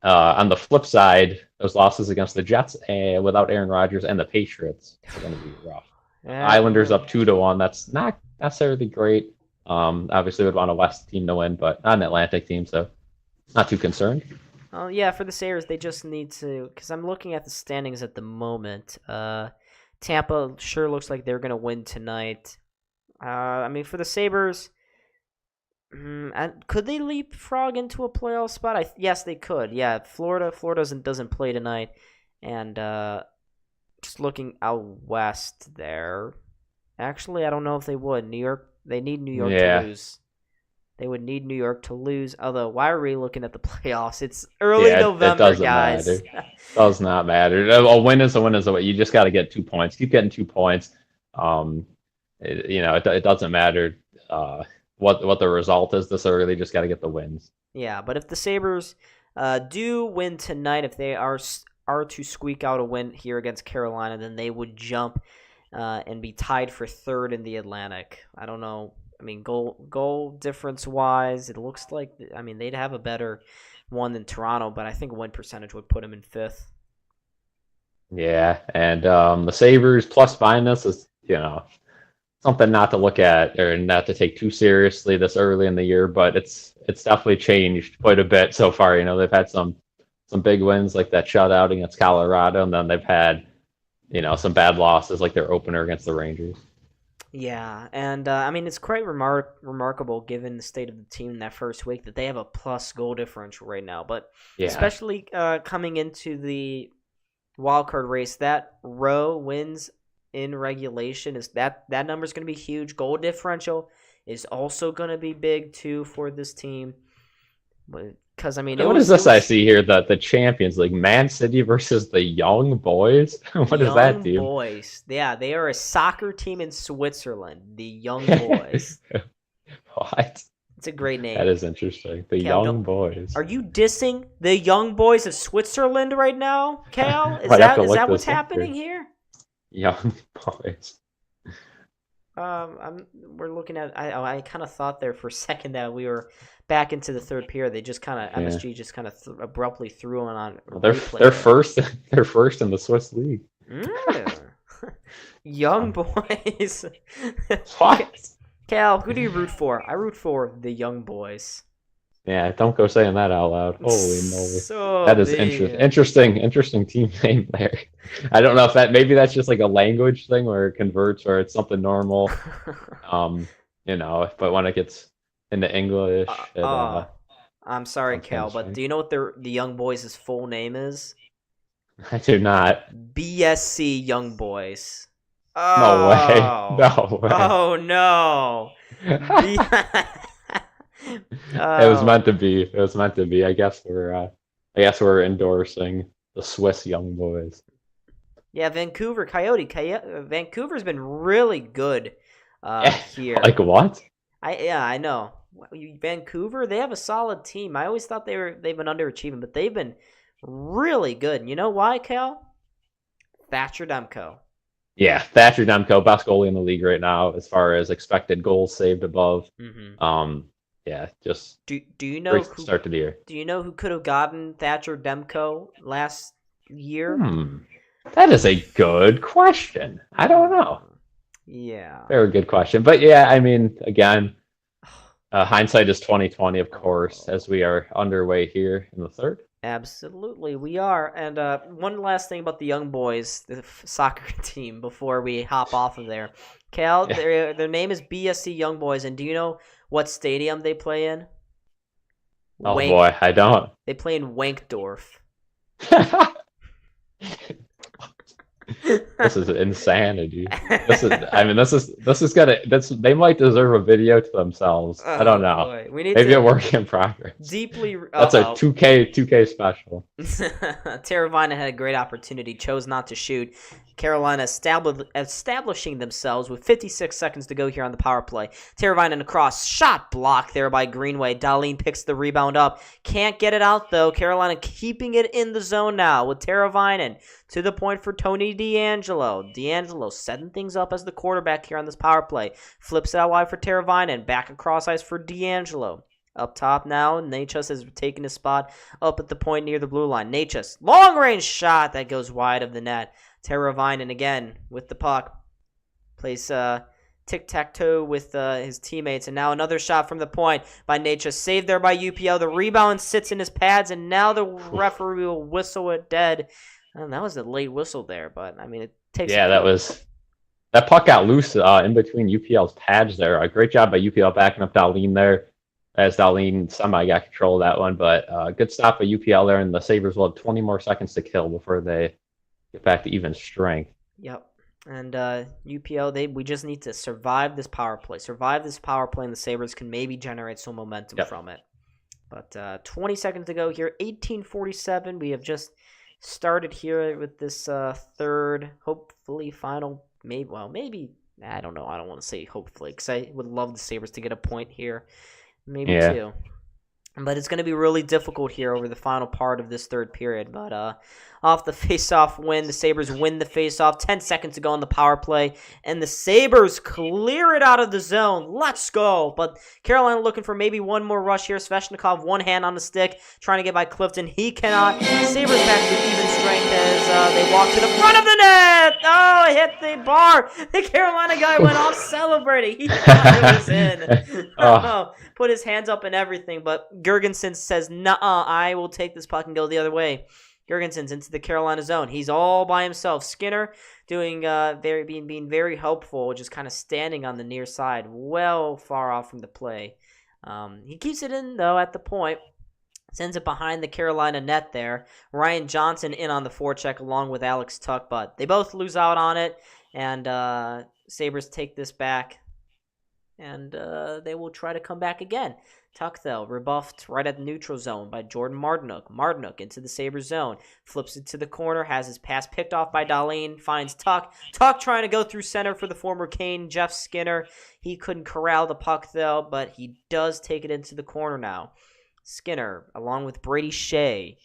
On the flip side, those losses against the Jets without Aaron Rodgers and the Patriots are going to be rough. Islanders up 2-1. That's not necessarily great. Obviously, would want a West team to win, but not an Atlantic team, so not too concerned. Yeah, for the Sabres, they just need to, because I'm looking at the standings at the moment. Tampa sure looks like they're going to win tonight. I mean, for the Sabres, could they leapfrog into a playoff spot? Yes, they could. Yeah, Florida doesn't play tonight, and just looking out west there. Actually, I don't know if they would. New York, they need New York to lose. They would need New York to lose. Although, why are we looking at the playoffs? It's early November, it doesn't guys. Matter. Does not matter. A win is a win is a win. You just got to get 2 points. Keep getting 2 points. it doesn't matter what the result is this early. Just got to get the wins. Yeah, but if the Sabres do win tonight, if they are to squeak out a win here against Carolina, then they would jump and be tied for third in the Atlantic. I don't know. I mean, goal difference wise, it looks like they'd have a better one than Toronto, but I think win percentage would put them in fifth. Yeah, and the Sabres plus minus is something not to look at or not to take too seriously this early in the year, but it's definitely changed quite a bit so far. They've had some big wins like that shutout against Colorado, and then they've had some bad losses like their opener against the Rangers. Yeah, and it's quite remarkable given the state of the team in that first week that they have a plus goal differential right now. But especially coming into the wild card race, that row wins in regulation is that number is going to be huge. Goal differential is also going to be big too for this team. Because what is this I see here? The Champions League, Man City versus the Young Boys. What is that, dude? Young Boys. Yeah, they are a soccer team in Switzerland. The Young Boys. What? It's a great name. That is interesting. The Young Boys. Are you dissing the Young Boys of Switzerland right now, Cal? Is that what's happening here? Young Boys. We're looking at. I kind of thought there for a second that we were back into the third period. They just kind of MSG just kind of abruptly threw on. They're first. They're first in the Swiss league. Young Boys. What? Cal, who do you root for? I root for the Young Boys. Yeah, don't go saying that out loud. Holy moly. So that is interesting team name there. I don't know if maybe that's just like a language thing where it converts or it's something normal. But when it gets into English. I'm sorry, Cal, but do you know what the Young Boys' full name is? I do not. BSC Young Boys. No way. No way. Oh, no. It was meant to be. I guess we're endorsing the Swiss Young Boys. Yeah, Vancouver Coyote. Vancouver's been really good here. Like what? I know. Vancouver, they have a solid team. I always thought they've been underachieving, but they've been really good. You know why, Cal? Thatcher Demko. Yeah, Thatcher Demko, best goalie in the league right now as far as expected goals saved above. Mm-hmm. Yeah, just do you know great start to the year. Do you know who could have gotten Thatcher Demko last year? That is a good question. I don't know. Yeah, very good question. But yeah, again, hindsight is 20/20, of course, as we are underway here in the third. Absolutely, we are. And one last thing about the Young Boys, the soccer team, before we hop off of there. Cal, their name is BSC Young Boys, and do you know what stadium they play in? Oh boy, I don't. They play in Wankdorf. This is insanity. They might deserve a video to themselves. I don't know. Boy. Maybe a work in progress. That's a 2K special. Teravainen had a great opportunity, chose not to shoot. Carolina establishing themselves with 56 seconds to go here on the power play. Teravainen across, shot blocked there by Greenway. Dalene picks the rebound up. Can't get it out, though. Carolina keeping it in the zone now with Teravainen to the point for Tony DeAngelo. DeAngelo setting things up as the quarterback here on this power play. Flips it out wide for Teravainen. Back across ice for DeAngelo. Up top now, Natchez has taken his spot up at the point near the blue line. Natchez, long-range shot that goes wide of the net. Teravainen again with the puck. Plays tic-tac-toe with his teammates. And now another shot from the point by Natchez. Saved there by UPL. The rebound sits in his pads, and now the referee will whistle it dead. And that was a late whistle there, but, it takes... Yeah, that puck got loose in between UPL's pads there. A great job by UPL backing up Dalene there, as Dalene somehow got control of that one. But good stop by UPL there, and the Sabres will have 20 more seconds to kill before they get back to even strength. Yep. And UPL, we just need to survive this power play. And the Sabres can maybe generate some momentum from it. But 20 seconds to go here. 18:47. We have just started here with this third, hopefully final, maybe I don't know. I don't want to say hopefully, because I would love the Sabres to get a point here. Maybe Yeah. 2. But it's going to be really difficult here over the final part of this third period. But off the face-off win, the Sabres win the face-off. 10 seconds to go on the power play. And the Sabres clear it out of the zone. Let's go. But Carolina looking for maybe one more rush here. Sveshnikov, one hand on the stick, trying to get by Clifton. He cannot. Sabres back to even strength as they walk to the front of the net. Oh, it hit the bar. The Carolina guy went off celebrating. He thought it was in. Oh. Put his hands up and everything, but Girgensons says, "Nuh-uh, I will take this puck and go the other way." Girgensons into the Carolina zone. He's all by himself. Skinner doing being very helpful, just kind of standing on the near side, well far off from the play. He keeps it in though at the point. Sends it behind the Carolina net there. Ryan Johnson in on the forecheck along with Alex Tuck, but they both lose out on it, and Sabres take this back. And they will try to come back again. Tuck, though, rebuffed right at the neutral zone by Jordan Martinook. Martinook into the Sabres zone. Flips it to the corner. Has his pass picked off by Dalene. Finds Tuck. Tuck trying to go through center for the former Kane, Jeff Skinner. He couldn't corral the puck, though, but he does take it into the corner now. Skinner, along with Brady Shea.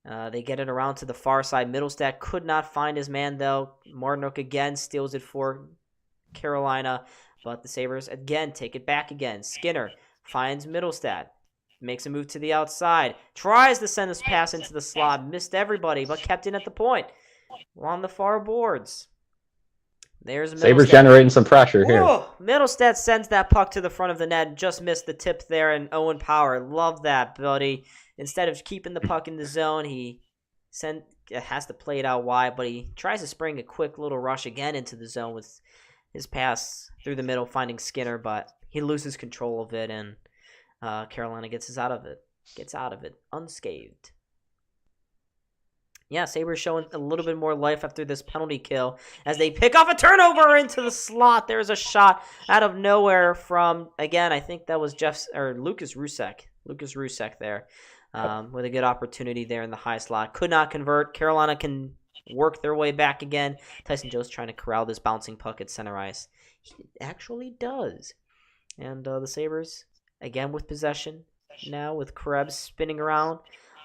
They get it around to the far side. Middlestat could not find his man, though. Martinook again steals it for Carolina. But the Sabres, again, take it back again. Skinner finds Middlestat. Makes a move to the outside. Tries to send this pass into the slot. Missed everybody, but kept in at the point. On the far boards. There's Middlestat. Sabres generating some pressure here. Middlestat sends that puck to the front of the net. Just missed the tip there, and Owen Power. Love that, buddy. Instead of keeping the puck in the zone, he has to play it out wide, but he tries to spring a quick little rush again into the zone with his pass through the middle, finding Skinner, but he loses control of it, and Carolina gets out of it unscathed. Yeah, Sabres showing a little bit more life after this penalty kill as they pick off a turnover into the slot. There's a shot out of nowhere from, again, I think that was Lucas Rusek. Lucas Rusek there with a good opportunity there in the high slot. Could not convert. Carolina can work their way back again. Tyson Joe's trying to corral this bouncing puck at center ice. He actually does. And the Sabres, again with possession, now with Krebs spinning around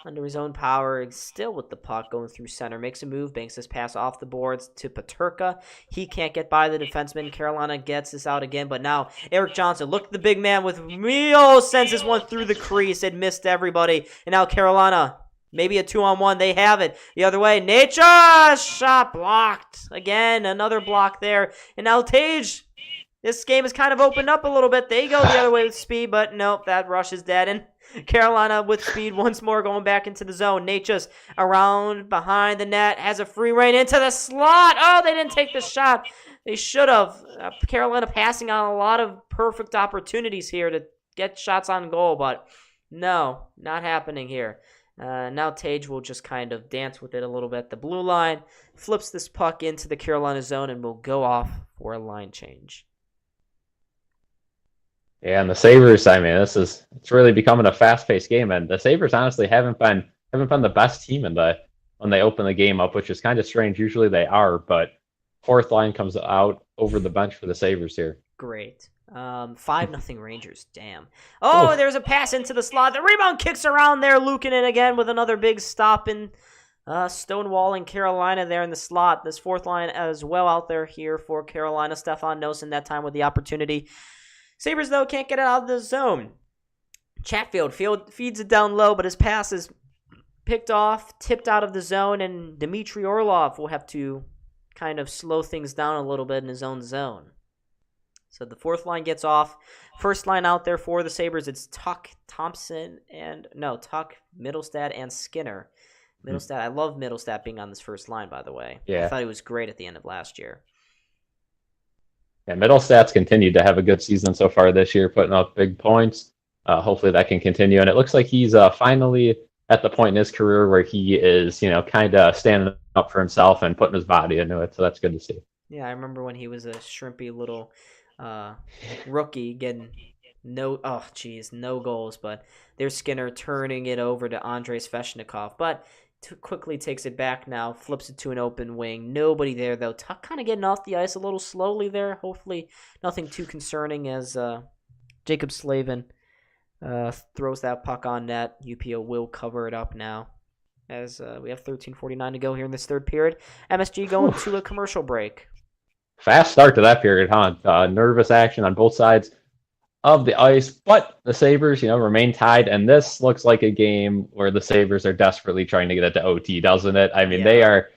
under his own power, still with the puck going through center. Makes a move, banks this pass off the boards to Peterka. He can't get by the defenseman. Carolina gets this out again, but now Eric Johnson, look at the big man with Mio, sends this one through the crease. It missed everybody. And now Carolina, maybe a 2-on-1. They have it. The other way. Nature! Shot blocked. Again, another block there. And now Tage. This game has kind of opened up a little bit. They go the other way with speed, but nope, that rush is dead. And Carolina with speed once more going back into the zone. Nature's around behind the net. Has a free rein into the slot. Oh, they didn't take the shot. They should have. Carolina passing on a lot of perfect opportunities here to get shots on goal, but no, not happening here. Now Tage will just kind of dance with it a little bit. The blue line flips this puck into the Carolina zone and will go off for a line change. Yeah, and the Sabres, I mean, it's really becoming a fast-paced game, and the Sabres honestly haven't been the best team when they open the game up, which is kind of strange. Usually they are, but fourth line comes out over the bench for the Sabres here. Great. 5-0 Rangers. Damn. Oh, there's a pass into the slot. The rebound kicks around there. Luukkonen again with another big stop in stonewalling Carolina there in the slot. This fourth line as well out there here for Carolina. Stefan Noesen that time with the opportunity. Sabres, though, can't get it out of the zone. Chatfield feeds it down low, but his pass is picked off, tipped out of the zone, and Dmitry Orlov will have to kind of slow things down a little bit in his own zone. So the fourth line gets off. First line out there for the Sabres, it's Tuck, Middlestat, and Skinner. Middlestat, I love Middlestat being on this first line, by the way. Yeah. I thought he was great at the end of last year. Yeah, Middlestat's continued to have a good season so far this year, putting up big points. Hopefully that can continue. And it looks like he's finally at the point in his career where he is, kind of standing up for himself and putting his body into it. So that's good to see. Yeah, I remember when he was a shrimpy little rookie getting no goals. But there's Skinner turning it over to Andrei Sveshnikov. But quickly takes it back now, flips it to an open wing. Nobody there, though. Tuck kind of getting off the ice a little slowly there. Hopefully nothing too concerning as Jacob Slavin throws that puck on net. UPO will cover it up now as we have 13:49 to go here in this third period. MSG going to a commercial break. Fast start to that period, huh? Nervous action on both sides of the ice, but the Sabres, remain tied, and this looks like a game where the Sabres are desperately trying to get it to OT, doesn't it? I mean, they're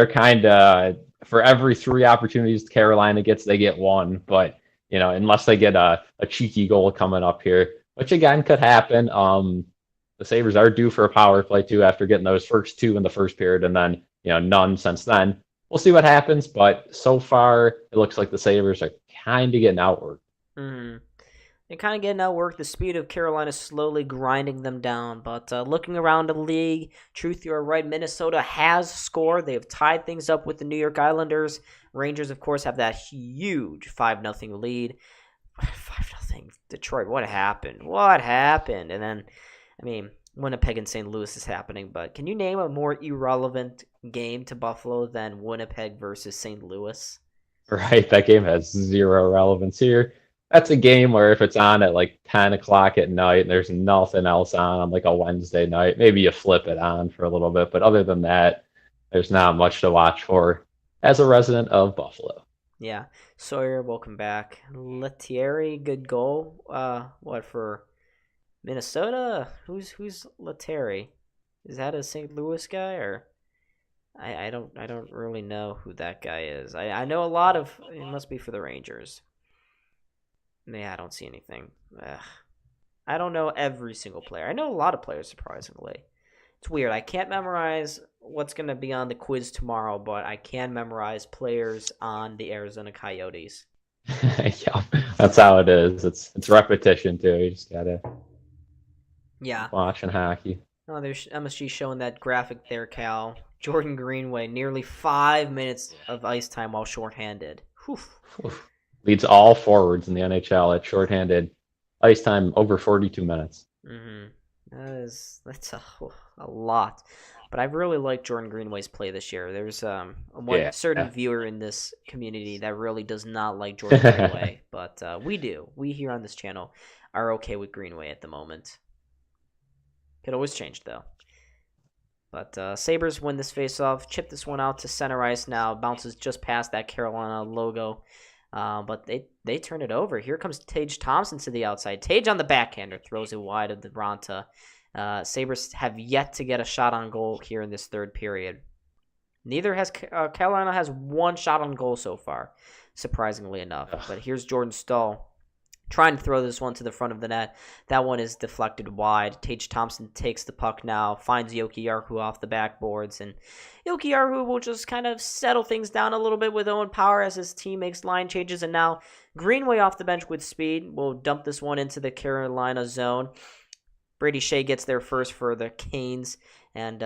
kind of, for every 3 opportunities Carolina gets, they get 1, but, unless they get a cheeky goal coming up here, which again could happen. The Sabres are due for a power play too after getting those first 2 in the first period, and then, none since then. We'll see what happens, but so far it looks like the Sabres are kind of getting outworked. Mm-hmm. They're kind of getting outworked. The speed of Carolina slowly grinding them down. But looking around the league, truth, you're right, Minnesota has scored. They have tied things up with the New York Islanders. Rangers, of course, have that huge 5-0 lead. 5-0. Detroit, what happened? And then, Winnipeg and St. Louis is happening. But can you name a more irrelevant game to Buffalo than Winnipeg versus St. Louis? Right, that game has 0 relevance here. That's a game where if it's on at like 10 o'clock at night and there's nothing else on like a Wednesday night, maybe you flip it on for a little bit. But other than that, there's not much to watch for as a resident of Buffalo. Yeah. Sawyer, welcome back. Lettieri, good goal. What for Minnesota? Who's Lettieri? Is that a St. Louis guy or? I don't really know who that guy is. I know a lot of it must be for the Rangers. Yeah, I don't see anything. I don't know every single player. I know a lot of players, surprisingly. It's weird. I can't memorize what's going to be on the quiz tomorrow, but I can memorize players on the Arizona Coyotes. Yeah, that's how it is. It's repetition, too. You just got to watching hockey. Oh, there's MSG showing that graphic there, Cal. Jordan Greenway, nearly 5 minutes of ice time while shorthanded. Whew. Leads all forwards in the NHL at shorthanded ice time over 42 minutes. Mm-hmm. That's a lot. But I really like Jordan Greenway's play this year. There's one certain viewer in this community that really does not like Jordan Greenway, but we do. We here on this channel are okay with Greenway at the moment. Could always change though. But Sabres win this faceoff, chip this one out to center ice now, bounces just past that Carolina logo. But they turn it over. Here comes Tage Thompson to the outside. Tage on the backhander throws it wide of the Ronta. Sabres have yet to get a shot on goal here in this third period. Neither has Carolina has 1 shot on goal so far, surprisingly enough. But here's Jordan Stahl trying to throw this one to the front of the net. That one is deflected wide. Tage Thompson takes the puck now, finds Jokiharju off the backboards, and Jokiharju will just kind of settle things down a little bit with Owen Power as his team makes line changes, and now Greenway off the bench with speed will dump this one into the Carolina zone. Brady Shea gets there first for the Canes, and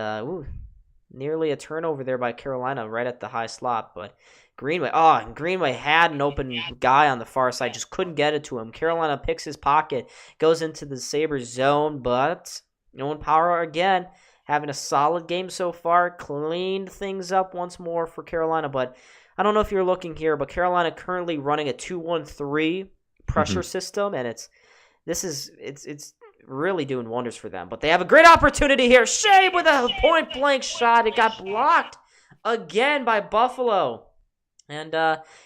nearly a turnover there by Carolina right at the high slot, but Greenway had an open guy on the far side, just couldn't get it to him. Carolina picks his pocket, goes into the Sabres zone, but Owen Power again having a solid game so far, cleaned things up once more for Carolina, but I don't know if you're looking here, but Carolina currently running a 2-1-3 pressure system, and it's really doing wonders for them. But they have a great opportunity here. Shea with a point-blank shot. It got blocked again by Buffalo. And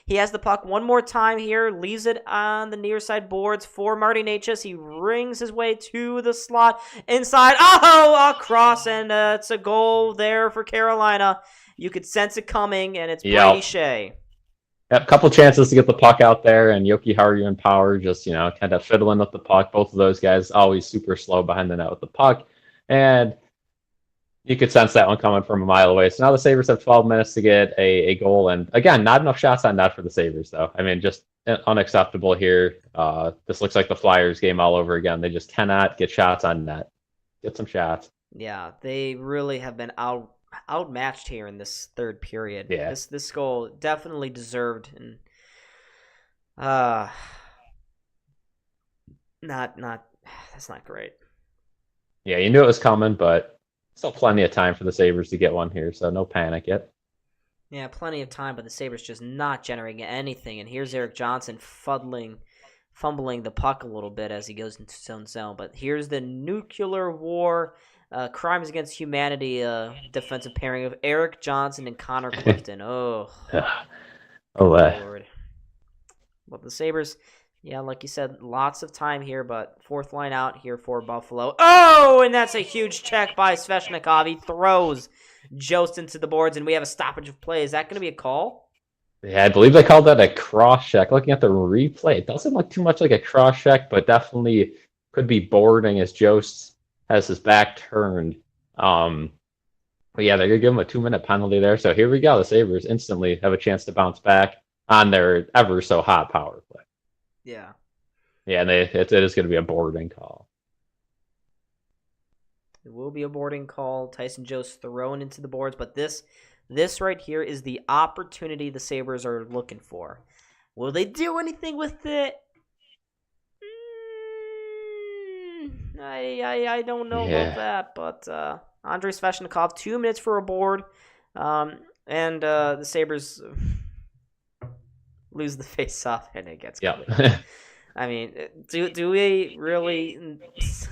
he has the puck one more time here, leaves it on the near side boards for Marty Necas. He rings his way to the slot inside. Oh, across, and it's a goal there for Carolina. You could sense it coming, and it's Brady Shea. A couple chances to get the puck out there, and Jokiharju and Power just, kind of fiddling with the puck. Both of those guys always super slow behind the net with the puck. And you could sense that one coming from a mile away. So now the Sabres have 12 minutes to get a goal. And again, not enough shots on net for the Sabres, though. Just unacceptable here. This looks like the Flyers game all over again. They just cannot get shots on net. Get some shots. Yeah, they really have been outmatched here in this third period. Yeah. This goal definitely deserved, and that's not great. Yeah, you knew it was coming, but Still plenty of time for the Sabres to get one here, so no panic yet. Yeah, plenty of time, but the Sabres just not generating anything. And here's Erik Johnson fumbling the puck a little bit as he goes into his own zone. But here's the nuclear war, crimes against humanity defensive pairing of Erik Johnson and Connor Clifton. Oh Lord. But the Sabres, yeah, like you said, lots of time here, but fourth line out here for Buffalo. Oh, and that's a huge check by Svechnikov. He throws Jost into the boards, and we have a stoppage of play. Is that going to be a call? Yeah, I believe they called that a cross check. Looking at the replay, it doesn't look too much like a cross check, but definitely could be boarding as Jost has his back turned. But yeah, they're going to give him a 2-minute penalty there. So here we go. The Sabres instantly have a chance to bounce back on their ever so hot power play. Yeah. Yeah, and it is going to be a boarding call. It will be a boarding call. Tyson Jost thrown into the boards, but this right here is the opportunity the Sabres are looking for. Will they do anything with it? I don't know about that, but Andrei Svechnikov, 2 minutes for a board, and the Sabres lose the face-off, and it gets clear. I mean, do we really?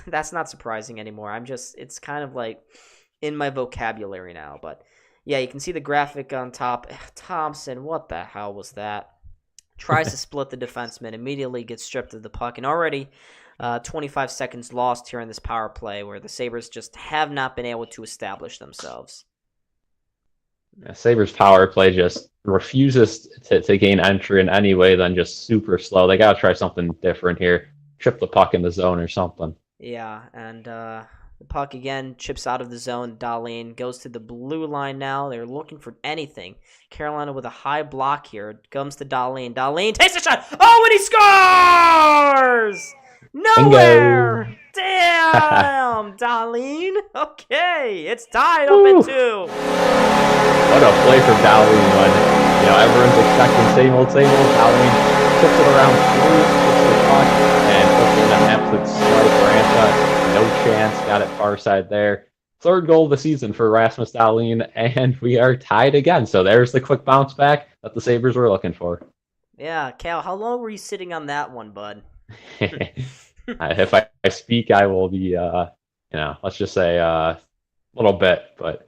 That's not surprising anymore. It's kind of like in my vocabulary now. But yeah, you can see the graphic on top. Thompson, what the hell was that? Tries to split the defenseman, immediately gets stripped of the puck, and already 25 seconds lost here in this power play where the Sabres just have not been able to establish themselves. Sabres power play just refuses to gain entry in any way than just super slow. They got to try something different here. Trip the puck in the zone or something. Yeah, and the puck again chips out of the zone. Dalene goes to the blue line now. They're looking for anything. Carolina with a high block here. It comes to Dalene. Dalene takes a shot. Oh, and he scores! Nowhere! Bingo. Damn, Dalene. Okay, it's tied up at 2. What a play from Dalene when everyone's expecting same old. Dalene tips it around through, puts the puck, and puts in an absolute snipe. Ranta, no chance, got it far side there. Third goal of the season for Rasmus Dalene, and we are tied again. So there's the quick bounce back that the Sabres were looking for. Yeah, Cal, how long were you sitting on that one, bud? If I speak, I will be, let's just say a little bit, but...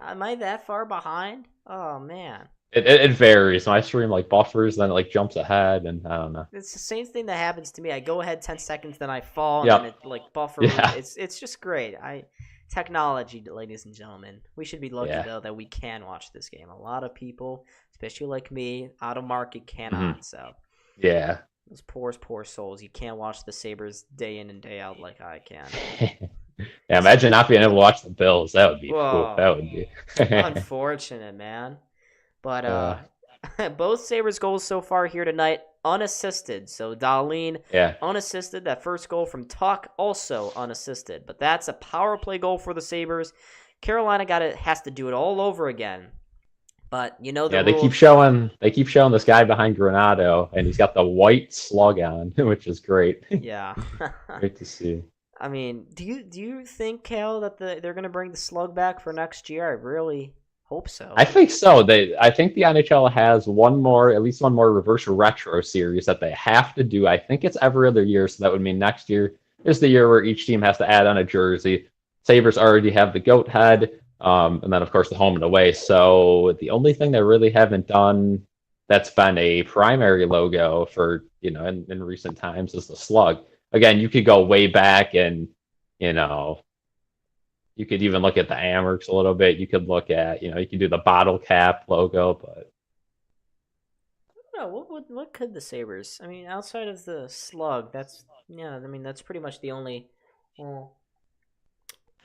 Am I that far behind? Oh, man. It varies. My stream buffers, then it jumps ahead, and I don't know. It's the same thing that happens to me. I go ahead 10 seconds, then I fall, and then it buffers. Yeah. It's just great. Technology, ladies and gentlemen. We should be lucky, though, that we can watch this game. A lot of people, especially like me, out of market cannot, so... Yeah. Those poor souls. You can't watch the Sabres day in and day out like I can. Yeah, imagine not being able to watch the Bills. That would be cool. That would be unfortunate, man. But both Sabres goals so far here tonight unassisted. So Dalene unassisted. That first goal from Tuck also unassisted. But that's a power play goal for the Sabres. Carolina has to do it all over again. But the they keep showing this guy behind Granado, and he's got the white slug on, which is great. Yeah, great to see. I mean, do you think, Cal, that they're going to bring the slug back for next year? I really hope so. I think so. I think the NHL has at least one more reverse retro series that they have to do. I think it's every other year, so that would mean next year is the year where each team has to add on a jersey. Sabres already have the goat head. And then, of course, the home and away. So the only thing they really haven't done that's been a primary logo for, in recent times is the slug. Again, you could go way back and, you could even look at the Amerks a little bit. You could look at, you could do the bottle cap logo, but... I don't know. What could the Sabres? I mean, outside of the slug, that's pretty much the only...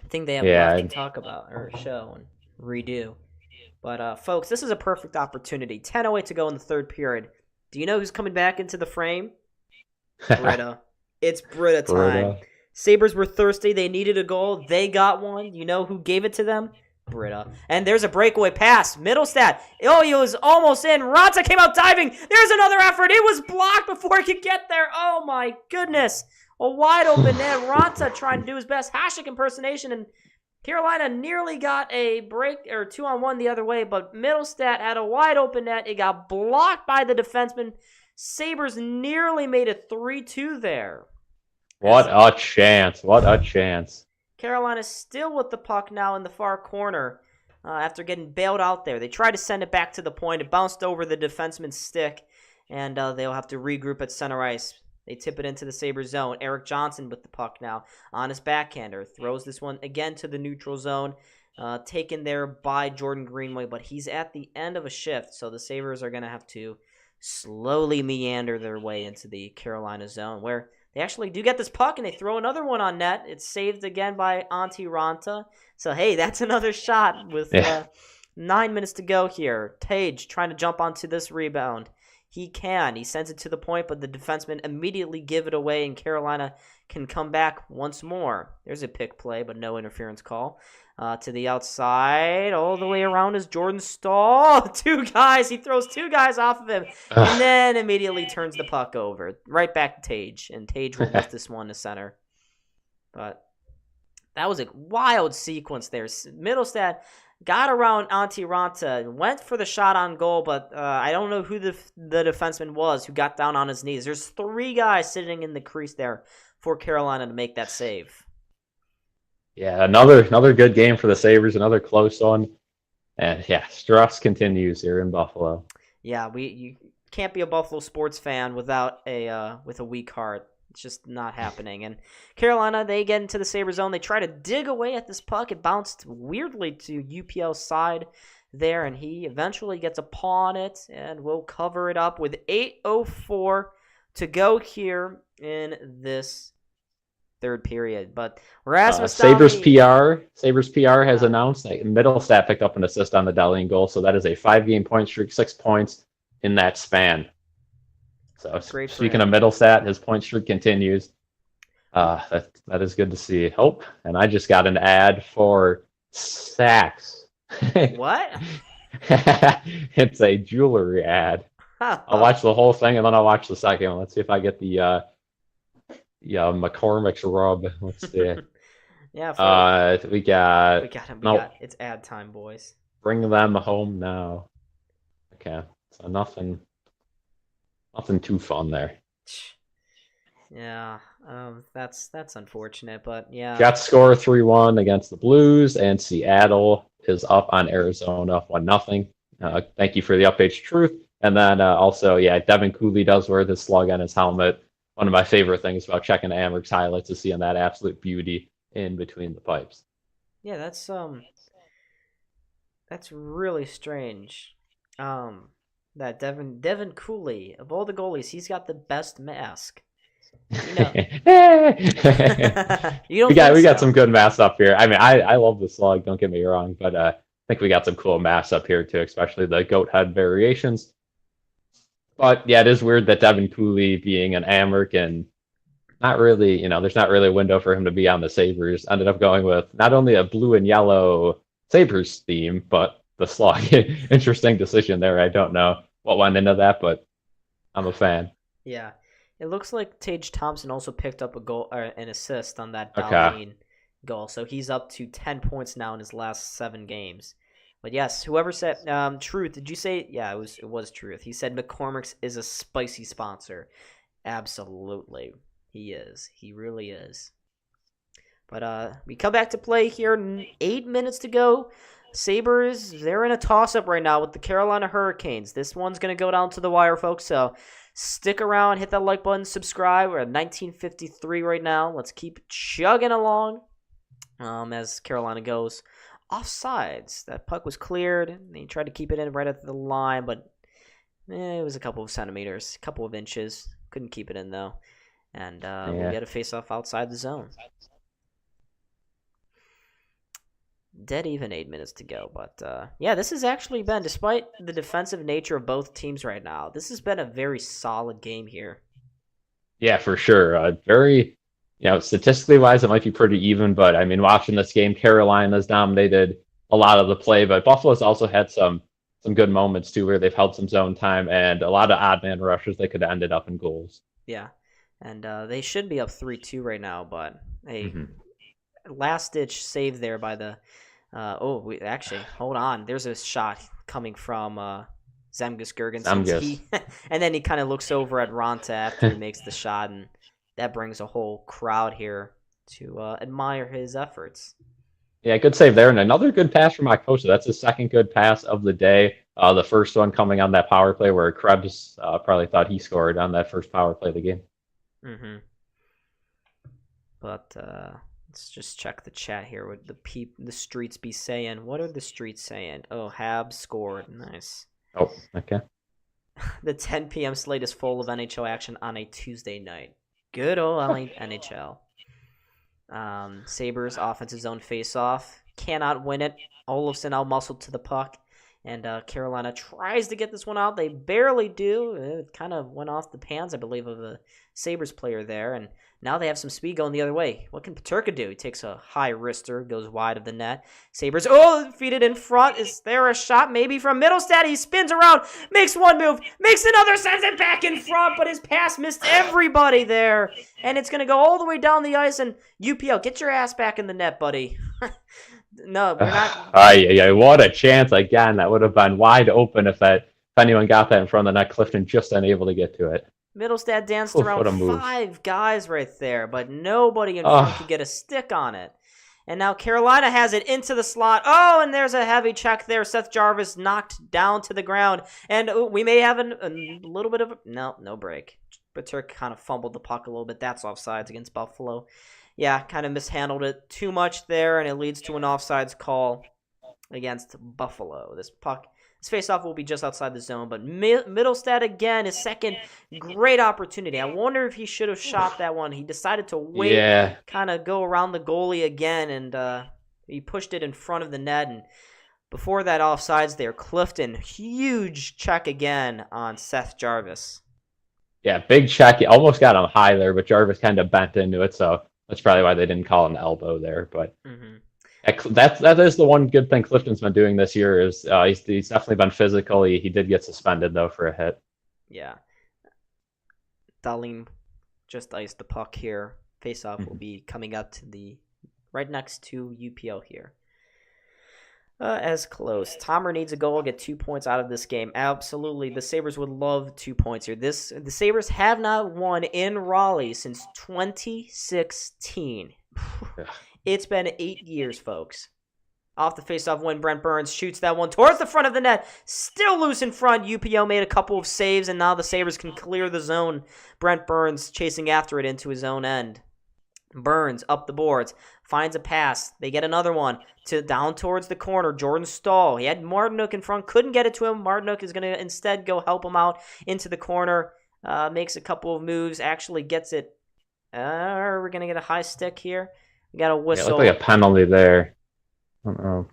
thing they have left to talk about or show and redo. But, folks, this is a perfect opportunity. 10:08 to go in the third period. Do you know who's coming back into the frame? Britta. It's Britta time. Sabres were thirsty. They needed a goal. They got one. You know who gave it to them? Britta. And there's a breakaway pass. Middlestat. Oh, he was almost in. Ranta came out diving. There's another effort. It was blocked before he could get there. Oh, my goodness. A wide open net. Ranta trying to do his best Hasek impersonation, and Carolina nearly got a break or 2-on-1 the other way, but Middlestat had a wide open net. It got blocked by the defenseman. Sabres nearly made it 3-2 there. What a chance. What a chance. Carolina's still with the puck now in the far corner after getting bailed out there. They tried to send it back to the point. It bounced over the defenseman's stick, and they'll have to regroup at center ice. They tip it into the Sabres zone. Eric Johnson with the puck now on his backhander. Throws this one again to the neutral zone. Taken there by Jordan Greenway, but he's at the end of a shift, so the Sabres are going to have to slowly meander their way into the Carolina zone, where they actually do get this puck, and they throw another one on net. It's saved again by Antti Ranta. So, hey, that's another shot with 9 minutes to go here. Tage trying to jump onto this rebound. He can. He sends it to the point, but the defensemen immediately give it away, and Carolina can come back once more. There's a pick play, but no interference call. To the outside, all the way around is Jordan Stahl. Two guys. He throws two guys off of him, and then immediately turns the puck over. Right back to Tage, and Tage will lift this one to center. But that was a wild sequence there. Middlestat got around Antti Ranta, went for the shot on goal, but I don't know who the defenseman was who got down on his knees. There's three guys sitting in the crease there for Carolina to make that save. Yeah, another good game for the Sabres, another close one. And yeah, stress continues here in Buffalo. Yeah, you can't be a Buffalo sports fan without with a weak heart. It's just not happening. And Carolina, they get into the Sabres zone. They try to dig away at this puck. It bounced weirdly to UPL's side there, and he eventually gets a paw on it, and will cover it up with 8:04 to go here in this third period. But Rasmus Sabres PR has announced that Middlestat picked up an assist on the Dalene goal, so that is a 5-game point streak, 6 points in that span. So speaking of Middlestat, his point streak continues. That is good to see. Oh, and I just got an ad for Saks. What? It's a jewelry ad. I'll watch the whole thing and then I'll watch the second one. Let's see if I get the McCormick's rub. Let's see. Yeah. We got it's ad time, boys. Bring them home now. Okay. So nothing too fun there. Yeah. That's unfortunate, but yeah. Jets score 3-1 against the Blues, and Seattle is up on Arizona 1-0. Thank you for the updates, Truth. And then also, Devin Cooley does wear the slug on his helmet. One of my favorite things about checking Amherst highlights is seeing that absolute beauty in between the pipes. Yeah, that's really strange. That Devin Cooley, of all the goalies, he's got the best mask. You know. we got some good masks up here. I mean, I love the slug, don't get me wrong, but I think we got some cool masks up here too, especially the goat head variations. But yeah, it is weird that Devin Cooley, being an American, not really, there's not really a window for him to be on the Sabres, ended up going with not only a blue and yellow Sabres theme, but the slug. Interesting decision there. I don't know what went into that, but I'm a fan. Yeah. It looks like Tage Thompson also picked up a goal, an assist on that Dalene goal. So he's up to 10 points now in his last 7 games. But yes, whoever said Truth, did you say? Yeah, it was Truth. He said McCormick's is a spicy sponsor. Absolutely. He is. He really is. But we come back to play here. 8 minutes to go. Sabres, they're in a toss-up right now with the Carolina Hurricanes. This one's going to go down to the wire, folks. So stick around, hit that like button, subscribe. We're at 1953 right now. Let's keep chugging along as Carolina goes offsides. That puck was cleared. They tried to keep it in right at the line, but it was a couple of centimeters, a couple of inches. Couldn't keep it in, though. And we get a face-off outside the zone. Dead even 8 minutes to go. But, this has actually been, despite the defensive nature of both teams right now, this has been a very solid game here. Yeah, for sure. Very, statistically wise, it might be pretty even. But, I mean, watching this game, Carolina's dominated a lot of the play. But Buffalo's also had some good moments, too, where they've held some zone time and a lot of odd man rushes that could have ended up in goals. Yeah, and they should be up 3-2 right now. But, hey... last-ditch save there by the actually, hold on. There's a shot coming from Zemgus Girgensons. And then he kind of looks over at Ronta after he makes the shot, and that brings a whole crowd here to admire his efforts. Yeah, good save there. And another good pass from Makosha. That's his second good pass of the day. The first one coming on that power play where Krebs probably thought he scored on that first power play of the game. Mm-hmm. But let's just check the chat here. What the streets be saying? What are the streets saying? Oh, Habs scored. Nice. Oh, okay. The 10 p.m. slate is full of NHL action on a Tuesday night. Good old NHL. Sabres offensive zone face-off. Cannot win it. Olofsson out-muscled to the puck. And Carolina tries to get this one out. They barely do. It kind of went off the pants, I believe, of a Sabres player there. And now they have some speed going the other way. What can Peterka do? He takes a high wrister, goes wide of the net. Sabres, defeated in front. Is there a shot maybe from Mittelstadt? He spins around, makes one move, makes another, sends it back in front, but his pass missed everybody there. And it's going to go all the way down the ice. And UPL, get your ass back in the net, buddy. No, we're not. What a chance again. That would have been wide open if anyone got that in front of the net. Clifton just unable to get to it. Mittelstadt danced around 5 guys right there, but nobody in front could get a stick on it. And now Carolina has it into the slot. Oh, and there's a heavy check there. Seth Jarvis knocked down to the ground. And we may have a little bit of no break. But Turk kind of fumbled the puck a little bit. That's offsides against Buffalo. Yeah, kind of mishandled it too much there, and it leads to an offsides call against Buffalo. This faceoff will be just outside the zone, but Mittelstadt again, his second great opportunity. I wonder if he should have shot that one. He decided to wait, kind of go around the goalie again, and he pushed it in front of the net. And before that offsides there, Clifton, huge check again on Seth Jarvis. Yeah, big check. He almost got him high there, but Jarvis kind of bent into it, so that's probably why they didn't call an elbow there. But that is the one good thing Clifton's been doing this year is he's definitely been physical. He did get suspended, though, for a hit. Yeah. Dalene just iced the puck here. Face-off will be coming up to right next to UPL here. As close. Tomer needs a goal, get 2 points out of this game. Absolutely. The Sabres would love 2 points here. The Sabres have not won in Raleigh since 2016. It's been 8 years, folks. Off the faceoff win, Brent Burns shoots that one towards the front of the net. Still loose in front. UPL made a couple of saves, and now the Sabres can clear the zone. Brent Burns chasing after it into his own end. Burns up the boards, finds a pass. They get another one down towards the corner. Jordan Stahl. He had Martinook in front, couldn't get it to him. Martinook is going to instead go help him out into the corner. Makes a couple of moves, actually gets it. We're going to get a high stick here. We got a whistle. It looked like a penalty there. I don't know.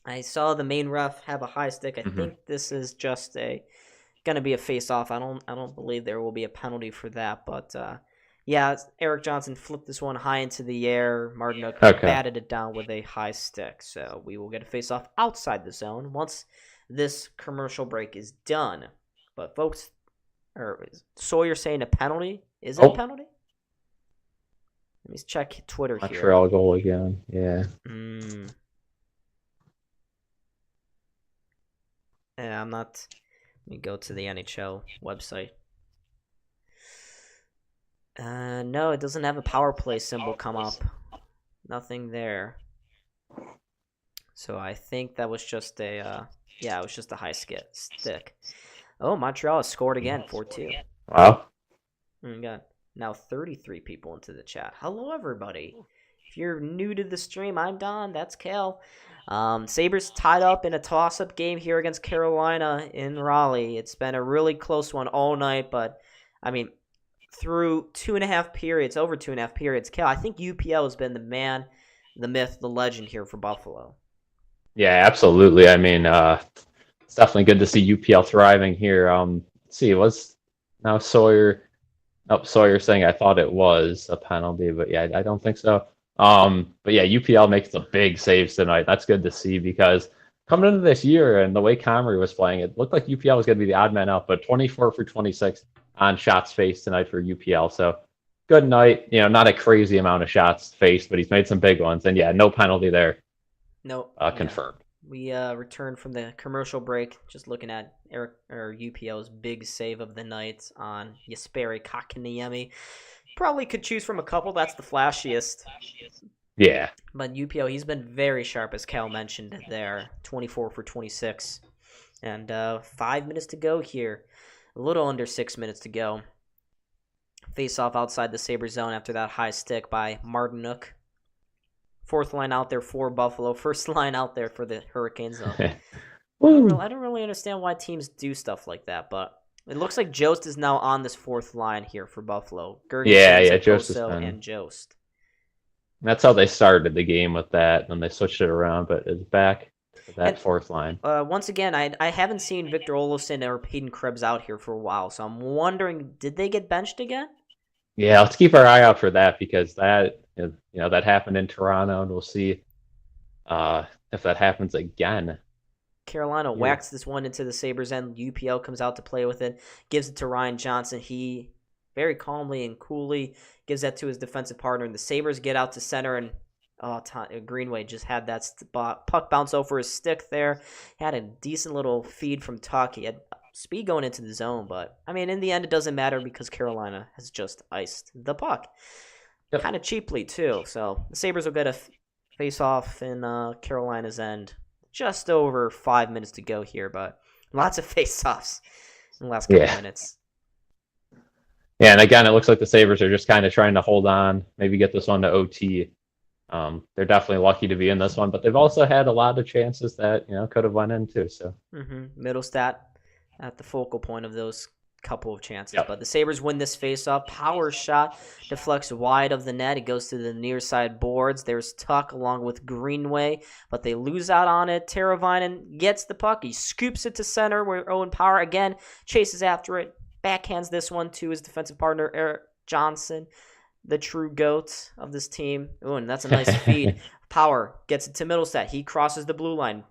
I saw the main ref have a high stick. I think this is just going to be a face-off. I don't believe there will be a penalty for that, but yeah, Eric Johnson flipped this one high into the air. Martinook batted it down with a high stick. So we will get a face-off outside the zone once this commercial break is done. But folks, Sawyer saying a penalty? Is it a penalty? Let me check Twitter here. Montreal goal again. Yeah. Yeah, I'm not. Let me go to the NHL website. No, it doesn't have a power play symbol come up. Nothing there. So I think that was just it was just a high stick. Oh, Montreal has scored again, 4-2. Wow. We got now 33 people into the chat. Hello, everybody. If you're new to the stream, I'm Don. That's Cal. Sabres tied up in a toss-up game here against Carolina in Raleigh. It's been a really close one all night, but, I mean, through over 2.5 periods, Cal, I think UPL has been the man, the myth, the legend here for Buffalo. Yeah, absolutely. I mean, it's definitely good to see UPL thriving here. Let's see, was now Sawyer saying I thought it was a penalty, but yeah, I don't think so. But yeah, UPL makes the big saves tonight. That's good to see because coming into this year and the way Comrie was playing, it looked like UPL was going to be the odd man out, but 24 for 26 on shots faced tonight for UPL. So good night. Not a crazy amount of shots faced, but he's made some big ones. And yeah, no penalty there. Nope. Confirmed. We returned from the commercial break, just looking at UPL's big save of the night on Jesperi Kotkaniemi. Probably could choose from a couple. That's the flashiest. Yeah. But UPL, he's been very sharp, as Cal mentioned there. 24 for 26. And 5 minutes to go here. A little under 6 minutes to go. Face off outside the Sabres zone after that high stick by Martinuk. Fourth line out there for Buffalo. First line out there for the Hurricanes. I don't really understand why teams do stuff like that, but it looks like Jost is now on this fourth line here for Buffalo. Jost is and Jost. That's how they started the game with that, and they switched it around, but it's back to that fourth line. Once again, I haven't seen Victor Olofsson or Peyton Krebs out here for a while, so I'm wondering, did they get benched again? Yeah, let's keep our eye out for that, because that that happened in Toronto, and we'll see if that happens again. Carolina whacks this one into the Sabres end. UPL comes out to play with it, gives it to Ryan Johnson. He very calmly and coolly gives that to his defensive partner, and the Sabres get out to center, and Greenway just had that puck bounce over his stick there. He had a decent little feed from Tuck. He had speed going into the zone, but in the end, it doesn't matter because Carolina has just iced the puck. Yep. Kind of cheaply, too. So the Sabres will get a face-off in Carolina's end. Just over 5 minutes to go here, but lots of face-offs in the last couple minutes. Yeah, and again, it looks like the Sabres are just kind of trying to hold on, maybe get this one to OT. They're definitely lucky to be in this one, but they've also had a lot of chances that could have went in too. So Middlestat at the focal point of those couple of chances. Yep. But the Sabres win this face-off. Power shot deflects wide of the net. It goes to the near side boards. There's Tuck along with Greenway, but they lose out on it. Teravainen gets the puck. He scoops it to center where Owen Power again chases after it. Backhands this one to his defensive partner, Eric Johnson, the true GOAT of this team. Oh, and that's a nice feed. Power gets it to Middlestat. He crosses the blue line.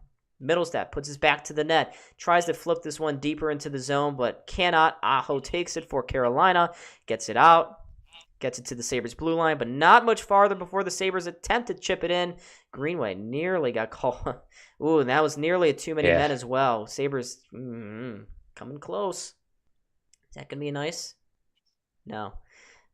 Middlestat puts his back to the net, tries to flip this one deeper into the zone, but cannot. Aho takes it for Carolina, gets it out, gets it to the Sabres blue line, but not much farther before the Sabres attempt to chip it in. Greenway nearly got called. Ooh, and that was nearly a too many men as well. Sabres coming close. Is that going to be nice? No.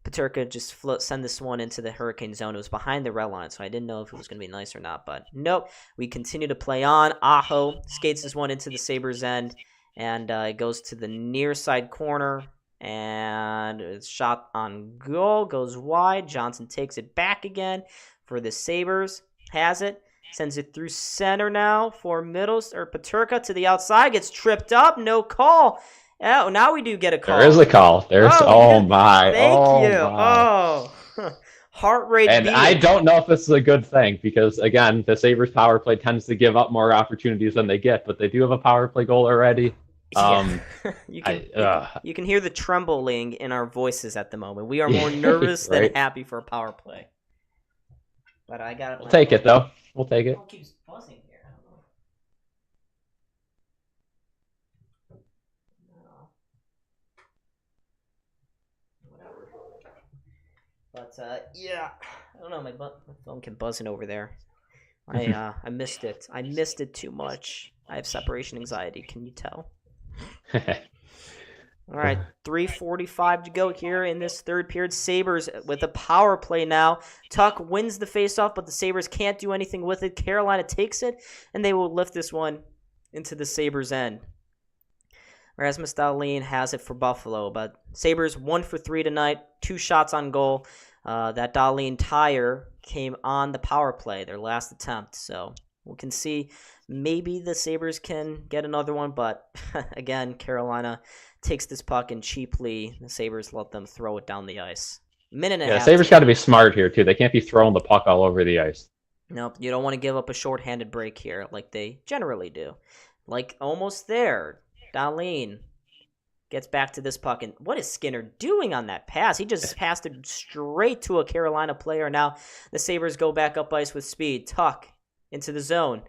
Peterka just send this one into the Hurricane zone. It was behind the red line, so I didn't know if it was going to be nice or not. But nope, we continue to play on. Aho skates this one into the Sabres end, and it goes to the near side corner, and it's shot on goal, goes wide. Johnson takes it back again for the Sabres. Has it. Sends it through center now for Peterka to the outside. Gets tripped up. No call. Oh, now we do get a call. There is a call. There's my. Thank you. My. Heart rate and beating. I don't know if this is a good thing because, again, the Sabres power play tends to give up more opportunities than they get, but they do have a power play goal already. You can hear the trembling in our voices at the moment. We are more nervous than happy for a power play. But I got it. We'll take it, though. We'll take it. It keeps buzzing here. I don't know. But I don't know. My phone kept buzzing over there. I missed it. I missed it too much. I have separation anxiety. Can you tell? All right, 3:45 to go here in this third period. Sabres with a power play now. Tuck wins the faceoff, but the Sabres can't do anything with it. Carolina takes it, and they will lift this one into the Sabres' end. Rasmus Dalene has it for Buffalo, but Sabres 1 for 3 tonight, 2 shots on goal. That Dalene tire came on the power play, their last attempt. So we can see maybe the Sabres can get another one, but again, Carolina takes this puck and cheaply the Sabres let them throw it down the ice. Minute and a half. Sabres got to be smart here, too. They can't be throwing the puck all over the ice. Nope, you don't want to give up a shorthanded break here like they generally do. Like almost there. Dalene gets back to this puck, and what is Skinner doing on that pass? He just passed it straight to a Carolina player. Now the Sabres go back up ice with speed. Tuck into the zone.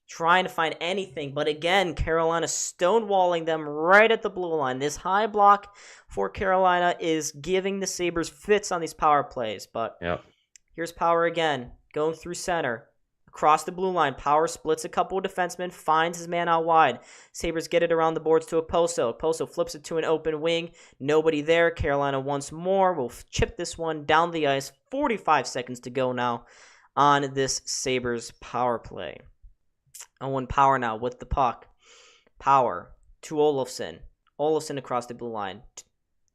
trying to find anything. But again, Carolina stonewalling them right at the blue line. This high block for Carolina is giving the Sabres fits on these power plays. But here's Power again, going through center. Across the blue line, Power splits a couple of defensemen, finds his man out wide. Sabres get it around the boards to Okposo. Okposo flips it to an open wing. Nobody there. Carolina once more will chip this one down the ice. 45 seconds to go now on this Sabres power play. Owen Power now with the puck. Power to Olofsson. Olofsson across the blue line.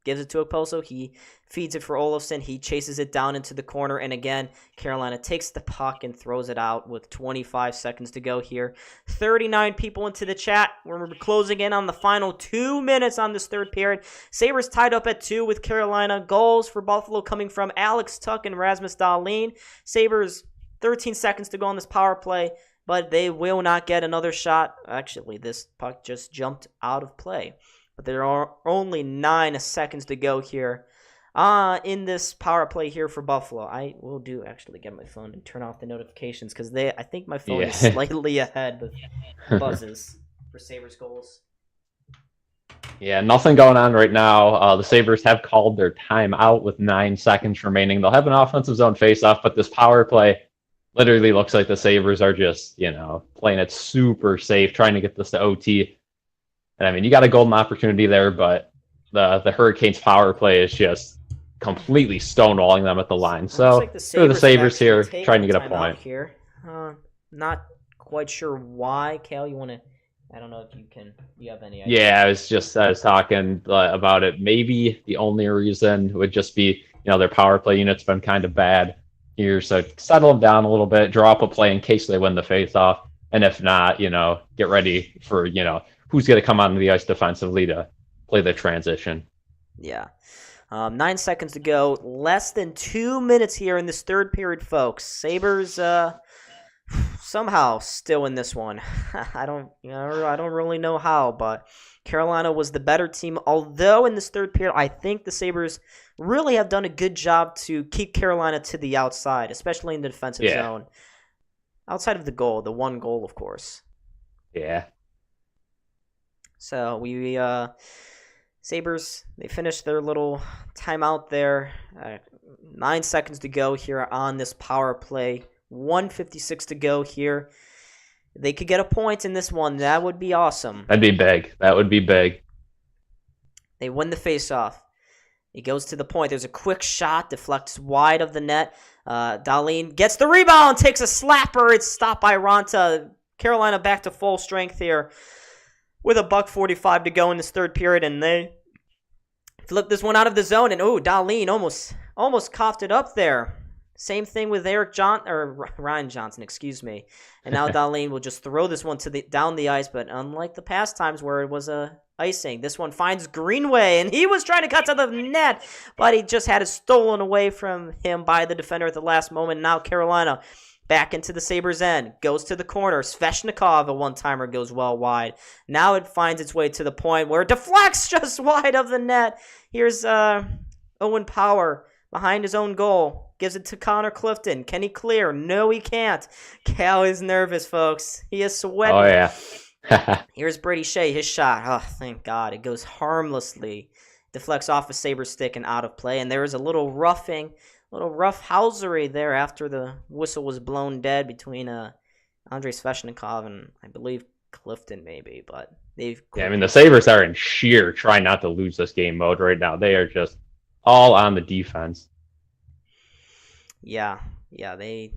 Gives it to Okposo. He feeds it for Olofsson. He chases it down into the corner. And again, Carolina takes the puck and throws it out with 25 seconds to go here. 39 people into the chat. We're closing in on the final 2 minutes on this third period. Sabres tied up at 2 with Carolina. Goals for Buffalo coming from Alex Tuch and Rasmus Dalene. Sabres, 13 seconds to go on this power play, but they will not get another shot. Actually, this puck just jumped out of play. But there are only 9 seconds to go here in this power play here for Buffalo. I will actually get my phone and turn off the notifications because I think my phone is slightly ahead with buzzes for Sabres goals. Yeah, nothing going on right now. The Sabres have called their timeout with 9 seconds remaining. They'll have an offensive zone faceoff, but this power play literally looks like the Sabres are just, playing it super safe, trying to get this to OT. And I mean, you got a golden opportunity there, but the Hurricanes power play is just completely stonewalling them at the line. So like the Sabres here trying to get a point. Here. Not quite sure why. Cal, you want to... I don't know if you have any idea. Yeah, I was talking about it. Maybe the only reason would just be, their power play unit's been kind of bad here. So settle them down a little bit, draw up a play in case they win the faceoff. And if not, get ready for, who's going to come onto the ice defensively to play the transition. Yeah. 9 seconds to go. Less than 2 minutes here in this third period, folks. Sabres somehow still in this one. I don't really know how, but Carolina was the better team. Although in this third period, I think the Sabres really have done a good job to keep Carolina to the outside, especially in the defensive zone. Outside of the goal, the one goal, of course. Yeah. So we Sabres, they finished their little timeout there. 9 seconds to go here on this power play. 1:56 to go here. They could get a point in this one. That would be awesome. That'd be big. That would be big. They win the faceoff. He goes to the point. There's a quick shot, deflects wide of the net. Dalene gets the rebound, takes a slapper. It's stopped by Ranta. Carolina back to full strength here with $1:45 to go in this third period, and they flip this one out of the zone. And Dalene almost coughed it up there. Same thing with Ryan Johnson, excuse me. And now Dalene will just throw this one down the ice, but unlike the past times where it was a icing, this one finds Greenway, and he was trying to cut to the net, but he just had it stolen away from him by the defender at the last moment. Now Carolina back into the Sabres end, goes to the corner. Sveshnikov, a one-timer, goes well wide. Now it finds its way to the point where it deflects just wide of the net. Here's Owen Power behind his own goal. Gives it to Connor Clifton. Can he clear? No, he can't. Cal is nervous, folks. He is sweating. Oh, yeah. Here's Brady Shea, his shot. Oh, thank God. It goes harmlessly. Deflects off a Sabre stick and out of play. And there is a little roughhousery there after the whistle was blown dead between Andrei Sveshnikov and I believe Clifton maybe. But they've... Yeah, I mean, the Sabres are in sheer try not to lose this game mode right now. They are just all on the defense. Yeah, they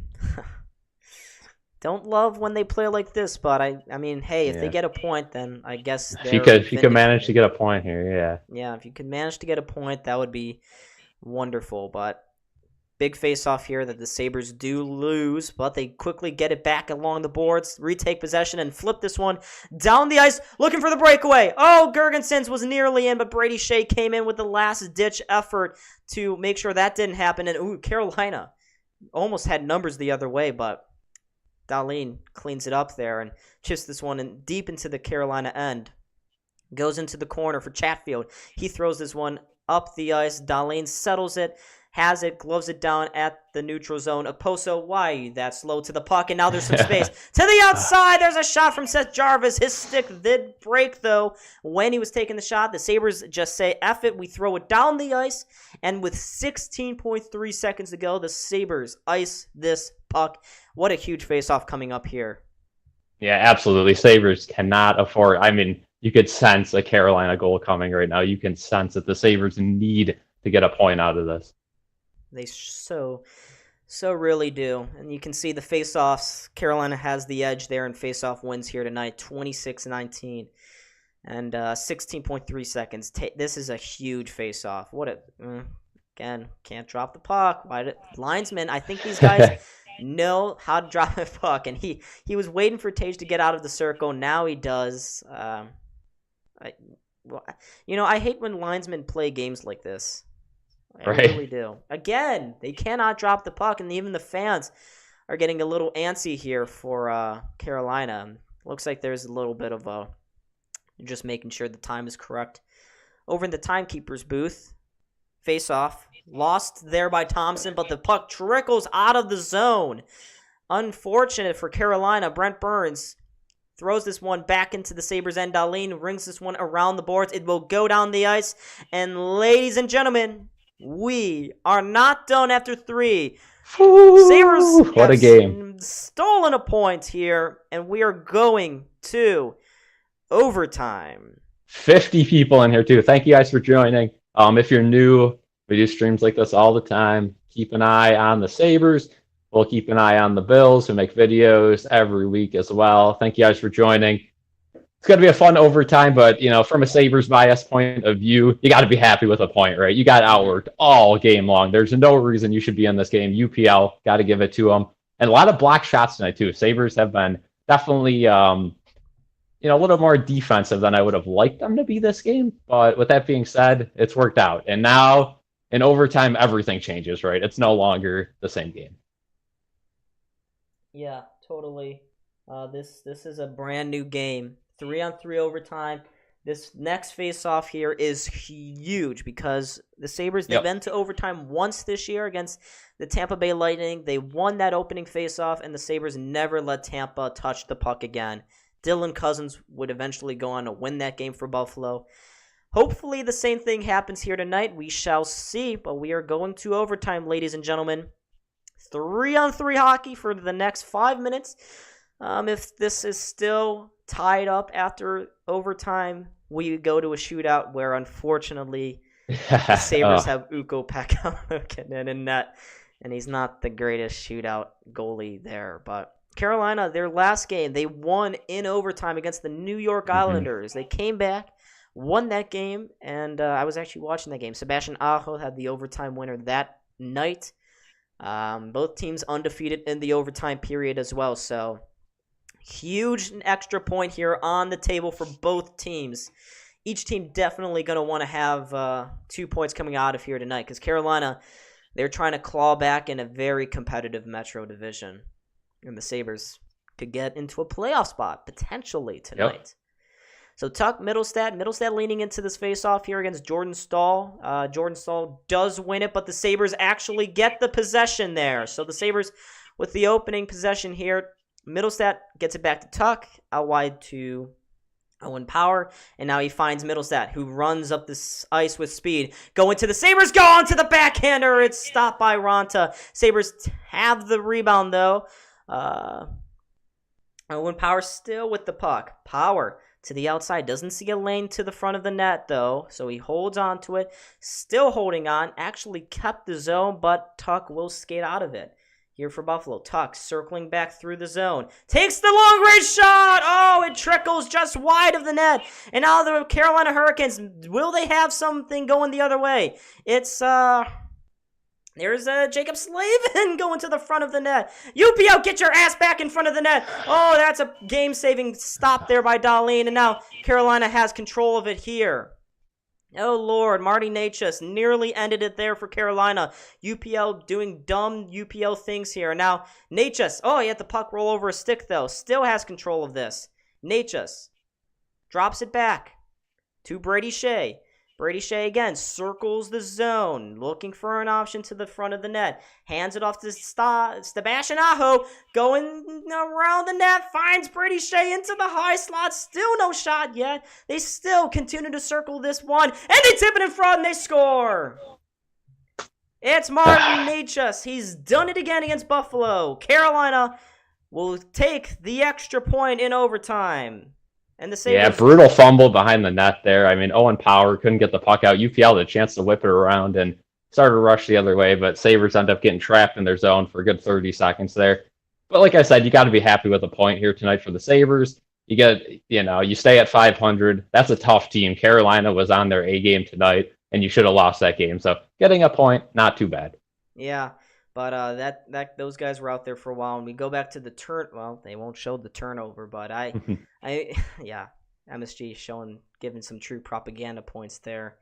don't love when they play like this, but I mean, hey, if they get a point, then I guess if you could manage to get a point here, yeah. Yeah, if you could manage to get a point, that would be wonderful, but big face-off here that the Sabres do lose, but they quickly get it back along the boards, retake possession, and flip this one down the ice, looking for the breakaway. Oh, Gergensons was nearly in, but Brady Shea came in with the last-ditch effort to make sure that didn't happen, and Carolina almost had numbers the other way, but Dalene cleans it up there and chips this one deep into the Carolina end. Goes into the corner for Chatfield. He throws this one up the ice. Dalene settles it, has it, gloves it down at the neutral zone. Oposo, why are you that slow to the puck? And now there's some space. To the outside, there's a shot from Seth Jarvis. His stick did break, though, when he was taking the shot. The Sabres just say, F it, we throw it down the ice. And with 16.3 seconds to go, the Sabres ice this puck. What a huge face-off coming up here. Yeah, absolutely. Sabres cannot afford. I mean, you could sense a Carolina goal coming right now. You can sense that the Sabres need to get a point out of this. They so really do. And you can see the face-offs. Carolina has the edge there in face-off wins here tonight, 26-19. And 16.3 seconds. This is a huge face-off. Again, can't drop the puck. Linesmen, I think these guys know how to drop a puck. And he was waiting for Tage to get out of the circle. Now he does. I hate when linesmen play games like this. I really do. Again, they cannot drop the puck, and even the fans are getting a little antsy here for Carolina. Looks like there's a little bit of just making sure the time is correct. Over in the timekeeper's booth, face-off, lost there by Thompson, but the puck trickles out of the zone. Unfortunate for Carolina. Brent Burns throws this one back into the Sabres end. Dalene rings this one around the boards. It will go down the ice. And ladies and gentlemen, we are not done after 3. Sabres what a game. Stolen a point here, and we are going to overtime. 50 people in here, too. Thank you guys for joining. If you're new, we do streams like this all the time. Keep an eye on the Sabres. We'll keep an eye on the Bills, who make videos every week as well. Thank you guys for joining. It's going to be a fun overtime, but, from a Sabres bias point of view, you got to be happy with a point, right? You got outworked all game long. There's no reason you should be in this game. UPL, got to give it to them. And a lot of block shots tonight, too. Sabres have been definitely, a little more defensive than I would have liked them to be this game. But with that being said, it's worked out. And now, in overtime, everything changes, right? It's no longer the same game. Yeah, totally. This is a brand new game. 3-on-3 overtime. This next face-off here is huge because the Sabres, they've been to overtime once this year against the Tampa Bay Lightning. They won that opening face-off, and the Sabres never let Tampa touch the puck again. Dylan Cousins would eventually go on to win that game for Buffalo. Hopefully the same thing happens here tonight. We shall see, but we are going to overtime, ladies and gentlemen. 3-on-3 hockey for the next 5 minutes. If this is still tied up after overtime, we go to a shootout where, unfortunately, the Sabres have Ukko Pekka in net, and he's not the greatest shootout goalie there. But Carolina, their last game, they won in overtime against the New York Islanders. They came back, won that game, and I was actually watching that game. Sebastian Aho had the overtime winner that night. Both teams undefeated in the overtime period as well, so huge extra point here on the table for both teams. Each team definitely going to want to have 2 points coming out of here tonight because Carolina, they're trying to claw back in a very competitive Metro division. And the Sabres could get into a playoff spot potentially tonight. Yep. So Tuck, Middlestat leaning into this face-off here against Jordan Stahl. Jordan Stahl does win it, but the Sabres actually get the possession there. So the Sabres with the opening possession here. Middlestat gets it back to Tuck, out wide to Owen Power, and now he finds Middlestat, who runs up this ice with speed. Going to the Sabres, go on to the backhander. It's stopped by Ranta. Sabres have the rebound, though. Owen Power still with the puck. Power to the outside. Doesn't see a lane to the front of the net, though, so he holds on to it. Still holding on. Actually kept the zone, but Tuck will skate out of it. Here for Buffalo, Tuck circling back through the zone. Takes the long-range shot! Oh, it trickles just wide of the net. And now the Carolina Hurricanes, will they have something going the other way? It's, there's Jacob Slavin going to the front of the net. UPL, get your ass back in front of the net. Oh, that's a game-saving stop there by Dalene. And now Carolina has control of it here. Oh, Lord, Marty Necas nearly ended it there for Carolina. UPL doing dumb UPL things here. Now, Necas, he had the puck roll over a stick, though. Still has control of this. Necas drops it back to Brady Shea. Brady Shea again circles the zone, looking for an option to the front of the net. Hands it off to Sebastian Aho, going around the net, finds Brady Shea into the high slot. Still no shot yet. They still continue to circle this one, and they tip it in front, and they score. It's Martin Necas. He's done it again against Buffalo. Carolina will take the extra point in overtime. And the Sabres, brutal fumble behind the net there. I mean, Owen Power couldn't get the puck out. UPL had a chance to whip it around and started to rush the other way, but Sabres end up getting trapped in their zone for a good 30 seconds there. But like I said, you got to be happy with a point here tonight for the Sabres. You stay at 500. That's a tough team. Carolina was on their A game tonight, and you should have lost that game. So getting a point, not too bad. Yeah. But those guys were out there for a while, and we go back to the well, they won't show the turnover, but MSG giving some true propaganda points there.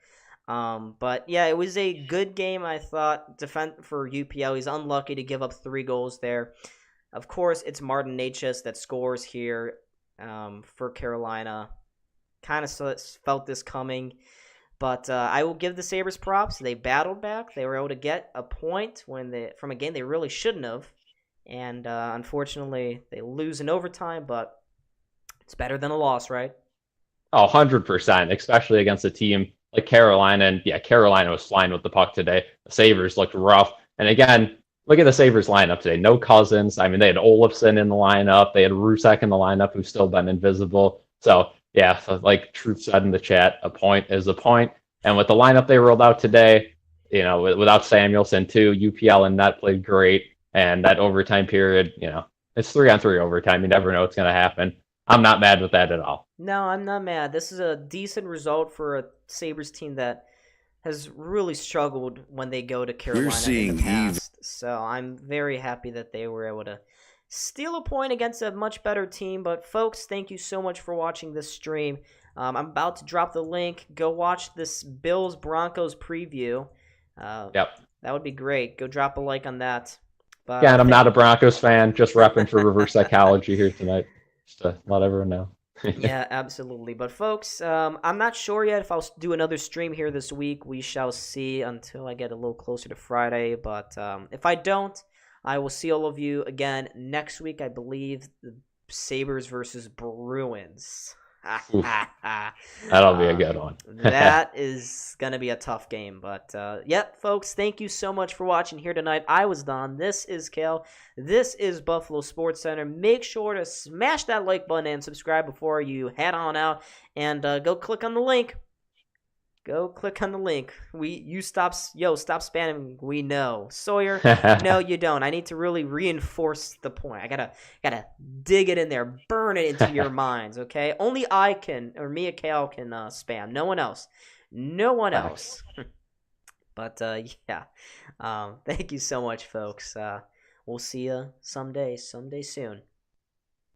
But yeah, it was a good game, I thought. Defense for UPL, he's unlucky to give up 3 goals there. Of course, it's Martin Necas that scores here for Carolina. Kind of felt this coming. But I will give the Sabres props. They battled back. They were able to get a point from a game they really shouldn't have. And unfortunately, they lose in overtime, but it's better than a loss, right? Oh, 100%, especially against a team like Carolina. And yeah, Carolina was flying with the puck today. The Sabres looked rough. And again, look at the Sabres lineup today. No Cousins. I mean, they had Olofsson in the lineup. They had Rusek in the lineup, who's still been invisible. So yeah, so like Truth said in the chat, a point is a point. And with the lineup they rolled out today, without Samuelson too, UPL and net played great. And that overtime period, it's 3-on-3 overtime. You never know what's going to happen. I'm not mad with that at all. No, I'm not mad. This is a decent result for a Sabres team that has really struggled when they go to Carolina in the past. So I'm very happy that they were able to steal a point against a much better team. But folks, thank you so much for watching this stream. I'm about to drop the link. Go watch this Bills-Broncos preview. Yep. That would be great. Go drop a like on that. But again, I'm not a Broncos fan. Just repping for reverse psychology here tonight. Just to let everyone know. Yeah, absolutely. But folks, I'm not sure yet if I'll do another stream here this week. We shall see until I get a little closer to Friday. But if I don't, I will see all of you again next week. I believe the Sabres versus Bruins. That'll be a good one. That is going to be a tough game. But, folks, thank you so much for watching here tonight. I was Don. This is Kale. This is Buffalo SportsCenter. Make sure to smash that like button and subscribe before you head on out. And go click on the link. Go click on the link. Stop spamming. We know. Sawyer, no, you don't. I need to really reinforce the point. I gotta dig it in there, burn it into your minds. Okay, only I can, or me and Kale can spam. No one else. No one else. But thank you so much, folks. We'll see you someday soon.